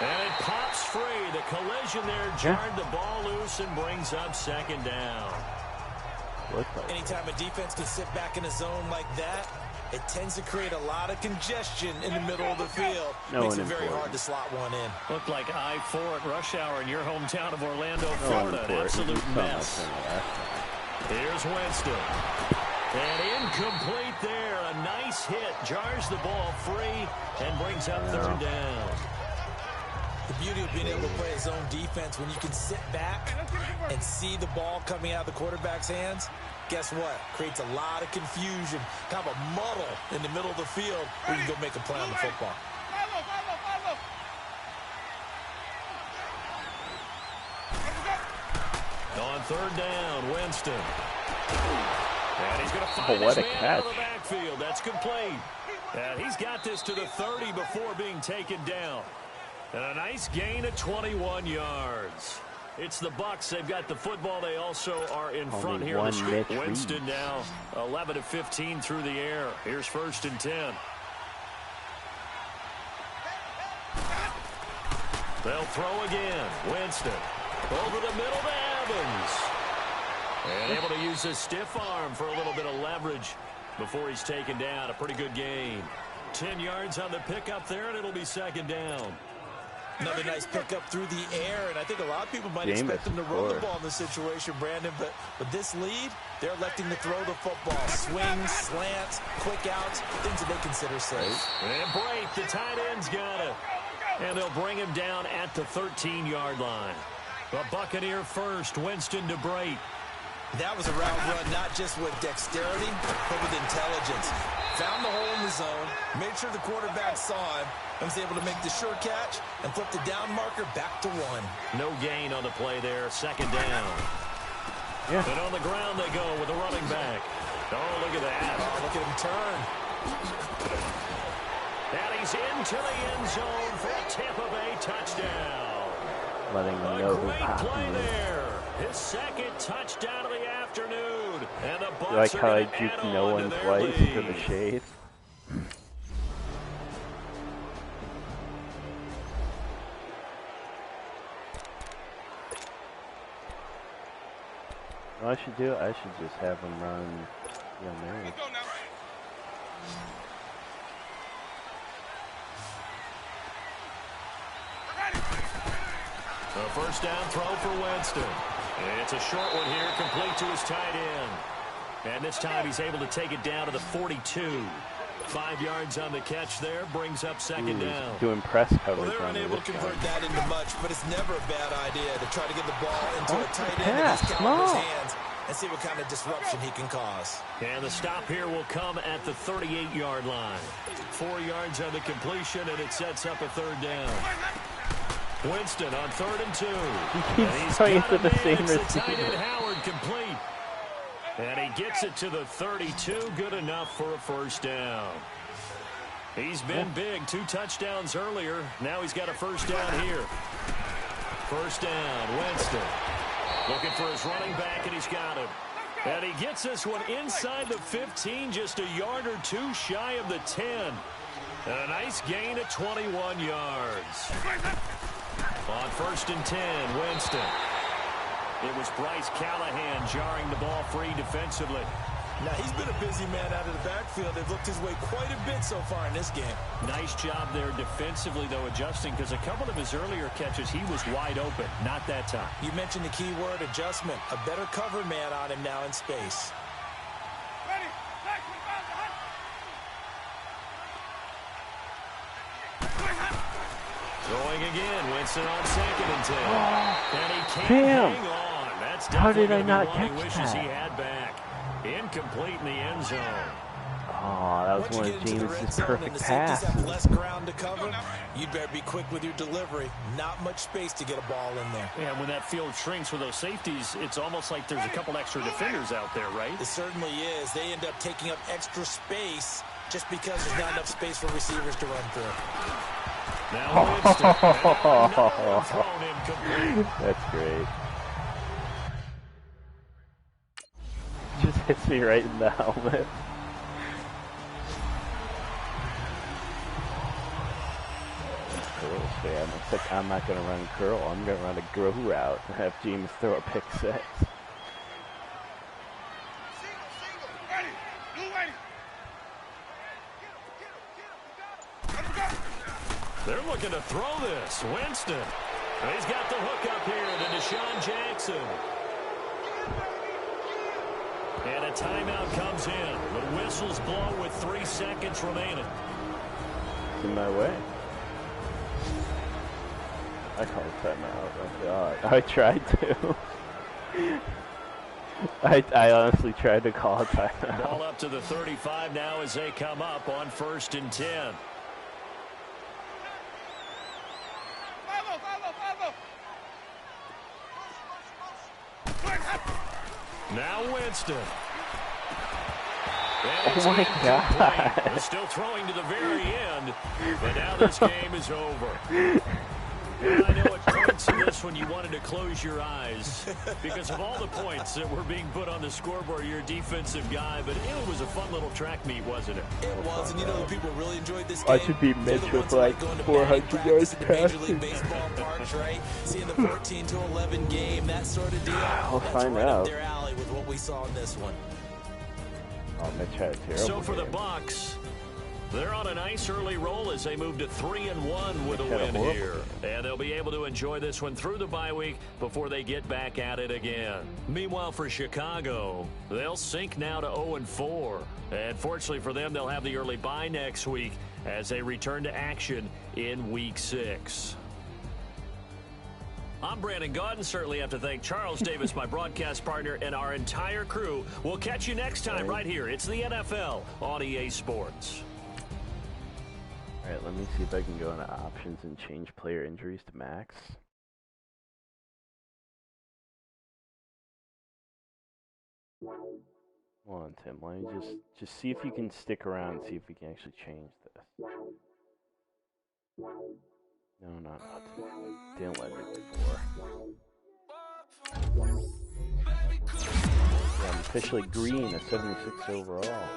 Speaker 10: And it pops free. The collision there jarred the ball loose and brings up 2nd down.
Speaker 11: Anytime a defense can sit back in a zone like that, it tends to create a lot of congestion in the middle of the field. Makes it very hard to slot one in.
Speaker 10: Looked like I-4 at rush hour in your hometown of Orlando, Florida. An absolute mess. Here's Winston. And incomplete there. A nice hit. Jars the ball free and brings up 3rd down.
Speaker 11: The beauty of being able to play a zone defense when you can sit back and see the ball coming out of the quarterback's hands, guess what? Creates a lot of confusion, kind of a muddle in the middle of the field where you can go make a play on the football.
Speaker 10: On 3rd down, Winston. And he's going to find
Speaker 2: what
Speaker 10: his
Speaker 2: a
Speaker 10: man
Speaker 2: catch.
Speaker 10: out of the backfield. That's complete. And he's got this to the 30 before being taken down. And a nice gain of 21 yards. It's the Bucs. They've got the football. They also are in front here. Winston now 11 of 15 through the air. Here's 1st and 10. They'll throw again. Winston over the middle to Evans. And able to use his stiff arm for a little bit of leverage before he's taken down. A pretty good gain. 10 yards on the pickup there, and it'll be 2nd down.
Speaker 11: Another nice pickup through the air, and I think a lot of people might expect them to run the ball in this situation, Brandon, but with this lead, they're electing to throw the football. Swings, slants, quick outs, things that they consider safe.
Speaker 10: And Brate, the tight end's got it. And they'll bring him down at the 13-yard line. The Buccaneer first, Winston to Brate.
Speaker 11: That was a route run, not just with dexterity, but with intelligence. Found the hole in the zone, made sure the quarterback saw him, and was able to make the sure catch and flip the down marker back to 1.
Speaker 10: No gain on the play there, 2nd down.
Speaker 2: Yeah.
Speaker 10: And on the ground they go with the running back. Oh, look at that.
Speaker 11: Oh, look at him turn.
Speaker 10: And he's into the end zone for a Tampa Bay touchdown.
Speaker 2: Letting them know who's
Speaker 10: Great play
Speaker 2: happening.
Speaker 10: there. His 2nd touchdown of the afternoon. And the Bucs
Speaker 2: You like how I
Speaker 10: are
Speaker 2: juked
Speaker 10: add
Speaker 2: no
Speaker 10: on
Speaker 2: one
Speaker 10: to their
Speaker 2: twice
Speaker 10: lead.
Speaker 2: to the shade? What I should do? I should just have him run Hail Mary.
Speaker 10: A first down throw for Winston. It's a short one here, complete to his tight end. And this time he's able to take it down to the 42. 5 yards on the catch there, brings up 2nd down.
Speaker 2: To impress coverage.
Speaker 11: Well, they're
Speaker 2: on
Speaker 11: unable
Speaker 2: this
Speaker 11: to convert
Speaker 2: guy.
Speaker 11: that into much, but it's never a bad idea to try to get the ball into a tight end in
Speaker 2: pass,
Speaker 11: his caliber's
Speaker 2: come on.
Speaker 11: hands and see what kind of disruption he can cause.
Speaker 10: And the stop here will come at the 38-yard line. 4 yards on the completion, and it sets up a 3rd down. Winston on 3rd and 2.
Speaker 2: He keeps throwing it to the same
Speaker 10: It's the tight
Speaker 2: receiver.
Speaker 10: end Howard complete. And he gets it to the 32, good enough for a first down. He's been big, 2 touchdowns earlier. Now he's got a first down here. First down, Winston. Looking for his running back, and he's got him. And he gets this one inside the 15, just a yard or 2 shy of the 10. And a nice gain of 21 yards. On first and 10, Winston. It was Bryce Callahan jarring the ball free defensively.
Speaker 11: Now, he's been a busy man out of the backfield. They've looked his way quite a bit so far in this game.
Speaker 10: Nice job there defensively, though, adjusting, because a couple of his earlier catches, he was wide open. Not that time.
Speaker 11: You mentioned the key word, adjustment. A better cover man on him now in space.
Speaker 10: Going again, Winston on second and 10. And he can't hang on. That's
Speaker 2: How did I not
Speaker 10: catch
Speaker 2: catch
Speaker 10: wishes
Speaker 2: that?
Speaker 10: he had back. Incomplete in the end zone.
Speaker 2: Oh, that was one of Jameis' perfect passes.
Speaker 11: Have less ground to cover. You'd better be quick with your delivery. Not much space to get a ball in there.
Speaker 10: Yeah, when that field shrinks with those safeties, it's almost like there's a couple extra defenders out there, right?
Speaker 11: It certainly is. They end up taking up extra space just because there's not enough space for receivers to run through.
Speaker 10: Now Winston. Thrown incomplete.
Speaker 2: That's great. Just hits me right in the helmet. Curls fan. It's like, I'm not going to run curl. I'm going to run a grow route and have James throw a pick 6.
Speaker 10: They're looking to throw this. Winston. He's got the hook up here to Deshaun Jackson. And a timeout comes in. The whistles blow with 3 seconds remaining.
Speaker 2: It's in my way. I called timeout. Oh God. I tried to. I honestly tried to call a timeout.
Speaker 10: Ball up to the 35 now as they come up on first and 10. Now Winston.
Speaker 2: Oh my God.
Speaker 10: They're still throwing to the very end, but now this game is over. And I know at points in this one you wanted to close your eyes because of all the points that were being put on the scoreboard. You're a defensive guy, but it was a fun little track meet, wasn't it?
Speaker 11: It was, and you know the people really enjoyed this game.
Speaker 2: I should be Mitch with like 400 yards
Speaker 11: Major League
Speaker 2: passing.
Speaker 11: Baseball parks, right? Seeing the 14-11 game, that sort of deal.
Speaker 2: We'll
Speaker 11: That's
Speaker 2: find
Speaker 11: right
Speaker 2: out.
Speaker 11: up their alley with what we saw in this one.
Speaker 2: Oh, Mitch had a terrible
Speaker 10: So for the
Speaker 2: game.
Speaker 10: Bucs, they're on a nice early roll as they move to 3-1 with a
Speaker 2: Mitch had a
Speaker 10: win
Speaker 2: horrible
Speaker 10: here. And they'll be able to enjoy this one through the bye week before they get back at it again. Meanwhile, for Chicago, they'll sink now to 0-4. And fortunately for them, they'll have the early bye next week as they return to action in Week 6. I'm Brandon Gaudin. Certainly have to thank Charles Davis, my broadcast partner, and our entire crew. We'll catch you next time right here. It's the NFL on EA Sports.
Speaker 2: Alright, let me see if I can go into options and change player injuries to max. Hold on, Tim. Let me just see if you can stick around and see if we can actually change this. No, not to. Didn't let me before. Yeah, I'm officially green, a 76 overall.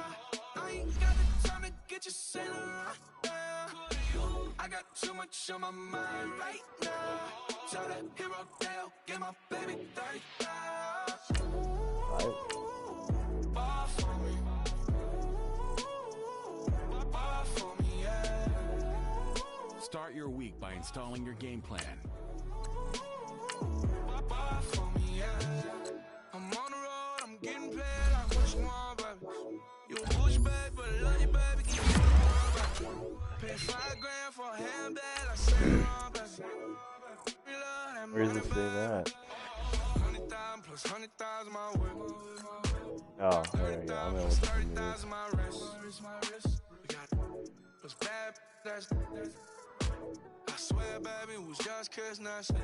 Speaker 14: I got too much on my mind right now. Tell that hero Dale, get my baby 35. Bar for me. Bar for me, yeah.
Speaker 3: Start your week by installing your game plan.
Speaker 14: Bar for me, yeah. I'm on the road, I'm getting paid, I push more, baby. You a push, baby, but I love you, baby. Keep it on, baby. Pay $5 grand for a handbag, I say no, baby.
Speaker 2: Where does it say that?
Speaker 14: 100,000 plus 100,000 my way.
Speaker 2: Oh, there we go. I'm gonna look at the news.
Speaker 14: 30,000 my wrist. We got those bad, that's. I swear, baby, it was just kiss, now shit.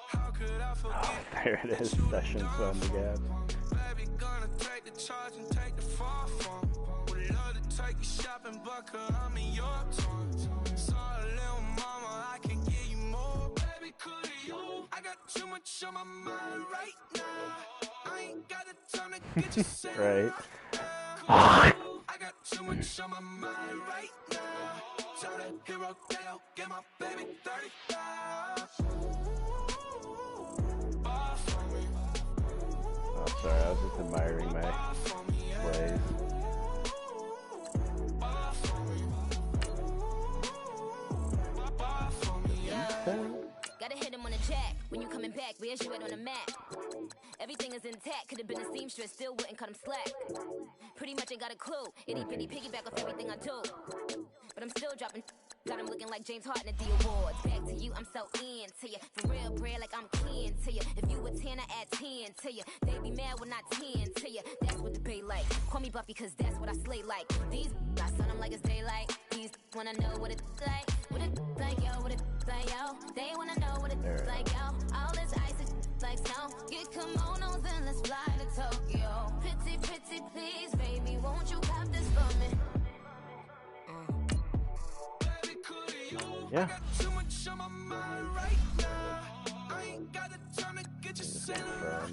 Speaker 14: How could I forget?
Speaker 2: Oh, there it is. Sessions on the gap.
Speaker 15: baby, gonna take the charge and take the fall from. Would love to take you shopping, but I'm in your toys. Sorry, little mama, I can give you more. Baby, could you? I got too much on my mind right now. I ain't got the time to get you set
Speaker 2: Right.
Speaker 15: I got too much on my mind right now. Tell the hero that I'll get my baby 35.
Speaker 2: Oh, sorry, I was just admiring my plays.
Speaker 16: Gotta hit him on the jack. When you coming back, where's you at on the map? Everything is intact. Could've been a seamstress, still wouldn't cut him slack. Pretty much ain't got a clue. Itty bitty piggyback off everything I do. But I'm still dropping. Got him looking like James Harden at the awards. Back to you, I'm so into you. For real, bread, like I'm kin to you. If you a 10, I add 10 to you. They be mad when I 10 to you. That's what the bay like. Call me Buffy, cause that's what I slay like. These, I sun them like it's daylight. These wanna know what it's like. What it like, yo, what it like, yo. They wanna know what it's like, yo. All this ice is like snow. Get kimonos and let's fly to Tokyo. Pretty, pretty, please, baby, won't you have this for me?
Speaker 2: Yeah.
Speaker 15: I got too much on my mind right now. I ain't got the time to get you set up.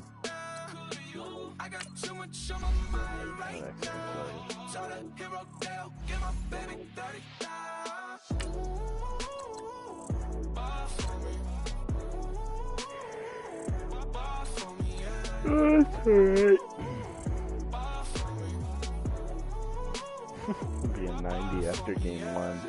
Speaker 15: I got too much on my mind right now. Tell the hero that I'll get my baby 35. Buy for me. Buy for me, yeah.
Speaker 2: That's alright.
Speaker 15: Buy for me.
Speaker 2: Being 90 after game 1.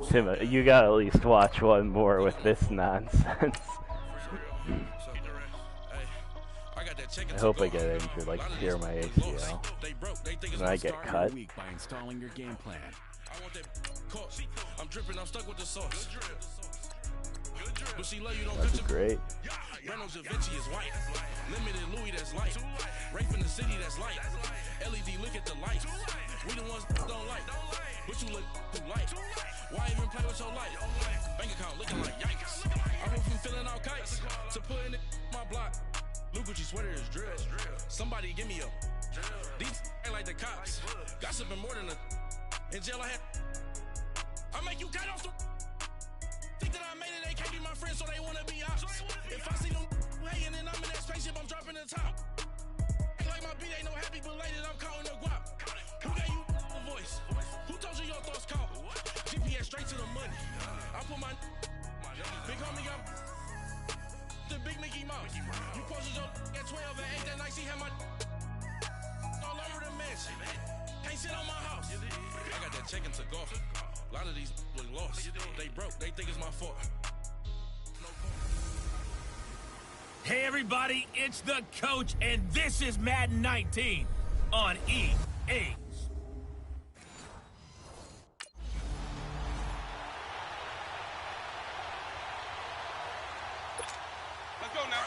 Speaker 2: Tim, you gotta at least watch one more with this nonsense. I hope I get injured, like tear my ACL. When I get cut.
Speaker 3: By installing your game plan.
Speaker 17: I'm dripping, I'm stuck with the sauce.
Speaker 2: That's great.
Speaker 17: Reynolds Da Vinci is white. Limited Louis that's light. Rape in the city that's light. LED look at the light. We the ones don't like. But you look too light. Why even play with your life? Bank account looking like yikes. I went from filling out kites to putting it in my block. Blue Gucci sweater is drill. Somebody give me a. These ain't like the cops. Gossiping more than a. In jail I had. I make you cut off the. Think that I made it, they can't be my friends, so they wanna be ops. If I see them hating and I'm in that spaceship, I'm dropping the top. Ain't like my beat, ain't no happy belated, I'm counting the guap. Who gave you a voice? Who told you your thoughts count? GPS straight to the money. I put my big homie got the big Mickey Mouse. You posted your at 12 and 8 that night, she had my all over the mansion. Can't sit on my house. I got that check into golf. A lot of these look lost. They broke, they think it's my fault.
Speaker 13: Hey everybody, it's the coach, and this is Madden 19 on EA.
Speaker 9: Let's go now.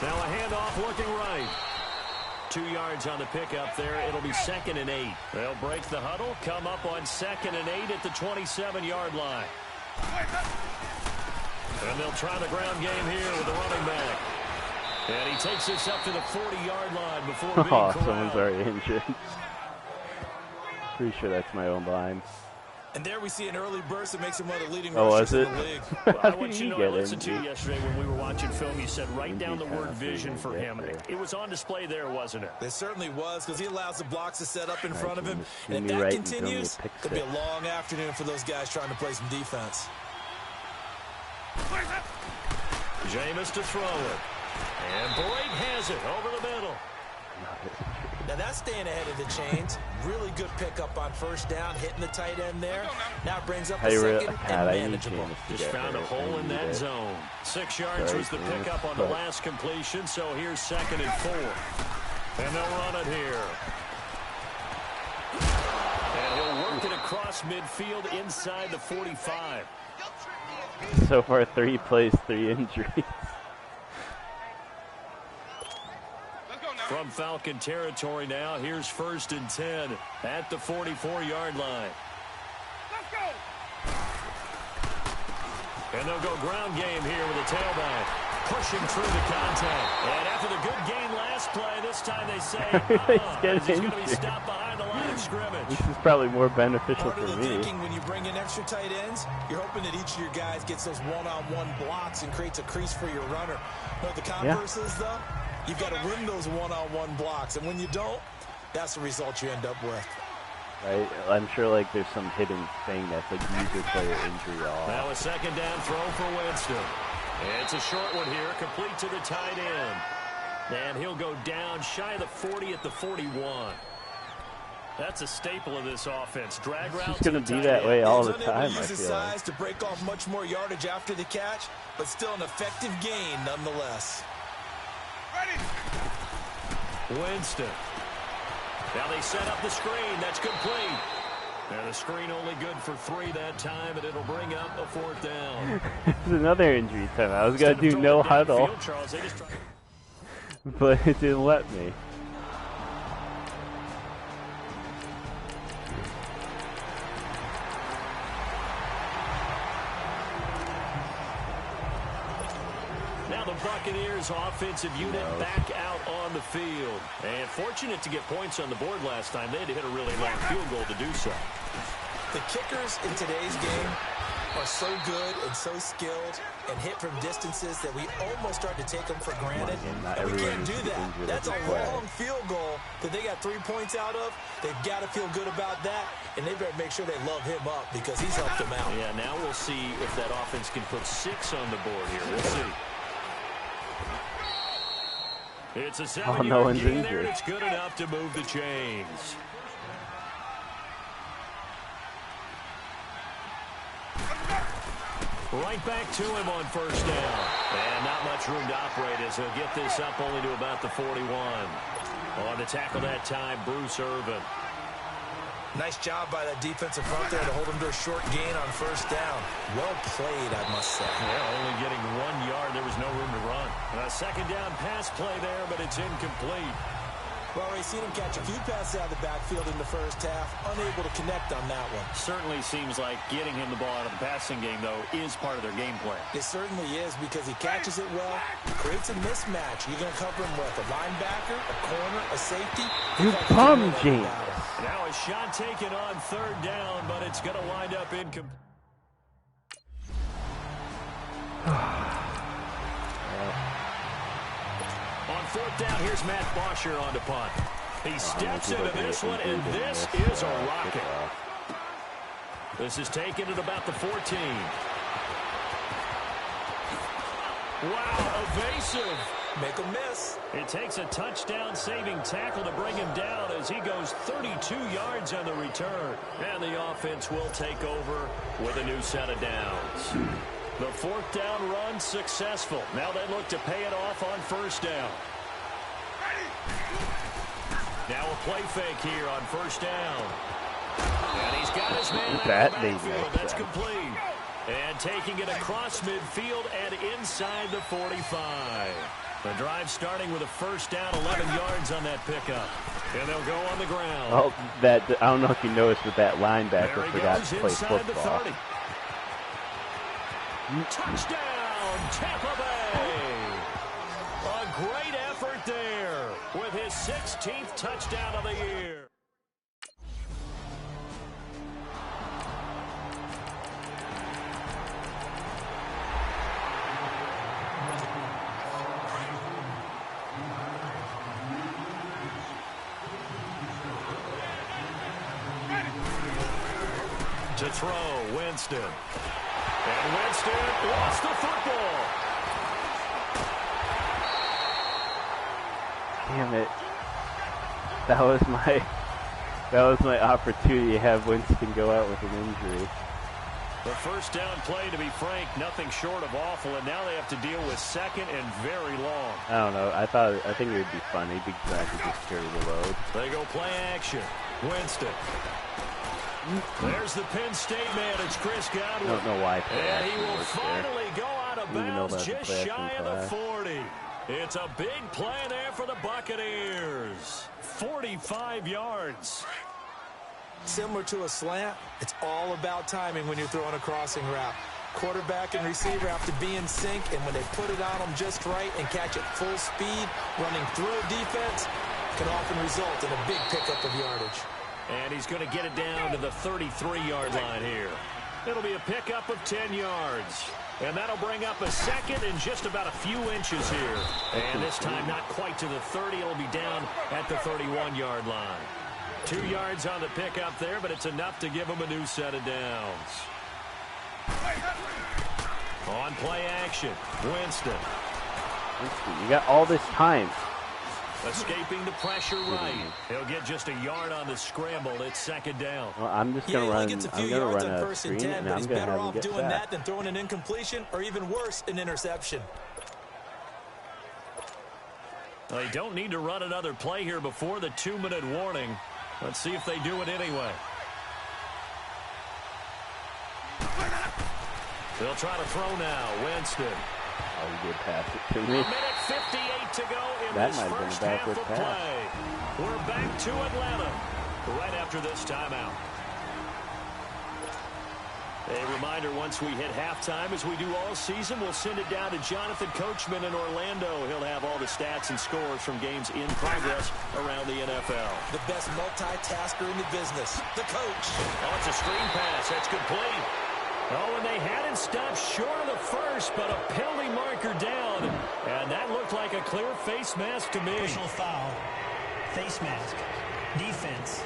Speaker 10: Now a handoff looking right. 2 yards on the pickup there. It'll be 2nd and 8. They'll break the huddle, come up on 2nd and 8 at the 27-yard line. And they'll try the ground game here with the running back. And he takes this up to the 40-yard line before being corralled.
Speaker 2: Someone's already injured. Pretty sure that's my own line.
Speaker 11: And there we see an early burst that makes him one of the leading
Speaker 2: Oh,
Speaker 11: rushers
Speaker 2: was it?
Speaker 11: in the league.
Speaker 10: Well, I want you to know, I listened to you yesterday when we were watching film. You said write down the word vision for him. It was on display there, wasn't it?
Speaker 11: It certainly was, because he allows the blocks to set up in front of him. And if that continues, it'll be a long afternoon for those guys trying to play some defense.
Speaker 10: Jameis to throw it. And Boyd has it over the middle.
Speaker 11: Now that's staying ahead of the chains. Really good pickup on first down, hitting the tight end there. Now it brings up a second and manageable.
Speaker 10: Just found a hole in that zone. 6 yards was the pickup on the last completion, so here's 2nd and 4. And they'll run it here. And he'll work it across midfield inside the 45.
Speaker 2: So far, 3 plays, 3 injuries.
Speaker 10: From Falcon territory now, here's 1st and 10 at the 44-yard line.
Speaker 9: Let's go.
Speaker 10: And they'll go ground game here with a tailback. Pushing through the contact. And after the good gain last play, this time they say, he's going to be stopped behind the line of scrimmage.
Speaker 2: This is probably more beneficial
Speaker 11: Part of
Speaker 2: for
Speaker 11: the
Speaker 2: me.
Speaker 11: thinking when you bring in extra tight ends, you're hoping that each of your guys gets those one-on-one blocks and creates a crease for your runner. You know what the converse is, though? You've got to win those one-on-one blocks, and when you don't, that's the result you end up with.
Speaker 2: Right? I'm sure like there's some hidden thing that's like user player injury off.
Speaker 10: Now a 2nd down throw for Winston. It's a short one here, complete to the tight end. And he'll go down shy of the 40 at the 41. That's a staple of this offense. Drag route.
Speaker 2: It's going to be that way all the time, I
Speaker 11: Use his
Speaker 2: feel like.
Speaker 11: size to break off much more yardage after the catch, but still an effective gain nonetheless.
Speaker 10: Winston. Now they set up the screen. That's complete. And the screen only good for 3 that time, and it'll bring up a 4th down.
Speaker 2: It's another injury time. I was going to do no huddle, but it didn't let me.
Speaker 10: Now the Buccaneers offensive unit back out on the field. And fortunate to get points on the board last time. They had to hit a really long field goal to do so.
Speaker 11: The kickers in today's game are so good and so skilled and hit from distances that we almost start to take them for granted. And we can't do that. That's a long field goal that they got 3 points out of. They've got to feel good about that, and they better make sure they love him up because he's helped them out.
Speaker 10: Yeah, now we'll see if that offense can put 6 on the board here. We'll see. It's a 7-yard gain there, and it's good enough to move the chains. Right back to him on 1st down. And not much room to operate as he'll get this up only to about the 41. On the tackle that time, Bruce Irvin.
Speaker 11: Nice job by that defensive front there to hold him to a short gain on 1st down. Well played, I must say.
Speaker 10: Yeah, only getting 1 yard. There was no room to run. A 2nd down pass play there, but it's incomplete.
Speaker 11: Well, we've seen him catch a few passes out of the backfield in the first half, unable to connect on that one.
Speaker 10: Certainly seems like getting him the ball out of the passing game, though, is part of their game plan.
Speaker 11: It certainly is because he catches it well, creates a mismatch. You're going to cover him with a linebacker, a corner, a safety.
Speaker 2: You bum, James.
Speaker 10: Now a shot taken on 3rd down, but it's going to wind up incomplete. On 4th down, here's Matt Bosher on the punt. He steps into this one, and this is a rocket. This is taken at about the 14. Wow, evasive.
Speaker 11: Make a miss.
Speaker 10: It takes a touchdown-saving tackle to bring him down as he goes 32 yards on the return. And the offense will take over with a new set of downs. The 4th down run successful. Now they look to pay it off on 1st down. Now a play fake here on 1st down. And he's got his man out of the backfield. That's complete. And taking it across midfield and inside the 45. The drive starting with a 1st down, 11 yards on that pickup. And they'll go on the ground.
Speaker 2: Oh, I don't know if you noticed, but that linebacker forgot to play football.
Speaker 10: Touchdown, Tampa Bay. A great effort there with his 16th touchdown of the year. To throw, Winston. And Winston lost the football.
Speaker 2: Damn it. That was my opportunity to have Winston go out with an injury.
Speaker 10: The first down play, to be frank, nothing short of awful, and now they have to deal with second and very long.
Speaker 2: I don't know. I think it would be funny because I could just carry the load.
Speaker 10: They go play action. Winston. There's the Penn State man. It's Chris Godwin.
Speaker 2: I don't know why.
Speaker 10: And he will finally go out of bounds just shy of the 40. It's a big play there for the Buccaneers. 45 yards.
Speaker 11: Similar to a slant, it's all about timing when you're throwing a crossing route. Quarterback and receiver have to be in sync, and when they put it on them just right and catch it full speed, running through a defense can often result in a big pickup of yardage.
Speaker 10: And he's going to get it down to the 33-yard line here. It'll be a pickup of 10 yards. And that'll bring up a second and just about a few inches here. And this time not quite to the 30. It'll be down at the 31-yard line. 2 yards on the pickup there, but it's enough to give them a new set of downs. On play action, Winston.
Speaker 2: You got all this time.
Speaker 10: Escaping the pressure right. He'll get just a yard on the scramble. It's second down.
Speaker 2: Well, I'm just going to run. I'm going to run a screen, and I'm going to have him get
Speaker 11: doing that than throwing an incompletion, or even worse, an interception.
Speaker 10: They don't need to run another play here before the 2-minute warning. Let's see if they do it anyway. They'll try to throw now. Winston.
Speaker 2: Oh, you did pass it to me.
Speaker 10: A minute 58 to go in
Speaker 2: that
Speaker 10: this first half of play. We're back to Atlanta right after this timeout. A reminder, once we hit halftime, as we do all season, we'll send it down to Jonathan Coachman in Orlando. He'll have all the stats and scores from games in progress around the NFL.
Speaker 11: The best multitasker in the business, the coach.
Speaker 10: Oh, it's a screen pass. That's complete. Oh, and they had it stopped short of the first, but a penalty marker down. And that looked like a clear face mask to me.
Speaker 12: Personal foul. Face mask. Defense.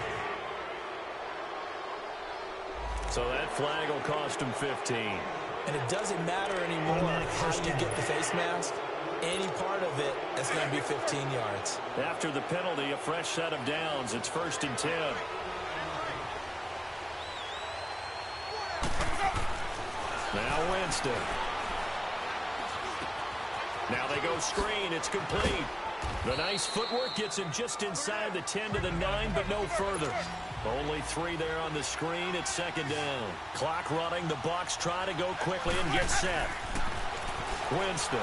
Speaker 10: So that flag will cost him 15.
Speaker 11: And it doesn't matter anymore how you get the face mask. Any part of it, that's going to be 15 yards.
Speaker 10: After the penalty, a fresh set of downs. It's 1st and 10. Now Winston. Now they go screen. It's complete. The nice footwork gets him just inside the 10 to the 9, but no further. Only 3 there on the screen. It's second down. Clock running. The Bucs try to go quickly and get set. Winston.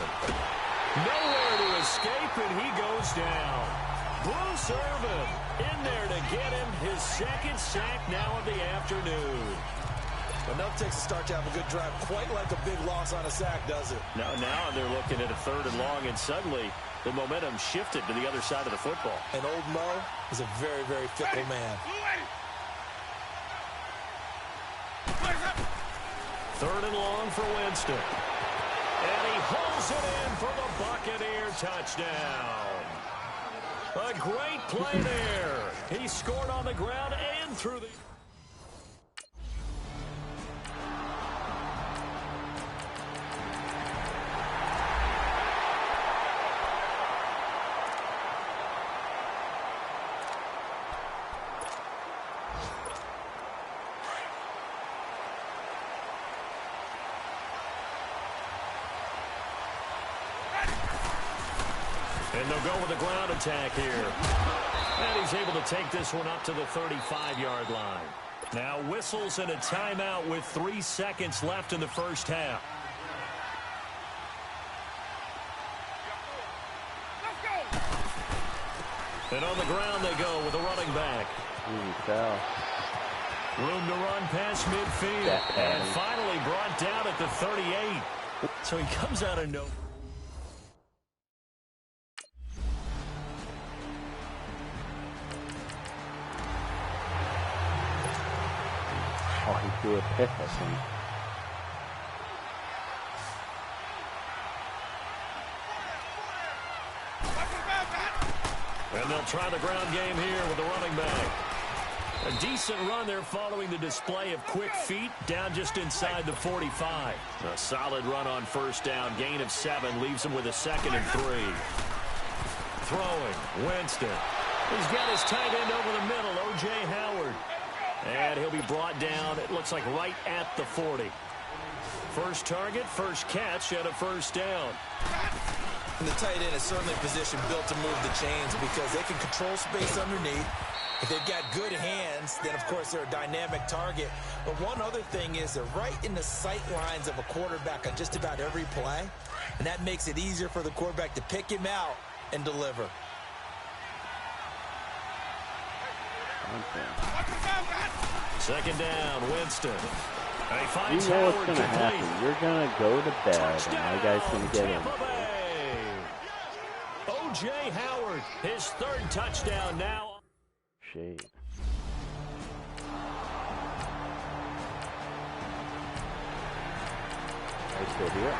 Speaker 10: Nowhere to escape, and he goes down. Bruce Irvin in there to get him his second sack now of the afternoon.
Speaker 11: Enough takes to start to have a good drive. Quite like a big loss on a sack, does it?
Speaker 10: Now they're looking at a 3rd and long, and suddenly the momentum shifted to the other side of the football.
Speaker 11: And old Mo is a very, very fickle man.
Speaker 10: 3rd and long for Winston. And he holds it in for the Buccaneer touchdown. A great play there. He scored on the ground and through the... And they'll go with a ground attack here. And he's able to take this one up to the 35-yard line. Now whistles and a timeout with 3 seconds left in the first half. And on the ground they go with a running back.
Speaker 2: Fell.
Speaker 10: Room to run past midfield. And finally brought down at the 38. So he comes out of no...
Speaker 2: Oh, he threw a pick, I think.
Speaker 10: And they'll try the ground game here with the running back. A decent run there following the display of quick feet down just inside the 45. A solid run on first down. Gain of 7 leaves him with a 2nd and 3. Throwing. Winston. He's got his tight end over the middle, O.J. Howard. And he'll be brought down, it looks like right at the 40. First target, first catch, and a first down.
Speaker 11: And the tight end is certainly a position built to move the chains because they can control space underneath. If they've got good hands, then of course they're a dynamic target. But one other thing is they're right in the sight lines of a quarterback on just about every play. And that makes it easier for the quarterback to pick him out and deliver.
Speaker 10: Second down, Winston.
Speaker 2: You know what's going to happen. You're going to go to bed, and my guy's going to get in.
Speaker 10: O.J. Howard, his third touchdown now.
Speaker 2: Shade. Nice go here.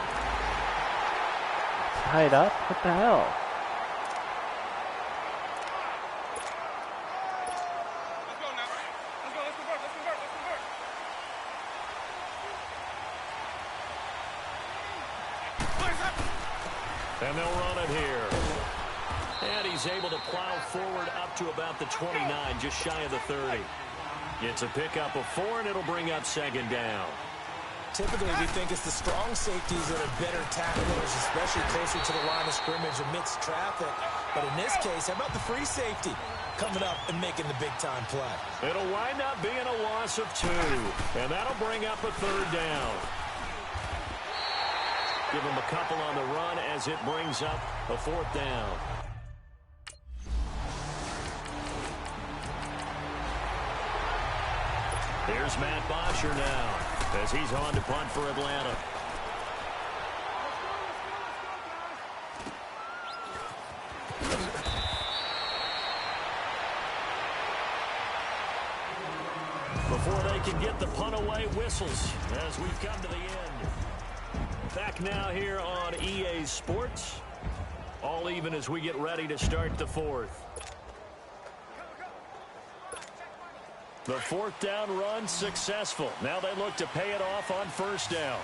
Speaker 2: Tied up? What the hell?
Speaker 10: And they'll run it here. And he's able to plow forward up to about the 29, just shy of the 30. It's a pickup of 4, and it'll bring up second down.
Speaker 11: Typically, we think it's the strong safeties that are better tacklers, especially closer to the line of scrimmage amidst traffic. But in this case, how about the free safety coming up and making the big-time play?
Speaker 10: It'll wind up being a loss of 2, and that'll bring up a third down. Give him a couple on the run as it brings up a fourth down. Here's Matt Bosher now as he's on to punt for Atlanta. Before they can get the punt away, whistles as we've come to the end. Back now here on EA Sports. All even as we get ready to start the fourth. The fourth down run successful. Now they look to pay it off on first down.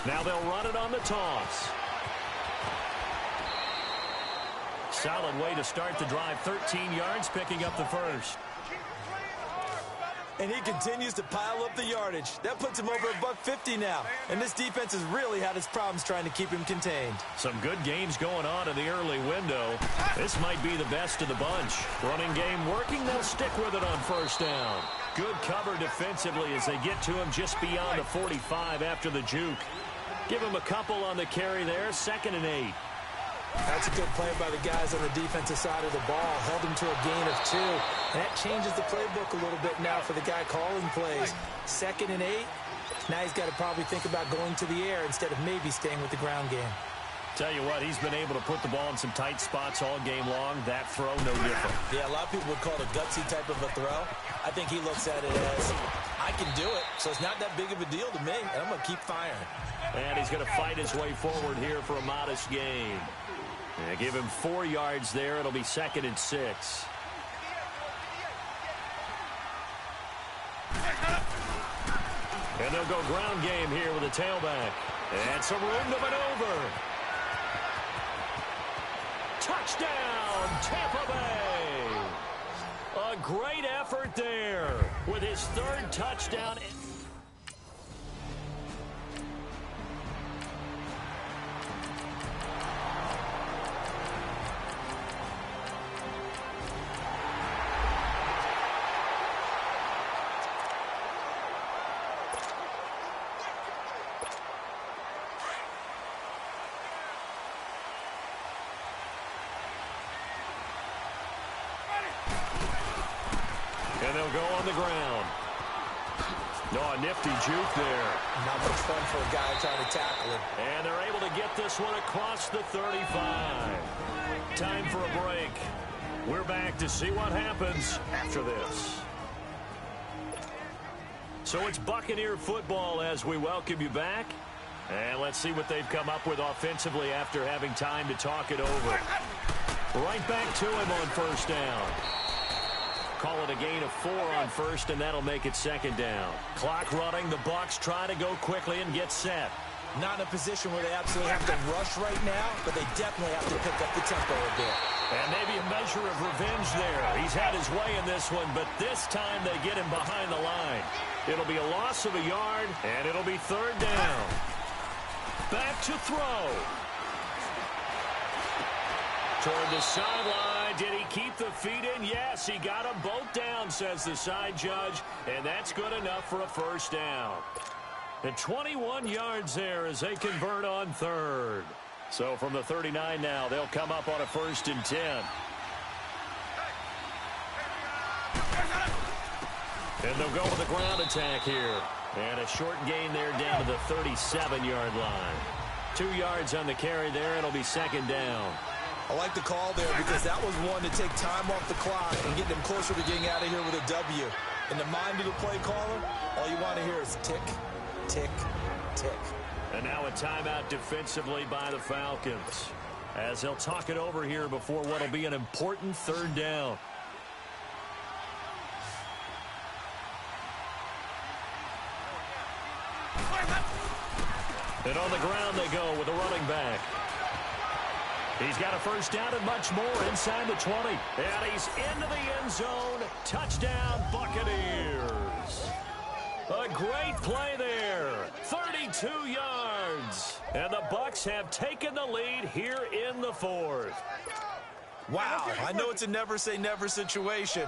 Speaker 10: Now they'll run it on the toss. Solid way to start the drive. 13 yards, picking up the first.
Speaker 11: And he continues to pile up the yardage. That puts him over $150 now. And this defense has really had its problems trying to keep him contained.
Speaker 10: Some good games going on in the early window. This might be the best of the bunch. Running game working, they'll stick with it on first down. Good cover defensively as they get to him just beyond the 45 after the juke. Give him a couple on the carry there, 2nd and 8.
Speaker 11: That's a good play by the guys on the defensive side of the ball. Held him to a gain of 2. And that changes the playbook a little bit now for the guy calling plays. 2nd and 8. Now he's got to probably think about going to the air instead of maybe staying with the ground game.
Speaker 10: Tell you what, he's been able to put the ball in some tight spots all game long. That throw, no different.
Speaker 11: Yeah, a lot of people would call it a gutsy type of a throw. I think he looks at it as, I can do it, so it's not that big of a deal to me, and I'm going to keep firing.
Speaker 10: And he's going to fight his way forward here for a modest gain. Yeah, give him 4 yards there. It'll be 2nd and 6. And they'll go ground game here with a tailback. And some room to maneuver. Touchdown, Tampa Bay. A great effort there with his 3rd touchdown. And they'll go on the ground. No, a nifty juke there.
Speaker 11: Not much fun for a guy trying to tackle him.
Speaker 10: And they're able to get this one across the 35. Time for a break. We're back to see what happens after this. So it's Buccaneer football as we welcome you back. And let's see what they've come up with offensively after having time to talk it over. Right back to him on first down. Call it a gain of 4 on first, and that'll make it 2nd down. Clock running. The Bucs try to go quickly and get set.
Speaker 11: Not in a position where they absolutely have to rush right now, but they definitely have to pick up the tempo a bit.
Speaker 10: And maybe a measure of revenge there. He's had his way in this one, but this time they get him behind the line. It'll be a loss of a yard, and it'll be 3rd down. Back to throw. Toward the sideline. Did he keep the feet in? Yes, he got them both down, says the side judge, and that's good enough for a 1st down. And 21 yards there as they convert on 3rd. So from the 39 now, they'll come up on a 1st and 10. And they'll go with the ground attack here. And a short gain there down to the 37-yard line. 2 yards on the carry there. It'll be 2nd down.
Speaker 11: I like the call there because that was one to take time off the clock and get them closer to getting out of here with a W. In the mind of the play caller, all you want to hear is tick, tick, tick.
Speaker 10: And now a timeout defensively by the Falcons as they'll talk it over here before what will be an important 3rd down. And on the ground they go with a running back. He's got a 1st down and much more inside the 20. And he's into the end zone. Touchdown, Buccaneers. A great play there. 32 yards. And the Bucs have taken the lead here in the 4th.
Speaker 11: Wow, I know it's a never-say-never situation,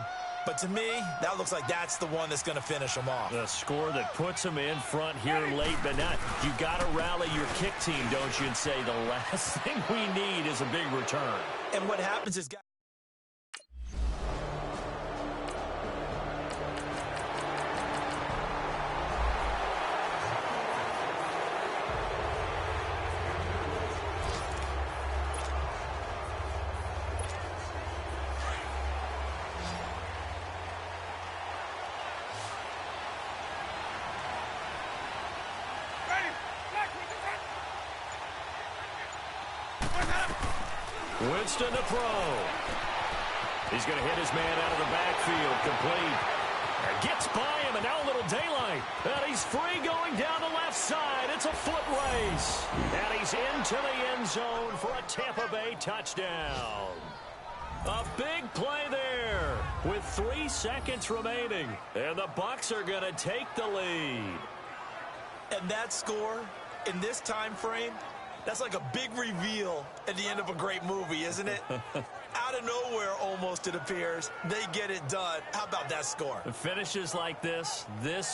Speaker 11: but to me, that looks like that's the one that's going to finish them off.
Speaker 10: The score that puts them in front here late, but not. You got to rally your kick team, don't you, and say the last thing we need is a big return.
Speaker 11: And what happens is...
Speaker 10: Winston to throw. He's going to hit his man out of the backfield. Complete. Gets by him, and now a little daylight. And he's free going down the left side. It's a foot race. And he's into the end zone for a Tampa Bay touchdown. A big play there with 3 seconds remaining. And the Bucs are going to take the lead.
Speaker 11: And that score in this time frame, that's like a big reveal at the end of a great movie, isn't it? Out of nowhere, almost, it appears. They get it done. How about that score?
Speaker 10: The finishes like this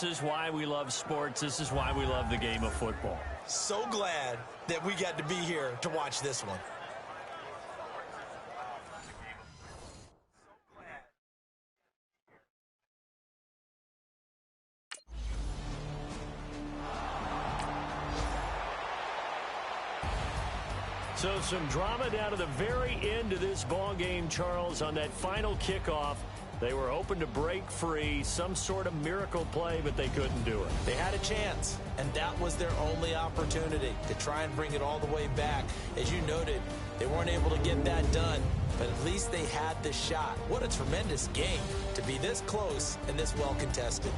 Speaker 10: is why we love sports. This is why we love the game of football.
Speaker 11: So glad that we got to be here to watch this one.
Speaker 10: So some drama down to the very end of this ball game, Charles, on that final kickoff. They were hoping to break free, some sort of miracle play, but they couldn't do it.
Speaker 11: They had a chance, and that was their only opportunity to try and bring it all the way back. As you noted, they weren't able to get that done, but at least they had the shot. What a tremendous game to be this close and this well contested.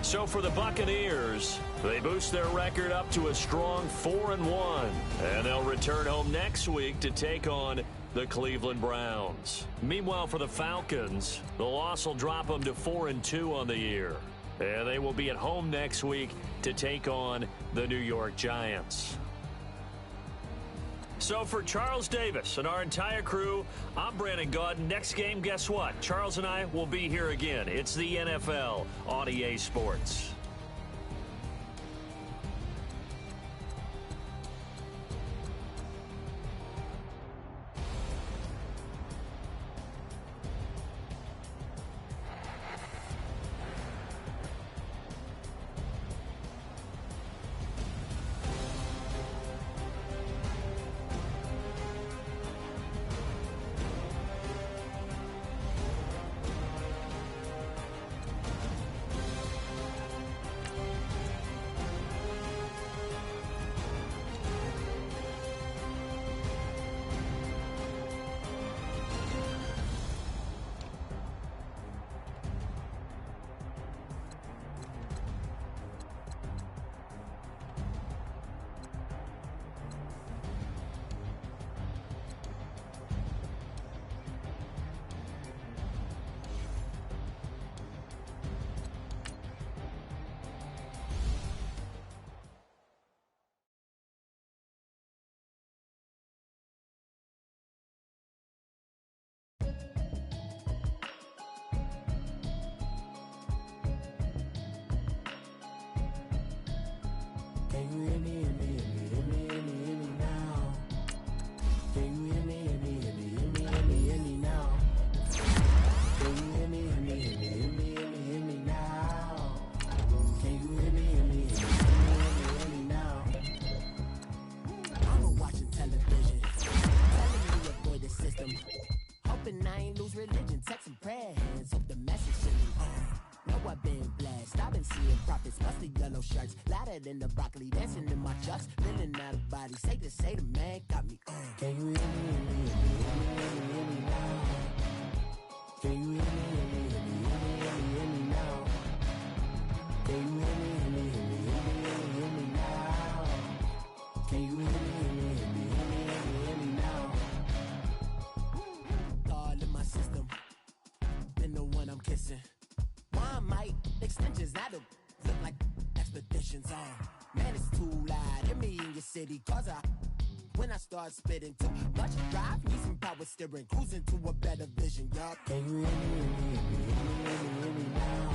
Speaker 10: So for the Buccaneers, they boost their record up to a strong 4-1, and they'll return home next week to take on the Cleveland Browns. Meanwhile, for the Falcons, the loss will drop them to 4-2 on the year, and they will be at home next week to take on the New York Giants. So for Charles Davis and our entire crew, I'm Brandon Gaudin. Next game, guess what? Charles and I will be here again. It's the NFL on EA Sports.
Speaker 5: Can you hear me, hear me, hear me, hear me, hear me, hear me now? Can you hear me, hear me, hear me, hear me, hear me, hear me now? Can you hear me, hear me, hear me, hear me, hear me, hear me now? Can you hear me, hear me, hear me, hear me, hear me now? I'm watching television, telling me to avoid the system. Hoping I ain't lose religion, texting prayer hands, hope the message shouldn't know I've been blessed, I've been seeing prophets, mostly yellow shirts, louder than the broccoli, dancing in my chucks, feeling out of body, say the man got me Can you hear me, hear me, hear me, hear me, hear me, hear me now? Can you hear me, hear me, hear me, hear me, hear me, hear me now? Can you hear me, hear me, hear me, hear me, hear me, hear me now? Can you hear me, hear me, hear me, hear me, hear me, hear me now? All in my system, been the one I'm kissing. One might extensions that'll look like expeditions on. Man, it's too loud. Hear me in your city, cause when I start spitting too much drive, need some power steering, cruising to a better vision, y'all. Can you hear me, hear me, hear me, hear me, hear me, hear me now?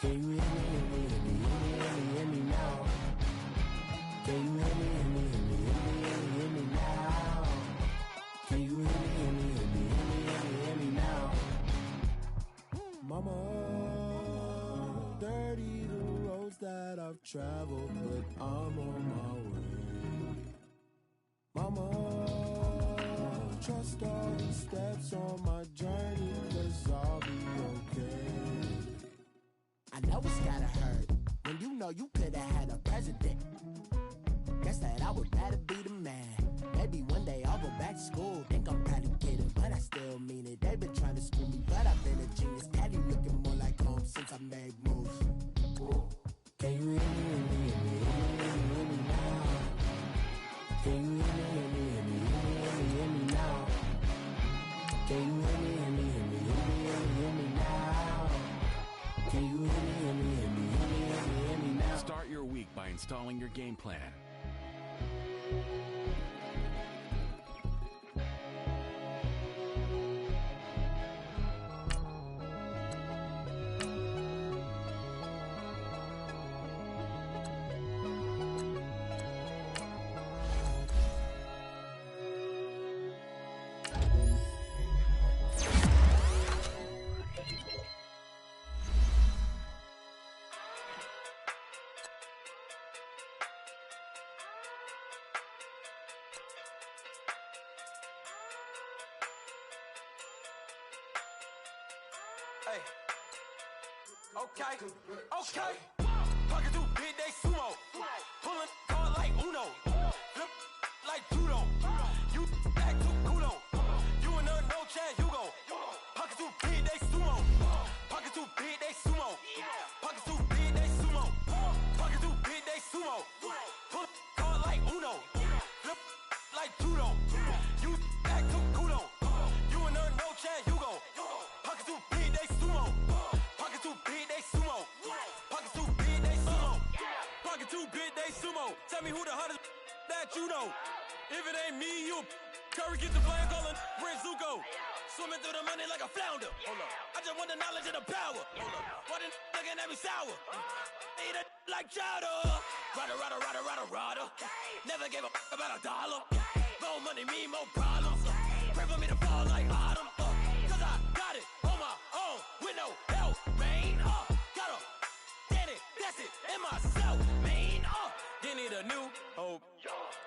Speaker 5: Can you hear me, hear me, hear me, hear me, hear me, hear me now? Can you hear me, hear me, hear me, hear me, hear me, hear me now? Can you hear me, hear me, hear me, hear me, hear me, hear me now? Mama, dirty the roads that I've traveled, but I'm on my way. Mama, trust all the steps on my journey, 'cause I'll be okay. I know it's gotta hurt when you know you could've had a president. Guess that I would rather be the man. Maybe one day I'll go back to school. Think I'm probably kidding, but I still mean it. They've been trying to school me, but I've been a genius. Daddy looking more like home since I made moves. Can you hear me, hear me, hear me, hear me, hear me now? Can you hear me, hear me, hear me, hear me, hear me, hear me now? Can you hear me, hear me, hear me, hear me, hear me, hear me now? Can you hear me, hear me, hear me, hear me, hear me, hear me now?
Speaker 3: Start your week by installing your game plan.
Speaker 14: Hey. Okay. Okay. Pocket too big, they sumo. Pulling card like Uno. Flip like judo. You back to kudo. You and her, no chance, you go. Pocket too big, they sumo. Pocket too big, they sumo. Pocket too big, they sumo. Pocket too big, they sumo. Pull card like Uno. Flip like judo. You back to kudo. You and her, no chance, you go. Pocket too big, they sumo. Pocket too big, they sumo. Pocket too big, they sumo. Pocket too big, they sumo. Tell me who the hottest that you know. If it ain't me, you Curry get the blame, calling Prince Zuko. Swimming through the money like a flounder. I just want the knowledge and the power. Why the looking at me sour? Eat it like chowder. Rada, rada, rada, rada, rada. Never gave a about a dollar. More money mean more problems. Pray for me to fall like autumn. Cause I got it on my own with no help, man. Gotta get it, that's it, in myself, man. They need a new hope.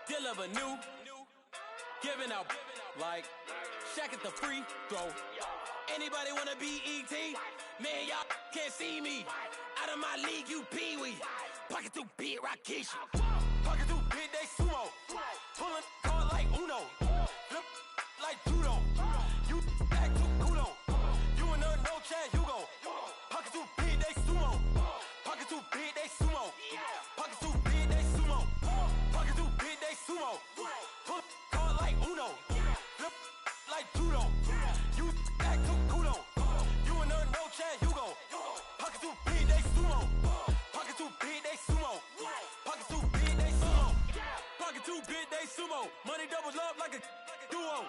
Speaker 14: Deliver new. Giving out like Shaq at the free throw. Anybody wanna be E.T.? Man, y'all can't see me. Out of my league, you pee-wee. Pocket too big, Rakishi. Pocket too big, they sumo. Pulling card like Uno. Flip like judo. You back to kudo. You and her, no chance, you go. Pocket too big, they sumo. Pocket too big, they sumo. Pocket too big, they sumo. Pocket too big, they sumo. Pull card like Uno. Flip like judo. You back to kudo. You and her, no chance, you go. Pocket too big, they sumo. Pocket too big, they sumo. Pocket too big, they sumo. Pocket too big, they sumo. Money doubles up like a duo.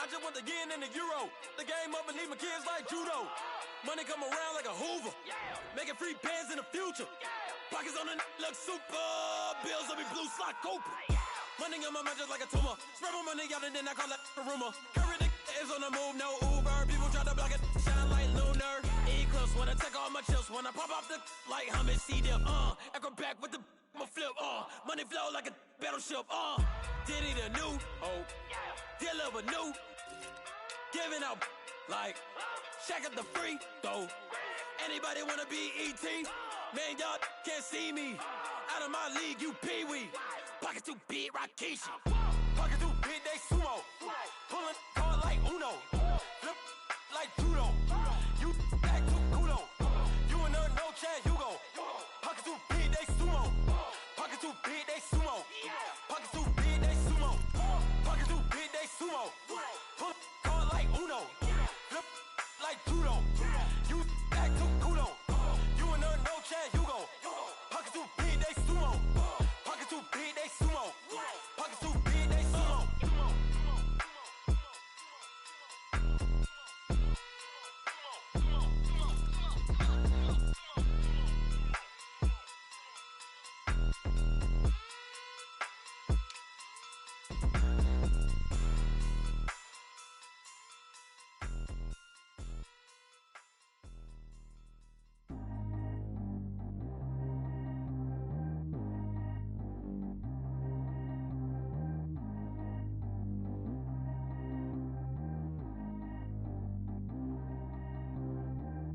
Speaker 14: I just want the yen and the euro. The game up and leave my kids like judo. Money come around like a Hoover. Making free bands in the future.
Speaker 17: Pockets on the look super. Bills on me blue slot Cooper. Money on my mind just like a tumor. Spread my money out and then I call it a rumor. Curry the is on the move, no Uber. People try to block it, shine like lunar. Eclipse when I take all my chips. When I pop off the like Hummus, see them. Echo back with the I'ma flip. Money flow like a battleship. Diddy the new. Deliver new. Giving out like Shaq at the free throw. Anybody wanna be ET? Man, y'all can't see me. Out of my league, you pee-wee. Pocket too big, Rakishi. Pocket too big, they sumo. Pulling card like Uno. Flip like judo. You back to kudo. You and her, no chance, you go. Pocket too big, they sumo. Pocket too big, they sumo. Pocket too big, they sumo. Pocket too big, they sumo. Pull card like Uno. Flip like judo. You back to kudo. You and her, no chance, you go. Pocket too big, they sumo. Pocket too big, they sumo. Pocket too big, they sumo.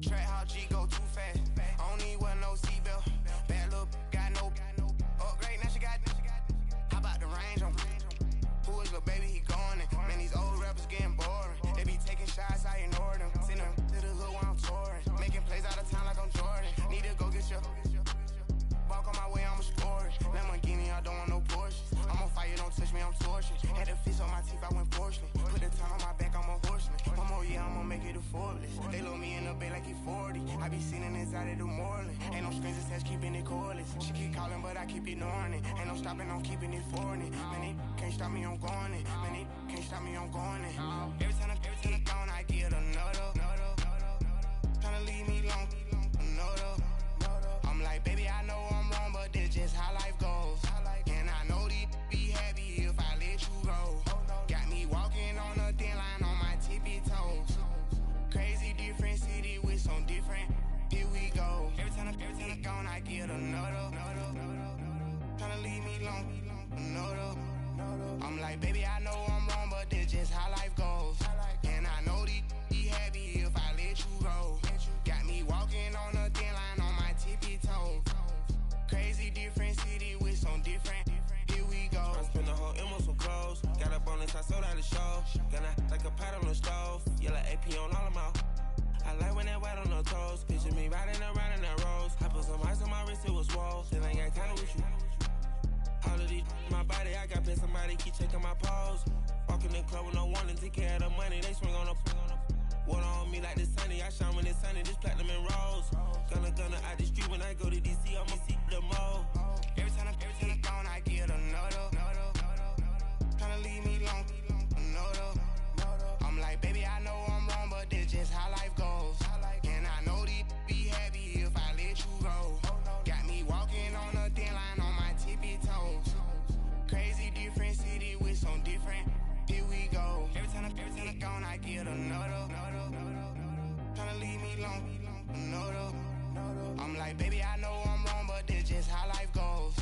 Speaker 18: Track how G go too fast. I don't need one no seatbelt. Bad little got no upgrade. Now she got. How about the range on? Who is little baby? He going in. Man, these old rappers getting boring. They be taking shots, I ignore them. Send them to the hood while I'm touring. Making plays out of town like I'm Jordan. Need to go get your. Walk on my way, I'ma score it. Lamborghini, I don't want no Porsche. I'm on fire, don't touch me, I'm torching. Had the fish on my teeth, I went porcelain. Put the time on my back, I'm a horseman. One more year, I'ma make it a Forbes. They load me in the bay like he 40. I be sitting inside of the Moreland. Ain't no strings attached, keeping it cordless. She keep calling, but I keep ignoring it. Ain't no stopping, I'm keeping it for it. Man, they can't stop me, I'm going it. Man, they can't stop me, I'm going it. Every time I gone, I get another. Tryna leave me long, another. I'm like, baby, I know I'm wrong, but this just how life goes. And I know these be happy if I let you go. Got me walking on a thin line on my tippy toes. Crazy different city with some different. Here we go. Every time I gone, I get another. Tryna leave me long, another. I'm like, baby, I know I'm wrong, but this just how life goes. And I know these be happy if I let you go. Got me walking on a thin line on my tippy toes. Crazy different city with some different. Here we go.
Speaker 19: I spent the whole M on some clothes. Got up on this, I sold out the show. Gonna like a pot on the stove. Yellow AP on all of my. I like when that white on the toes. Picture me riding around in that rose. I put some ice on my wrist, it was swole. Then I got time with you. All of these my body, I got paid somebody keep checking my pose. Walking in the club with no warning, take care of the money. They swing on the. Water on me like the sunny, I shine when it's sunny. This platinum and rose. Gonna out the street when I go to DC, I'ma see the mall.
Speaker 18: Every time I gone, I get another. Tryna leave me long, another. I'm like, baby, I know I'm wrong, but this just how life goes. And I know these be happy if I let you go. Got me walking on a thin line on my tippy toes. Crazy different city with some different. Here we go. Every time I gone, I get another. Tryna leave me long, another. I'm like, baby, I know I'm wrong, but this just how life goes.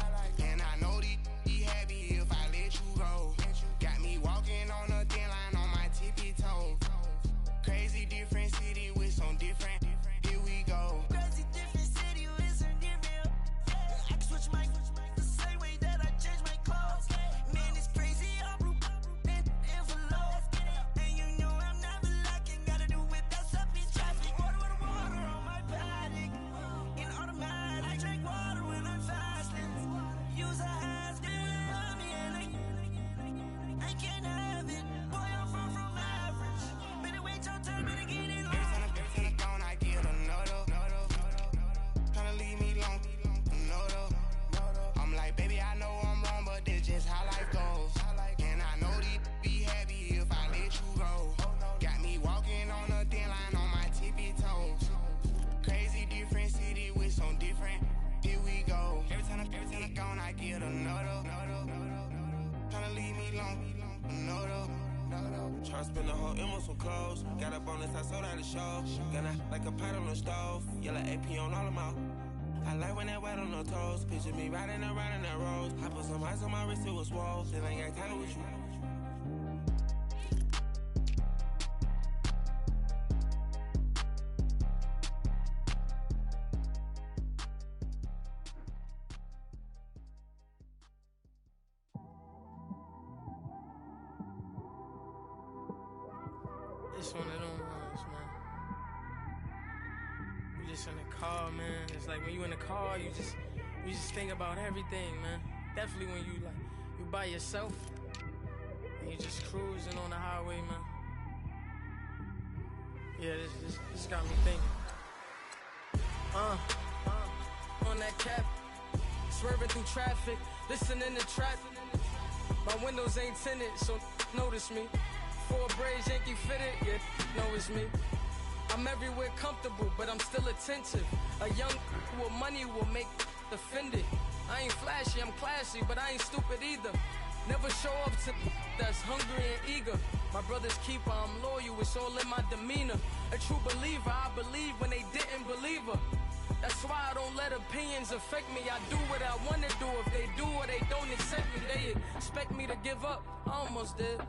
Speaker 18: And I know these be happy if I let you go. Got me walking on a thin line on my tippy toes. Crazy different city with some different. Here we go.
Speaker 14: Crazy different city with some different. I can switch my the same way that I change my clothes. Man, it's crazy. I'm envelope. And you know I'm never lacking. Gotta do it, that's up in traffic. Water on my paddock. In automatic.
Speaker 18: Jackie or the Noto. Tryna leave me alone, Noto.
Speaker 19: Try to spend the whole M on some clothes. Got up on this, I sold out the show. Gonna like a pot on the stove. Yellow AP on all of my. I like when that wet on the toes. Picture me riding around in that rose. I put some ice on my wrist, it was swole. Still ain't got time with you.
Speaker 20: It's one of them ones, man. You just in the car, man. It's like when you in the car, you just think about everything, man. Definitely when you by yourself and you just cruising on the highway, man. Yeah, this got me thinking. On that cap, swerving through traffic, listening to trap. My windows ain't tinted, so notice me. 4 braids, Yankee fitted, yeah, know it's me. I'm everywhere comfortable, but I'm still attentive. A young with money will make offended. I ain't flashy, I'm classy, but I ain't stupid either. Never show up to that's hungry and eager. My brother's keeper, I'm loyal, it's all in my demeanor. A true believer, I believe when they didn't believe her. That's why I don't let opinions affect me. I do what I want to do. If they do or they don't accept me, they expect me to give up. I almost did.